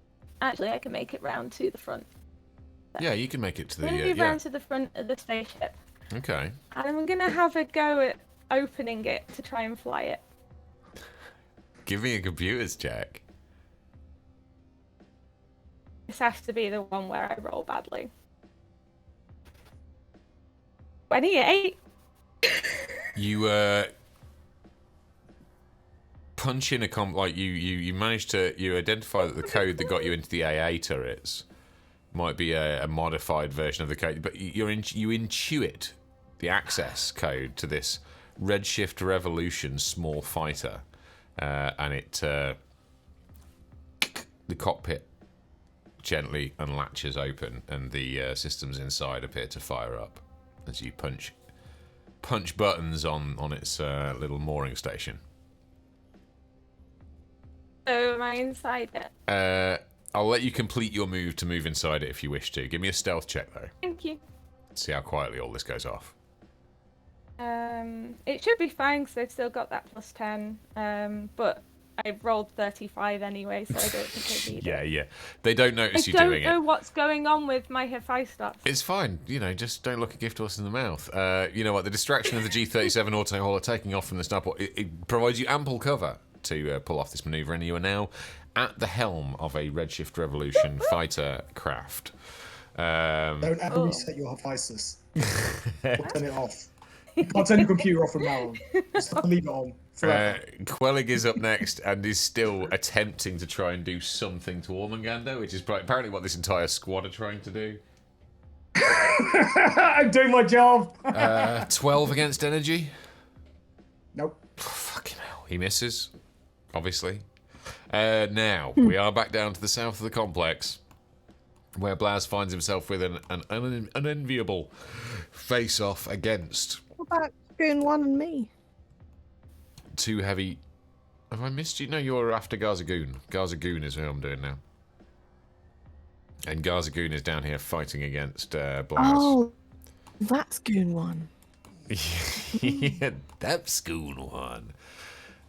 can make it round to the front. Yeah, you can make it to the... I'm going to move round to the front of the spaceship. Okay. And I'm going to have a go at opening it to try and fly it. Give me a computer's check. This has to be the one where I roll badly. 28. You punch in a you managed to identify that the code that got you into the AA turrets might be a modified version of the code, but you intuit the access code to this Redshift Revolution small fighter, and it the cockpit gently unlatches open, and the systems inside appear to fire up as you punch buttons on its little mooring station. So am I inside it? I'll let you complete your move to move inside it if you wish to. Give me a stealth check though. Thank you. See how quietly all this goes off. It should be fine because I've still got that plus 10. But I've rolled 35 anyway, so I don't think I need it. Yeah. They don't notice you doing it. I don't know what's going on with my Hifai stuff. It's fine. Just don't look a gift horse in the mouth. You know what? The distraction of the G37 auto-hauler taking off from the starport, it provides you ample cover to pull off this manoeuvre, and you are now at the helm of a Redshift Revolution fighter craft. Don't ever reset your Hephaestus. Or turn it off. You can't turn your computer off from now on. Just leave it on. Quellig is up next and is still attempting to try and do something to Ormanganda, which is apparently what this entire squad are trying to do. I'm doing my job. 12 against energy. Nope. Fucking hell. He misses, obviously. Now, we are back down to the south of the complex, where Blaz finds himself with an unenviable face-off against... What about Goon 1 and me? Too heavy... Have I missed you? No, you're after Garza Goon. Garza Goon is who I'm doing now. And Garza Goon is down here fighting against Blaz. Oh, that's Goon 1. Yeah, that's Goon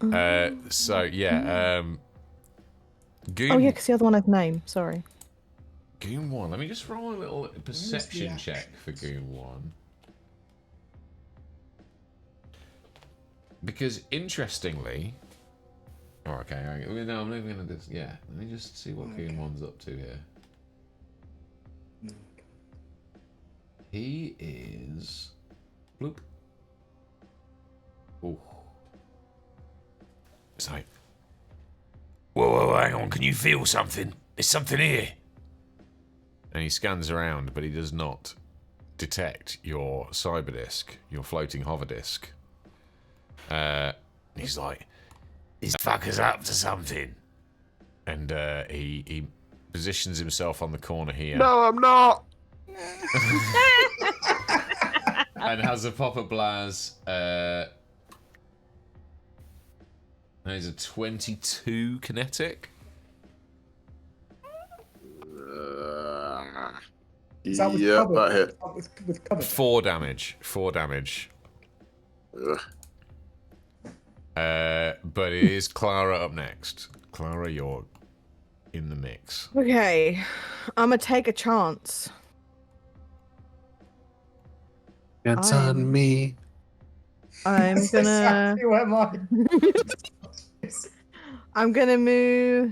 1. So, yeah, Goon, Oh yeah, because the other one has name. Sorry. Goon 1. Let me just roll a little perception action? check for Goon 1. Because interestingly... Oh, okay. No, I'm not going to do this. Yeah, let me just see what Goon 1's up to here. He is... Bloop. Oh. It's like... Whoa, hang on. Can you feel something? There's something here. And he scans around, but he does not detect your cyber disc, your floating hover disc. He's like, "This fucker's up to something." And he positions himself on the corner here. No, I'm not. And has a pop at Blaz. That is a 22 kinetic. Is that with Yeah, cover? that hit. Is that with cover? 4 damage. 4 damage. Ugh. But it is Clara up next. Clara, you're in the mix. Okay, I'm gonna take a chance. It's I'm- on me. I'm That's gonna. exactly where mine. I'm gonna move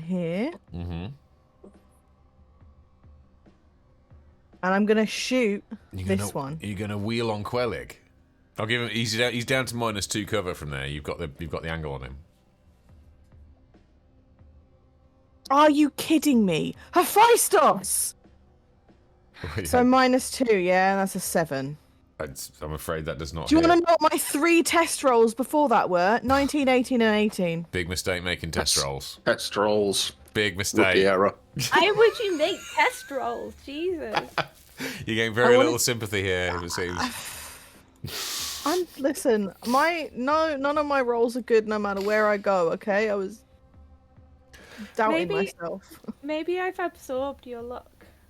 here, Mm-hmm. and I'm gonna shoot You're this gonna, one. You're gonna wheel on Quellig. I'll give him. He's down to -2 cover from there. You've got the angle on him. Are you kidding me? Hephaestus! So -2, yeah, that's a 7. I'm afraid that does not. Do you hit. want to know what my 3 test rolls before that were? 19, 18, and 18. Big mistake making test rolls. Test rolls. Big Rookie mistake. error. Why would you make test rolls? Jesus. You're getting very wanna- little sympathy here. It seems. Listen, none of my rolls are good no matter where I go. Okay, I was doubting Maybe- myself. Maybe I've absorbed your luck.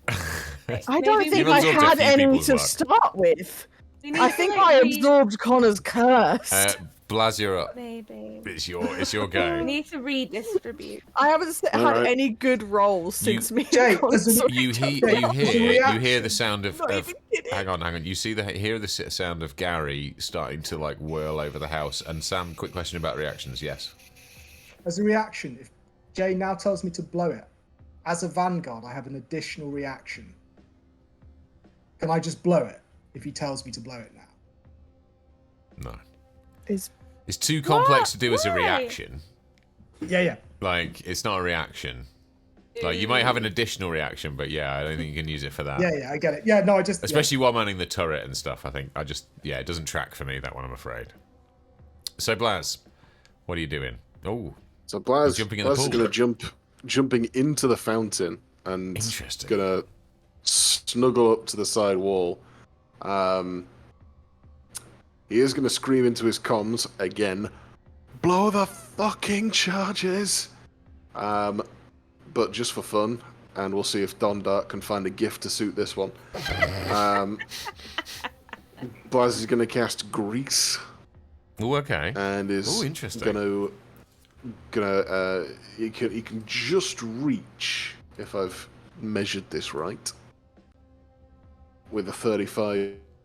I don't Maybe think You've I absorbed a had few any people's to luck. start with. we need I to, think like, I read- absorbed Connor's curse. Blaz, you're up. Maybe. It's your We go. need to redistribute. I haven't had Alright. any good rolls since me. Jay, and Connor as an- started You talking. hear the sound of. Not even kidding. Hang on. You hear the sound of Gary starting to like whirl over the house. And Sam, quick question about reactions. Yes. As a reaction, if Jay now tells me to blow it, as a Vanguard, I have an additional reaction. Can I just blow it if he tells me to blow it now? No. Is It's too complex to do as a Why? reaction. Yeah. Like it's not a reaction. Like you might have an additional reaction, but yeah, I don't think you can use it for that. Yeah, I get it. Yeah, no, I just... Especially while manning the turret and stuff. It doesn't track for me, that one, I'm afraid. So Blaz, what are you doing? Oh, So Blaz, jumping in the Blaz is pool. going to jumping into the fountain and Interesting. going to snuggle up to the side wall. He is going to scream into his comms again, blow the fucking charges! But just for fun, and we'll see if Don Dark can find a gift to suit this one. Blaz is going to cast Grease. oh, okay. And is interesting. he can just reach, if I've measured this right, with a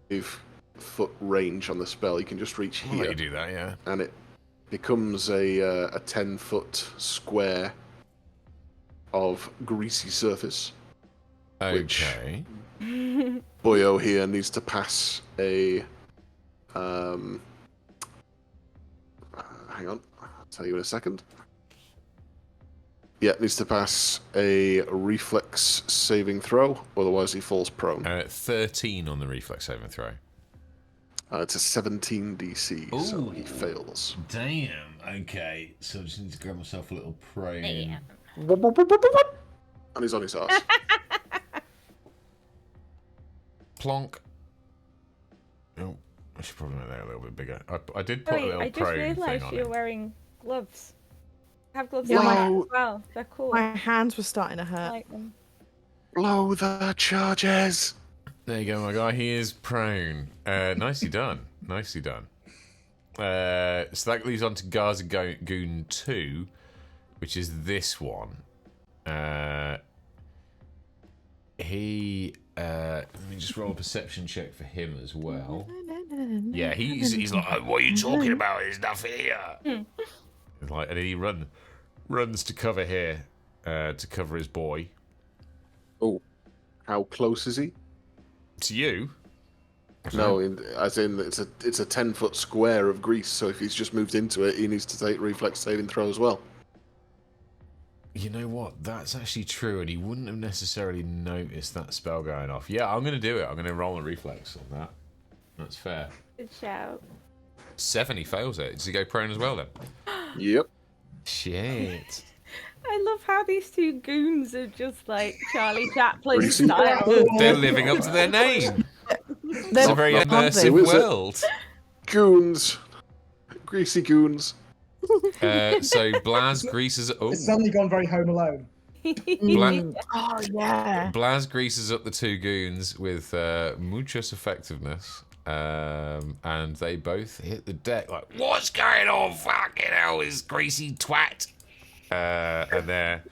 35-foot range on the spell. He can just reach I'll let here, you do that, yeah. and it becomes a 10-foot square of greasy surface. Okay. Boyo here needs to pass a hang on, I'll tell you in a second. Yeah, needs to pass a reflex saving throw, otherwise he falls prone. 13 on the reflex saving throw. It's a 17 DC, so he fails. Damn. Okay. So I just need to grab myself a little praying. Yeah. And he's on his ass. Plonk. Oh, I should probably make that a little bit bigger. I did Oh, put a wait, little I just prone thing realised on you're it. wearing gloves. I have gloves Yeah, on my- my hand as well. They're cool. my hands were starting to I hurt. like them. Blow the charges! There you go, my guy. He is prone. Nicely done. Nicely done. So that leads on to Garza Goon 2, which is this one. Let me just roll a perception check for him as well. Yeah, he's like, oh, what are you talking about? There's nothing here. Like, and he runs to cover here, to cover his boy. Oh, how close is he? To you? No, as in it's a 10-foot square of grease. So if he's just moved into it, he needs to take reflex saving throw as well. You know what? That's actually true, and he wouldn't have necessarily noticed that spell going off. Yeah, I'm going to do it. I'm going to roll a reflex on that. That's fair. Good shout. 7, he fails it. Does he go prone as well then? Yep. Shit. I love how these two goons are just like Charlie Chaplin Greasy. style. They're living up to their name. It's They're a very immersive Who is it? world. Goons. Greasy goons. So Blaz greases. Oh, It's suddenly gone very Home Alone. Oh yeah. Blaz greases up the two goons with muchos effectiveness, and they both hit the deck like, "What's going on? Fucking hell, this greasy twat!" And they're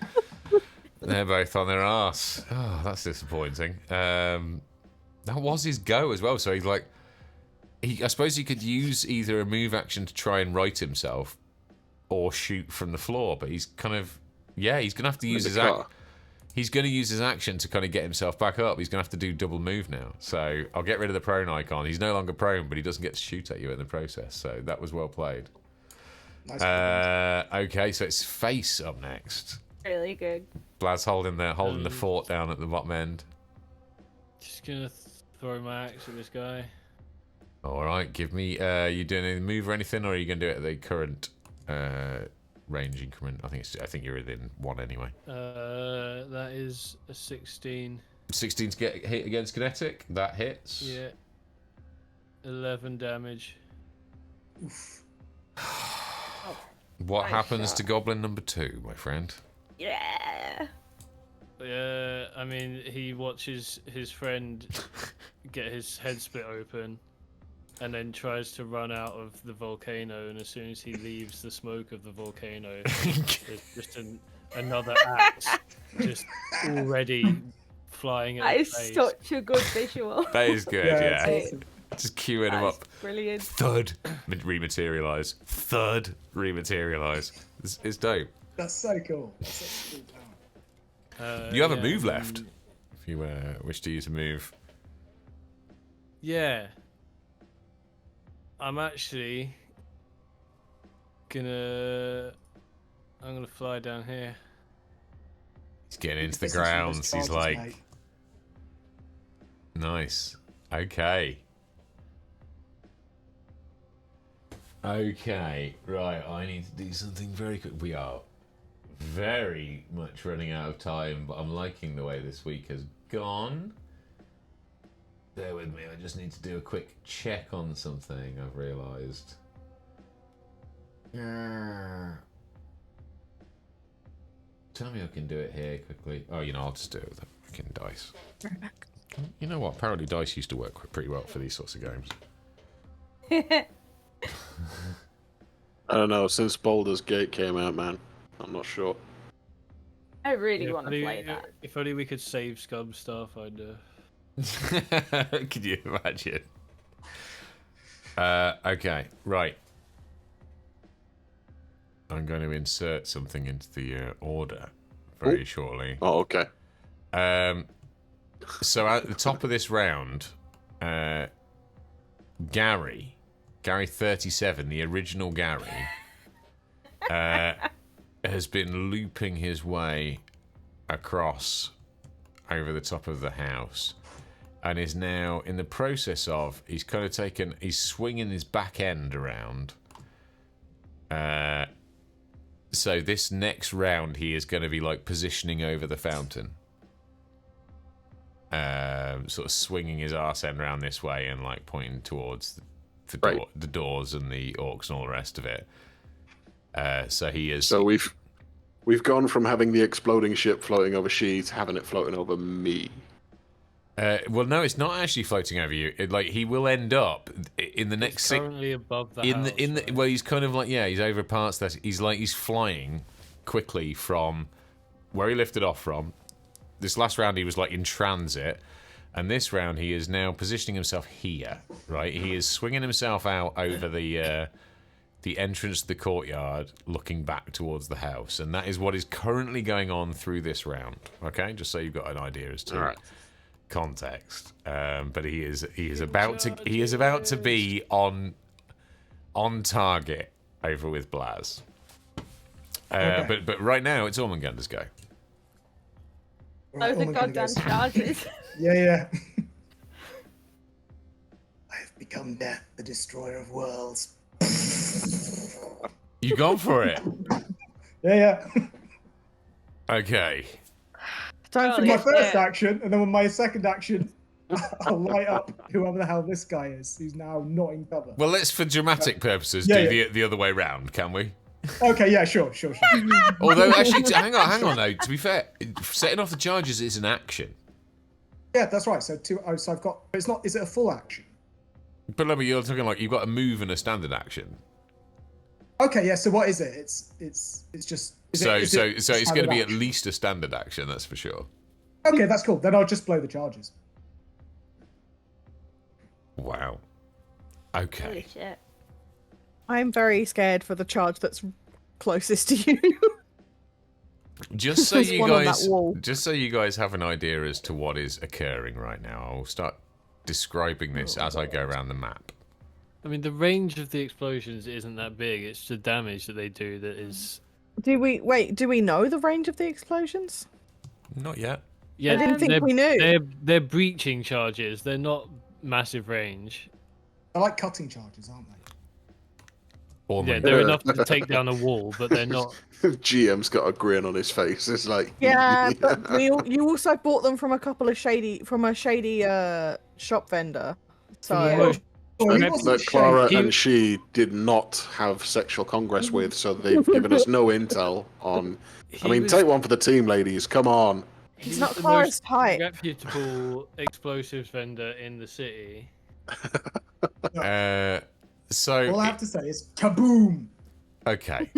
both on their arse. Oh, that's disappointing. That was his go as well. So he's like, I suppose he could use either a move action to try and right himself, or shoot from the floor. But he's kind of, he's gonna have to use he's gonna use his action to kind of get himself back up. He's gonna have to do double move now. So I'll get rid of the prone icon. He's no longer prone, but he doesn't get to shoot at you in the process. So that was well played. Nice. Okay, so it's Face up next. Really good. Blaz holding the fort down at the bottom end. Just gonna throw my axe at this guy. All right, give me. You doing any move or anything, or are you gonna do it at the current range increment? I think you're within 1 anyway. That is a 16. 16 to get hit against kinetic. That hits. Yeah. 11 damage. What Nice happens shot. to Goblin number 2, my friend? Yeah. Yeah, I mean, he watches his friend get his head split open, and then tries to run out of the volcano. And as soon as he leaves the smoke of the volcano, there's just another axe just already flying at That his is face. such a good visual. That is good. Yeah. it's awesome. Just queuing him That's up. brilliant. Thud. Rematerialize. Thud. Rematerialize. It's dope. That's so cool. That's such a cool power. You have a Yeah, move left, if you wish to use a move. Yeah. I'm actually I'm gonna fly down here. He's getting into the This is one of those grounds. He's charges, like, mate. nice. Okay. Okay. Right. I need to do something very quick. We are very much running out of time, but I'm liking the way this week has gone. Bear with me. I just need to do a quick check on something I've realised. Tell me I can do it here quickly. Oh, I'll just do it with a freaking dice. You know what? Apparently dice used to work pretty well for these sorts of games. I don't know. Since Baldur's Gate came out, man, I'm not sure. I really Yeah, want to play that. If only we could save scum stuff, I'd. Can you imagine? Okay, right. I'm going to insert something into the order very shortly. Oh, okay. So at the top of this round, Gary 37, the original Gary, has been looping his way across over the top of the house, and is now in the process of, he's swinging his back end around. So this next round he is going to be like positioning over the fountain. Sort of swinging his arse end around this way and like pointing towards the doors and the orcs and all the rest of it. So he is. So we've gone from having the exploding ship floating over She to having it floating over me. Well, no, it's not actually floating over you. He will end up in the next currently above the in house. the right? well, he's kind of like he's over past that. He's flying quickly from where he lifted off from. This last round he was like in transit, and this round he is now positioning himself here. Right, he is swinging himself out over the entrance to the courtyard, looking back towards the house, and that is what is currently going on through this round. Okay, just so you've got an idea as to context. But he is about to be on target over with Blaz. But right now it's Ormangander's go. Right, Oh, the Ormangander goddamn goes, charges. Yeah. I have become death, the destroyer of worlds. You gone for it? Yeah. Okay. Time for My my first action, and then with my second action, I'll light up whoever the hell this guy is, who's now not in cover. Well, let's, for dramatic purposes, Yeah, do yeah. the other way round, can we? Okay, yeah, sure. Although, actually, hang on, though. To be fair, setting off the charges is an action. Yeah, that's right. So I've got. It's not. Is it a full action? But no, but you're talking like you've got a move and a standard action. Okay, yeah. So what is it? It's just. So it's going to standard be at action? least a standard action, that's for sure. Okay, that's cool. Then I'll just blow the charges. Wow. Holy Okay. shit. I'm very scared for the charge that's closest to you. Just so There's you one on guys, that wall. just so you guys have an idea as to what is occurring right now, I will start describing this as I go around the map. I mean, the range of the explosions isn't that big. It's the damage that they do that is. Do we know the range of the explosions? Not yet. Yeah, I didn't think we knew. They're breaching charges. They're not massive range. I like cutting charges, aren't they? Yeah, they're enough to take down a wall, but they're not. GM's got a grin on his face. It's like Yeah, but you also bought them from a shady shop vendor. So that Clara and she did not have sexual congress with, so they've given us no intel on. I mean, take one for the team, ladies. Come on. He's not the Clara's most type. reputable explosives vendor in the city. So All I have to say is kaboom. okay.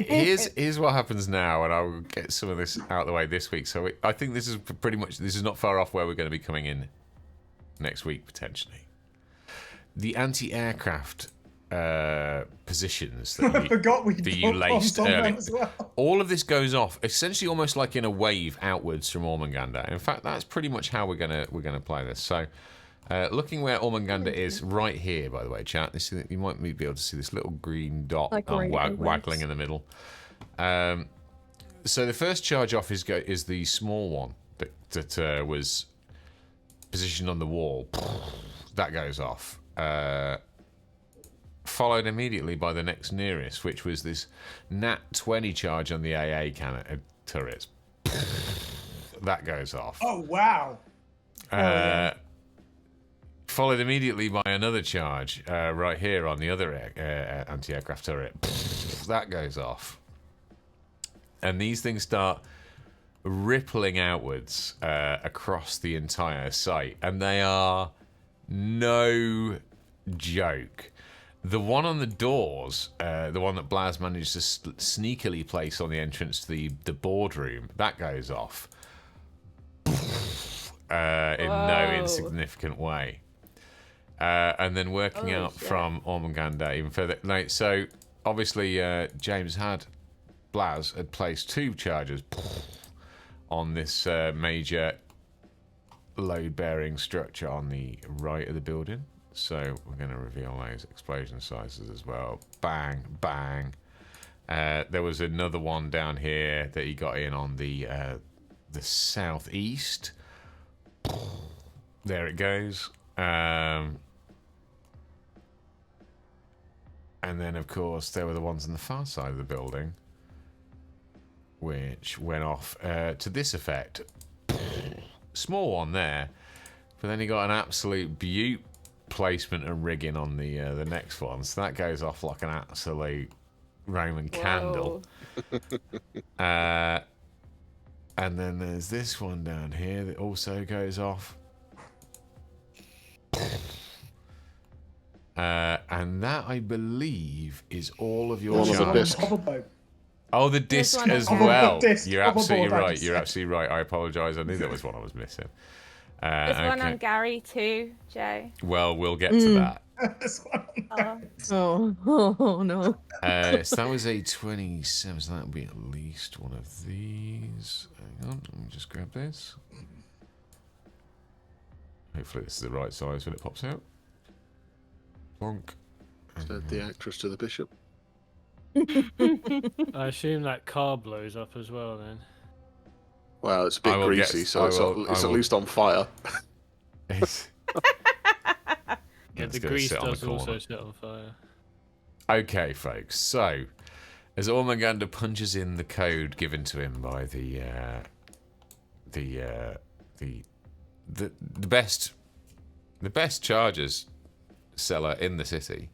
Here's what happens now, and I will get some of this out of the way this week. So I think this is not far off where we're going to be coming in next week potentially. The anti-aircraft positions I forgot we that you laced on them earlier. as well. All of this goes off essentially almost like in a wave outwards from Ormangander. In fact, that's pretty much how we're gonna play this. So, looking where Ormangander is right here, by the way, chat. You might be able to see this little green dot waggling in the middle. So the first charge off is the small one that was positioned on the wall. That goes off. Followed immediately by the next nearest, which was this Nat 20 charge on the AA cannon turrets. That goes off. Oh wow! Followed immediately by another charge right here on the other anti-aircraft turret. That goes off. And these things start rippling outwards across the entire site, and they are no joke. The one on the doors, the one that Blaz managed to sneakily place on the entrance to the boardroom, that goes off in no insignificant way. And then working out from Ormangander even further. Like, so obviously Blaz had placed 2 charges on this major load-bearing structure on the right of the building. So we're going to reveal those explosion sizes as well. Bang, bang. There was another one down here that he got in on the southeast. There it goes. And then, of course, there were the ones on the far side of the building, which went off to this effect. Small one there, but then he got an absolute beaut placement and rigging on the next one, so that goes off like an absolute Roman candle. And then there's this one down here that also goes off. And that, I believe, is all of your charges. Oh, the There's disc one as on well. disc, You're hoverboard, absolutely I right. just You're said. absolutely right. I apologise. I knew there was one I was missing. There's one Okay. on Gary too, Jay. Well, we'll get to that. This one. Oh. Oh no. So that was a 27, so that would be at least one of these. Hang on, let me just grab this. Hopefully this is the right size when it pops out. Bonk. Said the actress to the bishop. I assume that car blows up as well then. Well, it's a I bit will greasy, get- so I it's, will- I it's at will- least on fire. It's- Yeah, It's the gonna grease sit on the does also corner. set on fire. Okay, folks. So, as Ormagander punches in the code given to him by the best chargers seller in the city,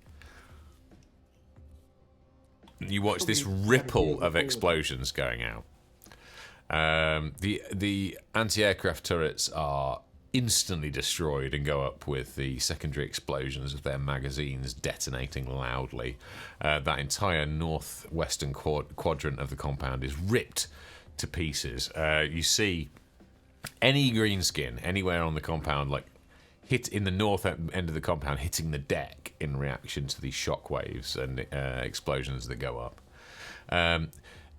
you watch this ripple of explosions going out. The anti-aircraft turrets are instantly destroyed and go up with the secondary explosions of their magazines detonating loudly. That entire northwestern quadrant of the compound is ripped to pieces. You see any greenskin anywhere on the compound, like hit in the north end of the compound, hitting the deck in reaction to these shockwaves and explosions that go up.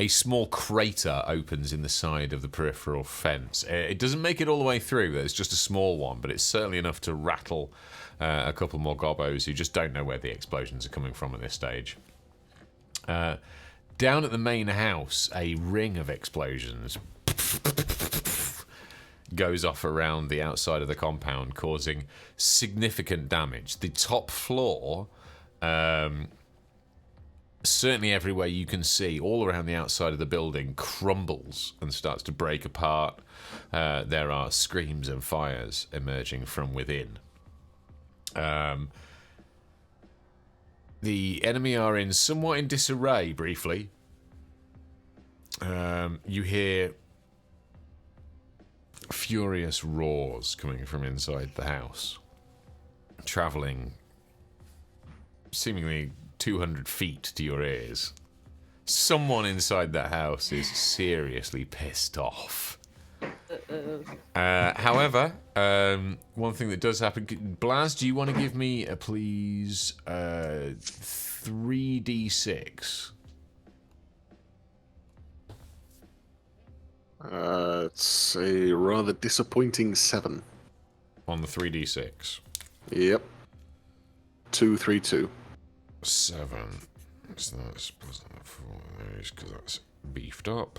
A small crater opens in the side of the peripheral fence. It doesn't make it all the way through. It's just a small one, but it's certainly enough to rattle a couple more gobbos who just don't know where the explosions are coming from at this stage. Down at the main house, a ring of explosions goes off around the outside of the compound, causing significant damage. The top floor... certainly everywhere you can see, all around the outside of the building, crumbles and starts to break apart. There are screams and fires emerging from within. The enemy are somewhat in disarray, briefly. You hear furious roars coming from inside the house, travelling seemingly 200 feet to your ears. Someone inside that house is seriously pissed off. However, one thing that does happen... Blaz, do you want to give me, please, 3d6? It's a rather disappointing 7. On the 3d6. Yep. 2, 3, 2. 7. So that's plus 4 of those, because that's beefed up.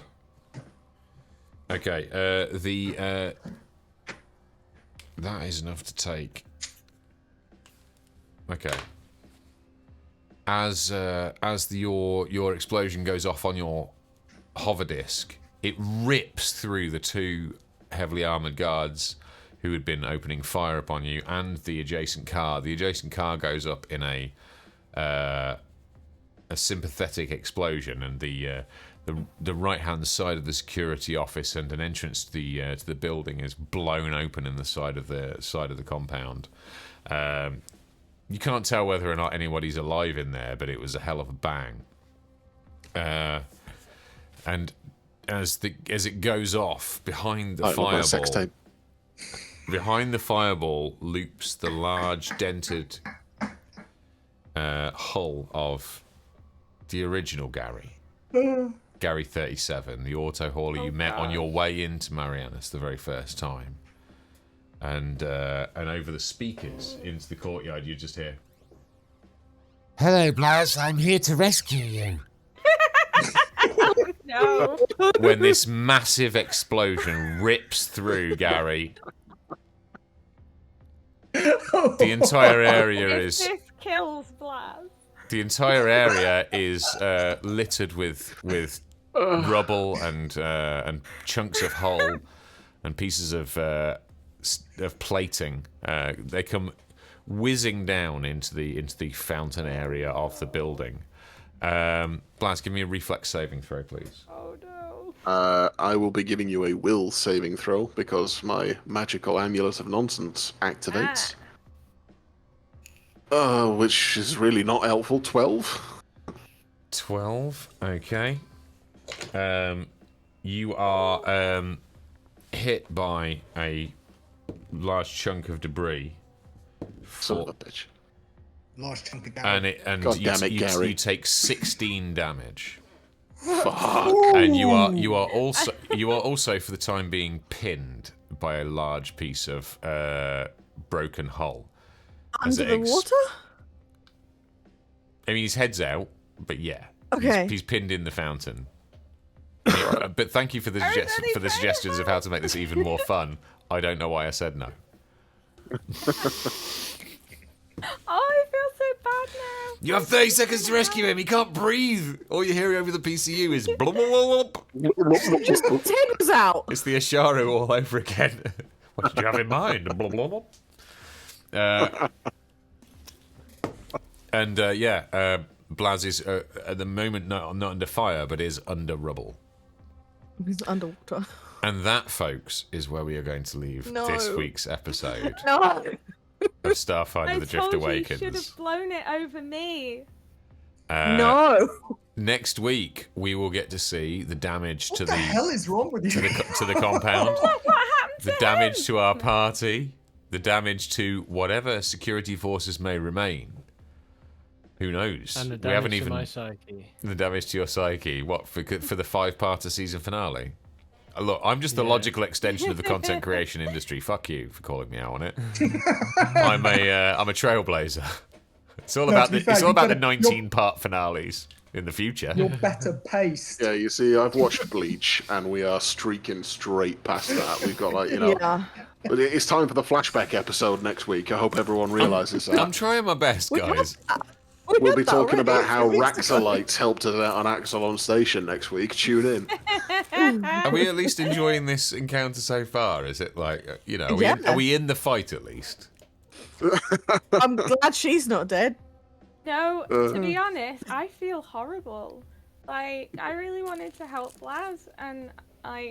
Okay, that is enough to take. Okay. As your explosion goes off on your hover disc, it rips through the two heavily armored guards who had been opening fire upon you and the adjacent car. The adjacent car goes up in a sympathetic explosion, and the right hand side of the security office and an entrance to the building is blown open in the side of the compound. You can't tell whether or not anybody's alive in there, but it was a hell of a bang. And as it goes off, behind the fireball, behind the fireball loops the large dented hull of the original Gary. Gary 37, the auto hauler you met on your way into Marianus the very first time. And over the speakers into the courtyard, you just hear, Hello, Blaz. I'm here to rescue you. No. when this massive explosion rips through Gary. The entire area This kills Blaz. The entire area is littered with rubble and chunks of hull and pieces of plating. They come whizzing down into the fountain area of the building. Blaz, give me a reflex saving throw, please. Oh no. I will be giving you a will saving throw because my magical amulet of nonsense activates. Which is really not helpful. 12. 12. Okay. you are hit by a large chunk of debris. Son of a bitch. Large chunk of damage. God damn it, Gary. You take 16 damage. Fuck. And you are also for the time being pinned by a large piece of broken hull. Under the water? I mean, his head's out, but yeah. Okay. He's pinned in the fountain. But thank you for the suggestions of how to make this even more fun. I don't know why I said no. Oh, I feel so bad now. You have 30 seconds to rescue him. He can't breathe. All you hear over the PCU is blub, blub, blub. Just the tables out. It's the Asharu all over again. What did you have in mind? Blub, blub, blub. Blaz is at the moment not under fire, but is under rubble. He's underwater. And that, folks, is where we are going to leave this week's episode No. of Starfinder: The Drift Awakens. You should have blown it over me. No. Next week, we will get to see the damage What the hell is wrong with you? to the compound, What happened the to damage him? to our party, the damage to whatever security forces may remain. Who knows? And the we haven't damage to even my psyche. the damage to your psyche. What for the 5-parter season finale? Look, I'm just the logical extension of the content creation industry. Fuck you for calling me out on it. I'm a trailblazer. It's all about the 19-part finales in the future. You're better paced. Yeah, you see, I've watched Bleach, and we are streaking straight past that. We've got, like, Yeah. But it's time for the flashback episode next week. I hope everyone realises that. I'm trying my best, guys. We'll be talking about how Raxalites helped us out on Axelon Station next week. Tune in. Are we at least enjoying this encounter so far? Is it like, are we in the fight at least? I'm glad she's not dead. No, to be honest, I feel horrible. Like, I really wanted to help Blaz, and all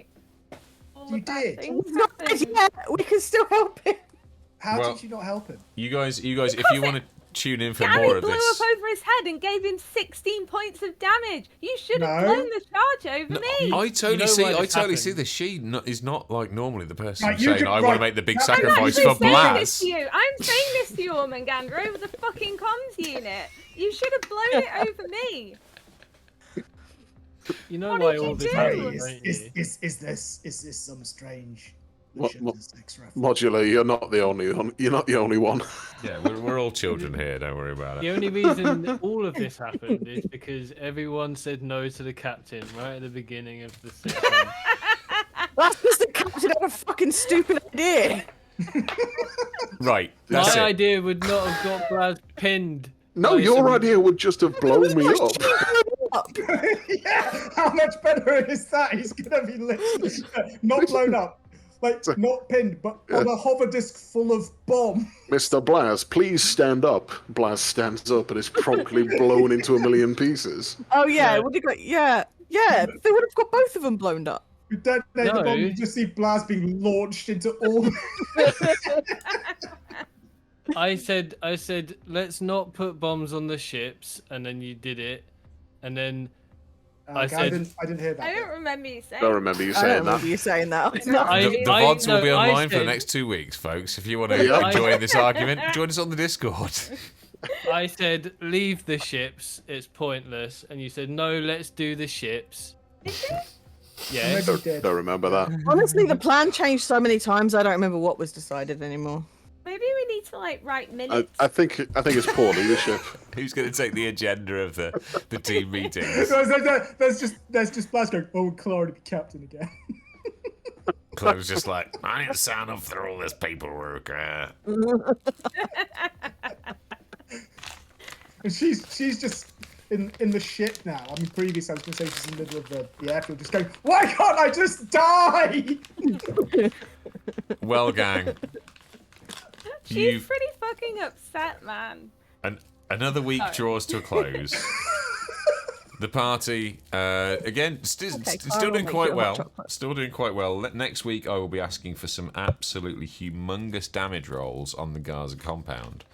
You the bad did. things He's not dead happened. yet. We can still help him. How Well- did you not help him? You guys, if you want to tune in for Gary more of blew this. up over his head and gave him 16 points of damage. You should have No. blown the charge over me. I totally see. why I this totally see happened. this. She is not like normally the person Right, you saying, could- "I want to right. make the big I'm I'm sacrifice actually for saying this Blaz." to you. I'm saying this to you, Ormangandra, over the fucking comms unit. You should have blown it over me. You know What why did all you this do? happened, Is, don't is, you? is this some strange What- sex reference? Modular, you're not the only one. You're not the only one. Yeah, we're all children here. Don't worry about The it. only reason all of this happened is because everyone said no to the captain right at the beginning of the session. That's because the captain had a fucking stupid idea. Right, that's My it. idea would not have got Blaz pinned. No, by your some- idea would just have blown me up. Yeah, how much better is that? He's gonna be literally not blown up, like not pinned, but on a hover disc full of bomb. Mr. Blaz, please stand up. Blaz stands up and is promptly blown into a million pieces. Oh yeah, Yeah. would have got yeah. They would have got both of them blown up. We detonate the No. bomb, you just see Blaz being launched into all. I said, let's not put bombs on the ships, and then you did it, and then I Okay, said- I didn't hear that. I bit. don't remember you saying I don't remember you I don't saying remember that. you saying that. The VODs will be no, I online for the said- next 2 weeks, folks. If you want to Yeah. join this argument, join us on the Discord. I said leave the ships, it's pointless, and you said no, let's do the ships. Yes. Maybe you did. Don't remember that. Honestly, the plan changed so many times. I don't remember what was decided anymore. Maybe we need to like write minutes. I think it's poor leadership. Who's going to take the agenda of the team meetings? There's just Blaz going, oh, Clara to be captain again. Chloe's just like, I need to sign up for all this paperwork. And she's just in the ship now. I mean, previously I was going to say she's in the middle of the airfield, just going, why can't I just die? Well, gang, She's you've pretty fucking upset, man. another week Sorry. draws to a close. The party, again, still I'll doing make quite you a hot well. chocolate. Still doing quite well. Next week, I will be asking for some absolutely humongous damage rolls on the Garza compound,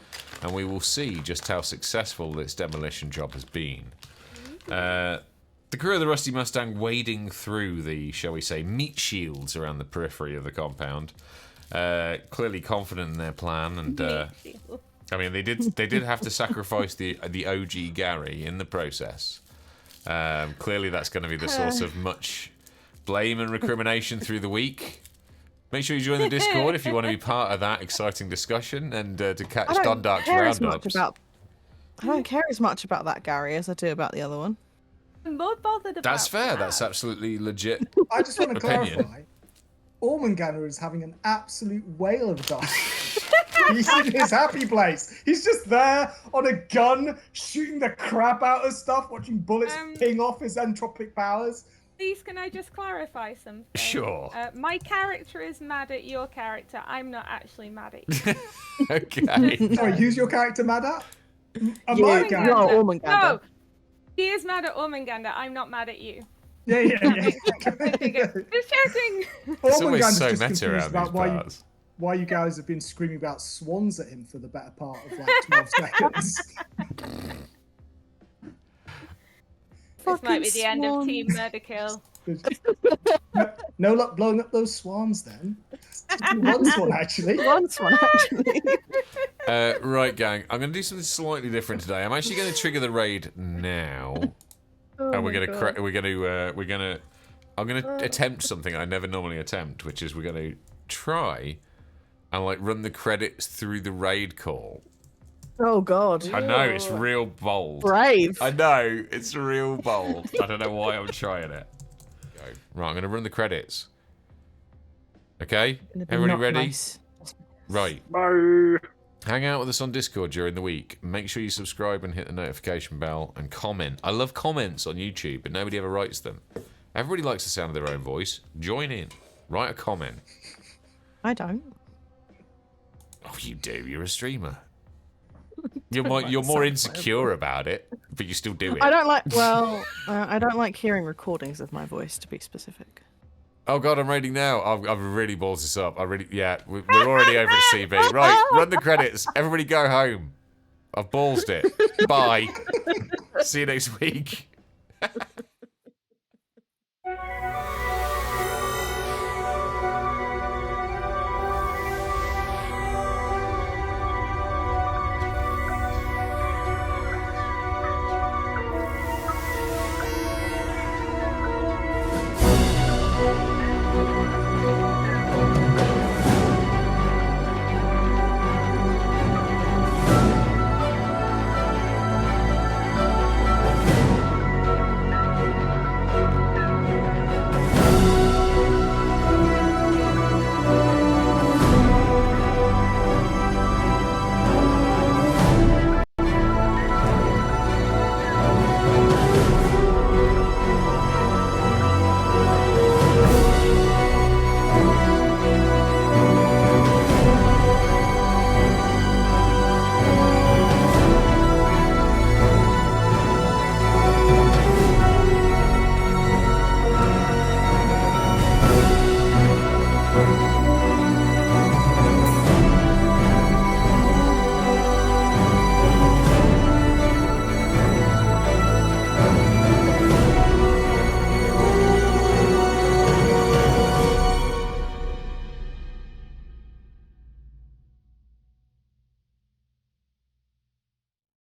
and we will see just how successful this demolition job has been. The crew of the Rusty Mustang wading through the, shall we say, meat shields around the periphery of the compound. Clearly confident in their plan, and I mean, they did have to sacrifice the OG Gary in the process. Clearly, that's going to be the source of much blame and recrimination through the week. Make sure you join the Discord if you want to be part of that exciting discussion and to catch Dondark's roundups. I don't care as much about that Gary as I do about the other one. I'm more bothered about That's fair. that. That's absolutely legit. I just want to Opinion. clarify. Ormungandr is having an absolute whale of a time. He's in his happy place. He's just there on a gun, shooting the crap out of stuff, watching bullets ping off his entropic powers. Please, can I just clarify something? Sure. My character is mad at your character. I'm not actually mad at you. Okay. Sorry, who's your character mad at? My You're character. Ormungandr. No, he is mad at Ormungandr. I'm not mad at you. Yeah. Just joking. It's always Ormungandra's so just meta confused around about these parts. why you guys have been screaming about swans at him for the better part of like 12 seconds. This might be the end of Team Murder Kill. No luck blowing up those swans then. One swan actually. One swan, actually. Right, gang. I'm going to do something slightly different today. I'm actually going to trigger the raid now. And I'm going to attempt something I never normally attempt, which is we're going to try and like run the credits through the raid call. Oh god. I know, it's real bold. Brave. I know, it's real bold. I don't know why I'm trying it. Right, I'm going to run the credits. Okay? Everybody ready? Nice. Right. Bye. Hang out with us on Discord during the week. Make sure you subscribe and hit the notification bell and comment. I love comments on YouTube, but nobody ever writes them. Everybody likes the sound of their own voice. Join in. Write a comment. I don't. Oh, you do. You're a streamer. You're more insecure about it, but you still do it. I don't like. Well, I don't like hearing recordings of my voice, to be specific. Oh god, I'm raiding now. I've really balls this up. We're already over at CB. Right, run the credits. Everybody go home. I've ballsed it. Bye. See you next week.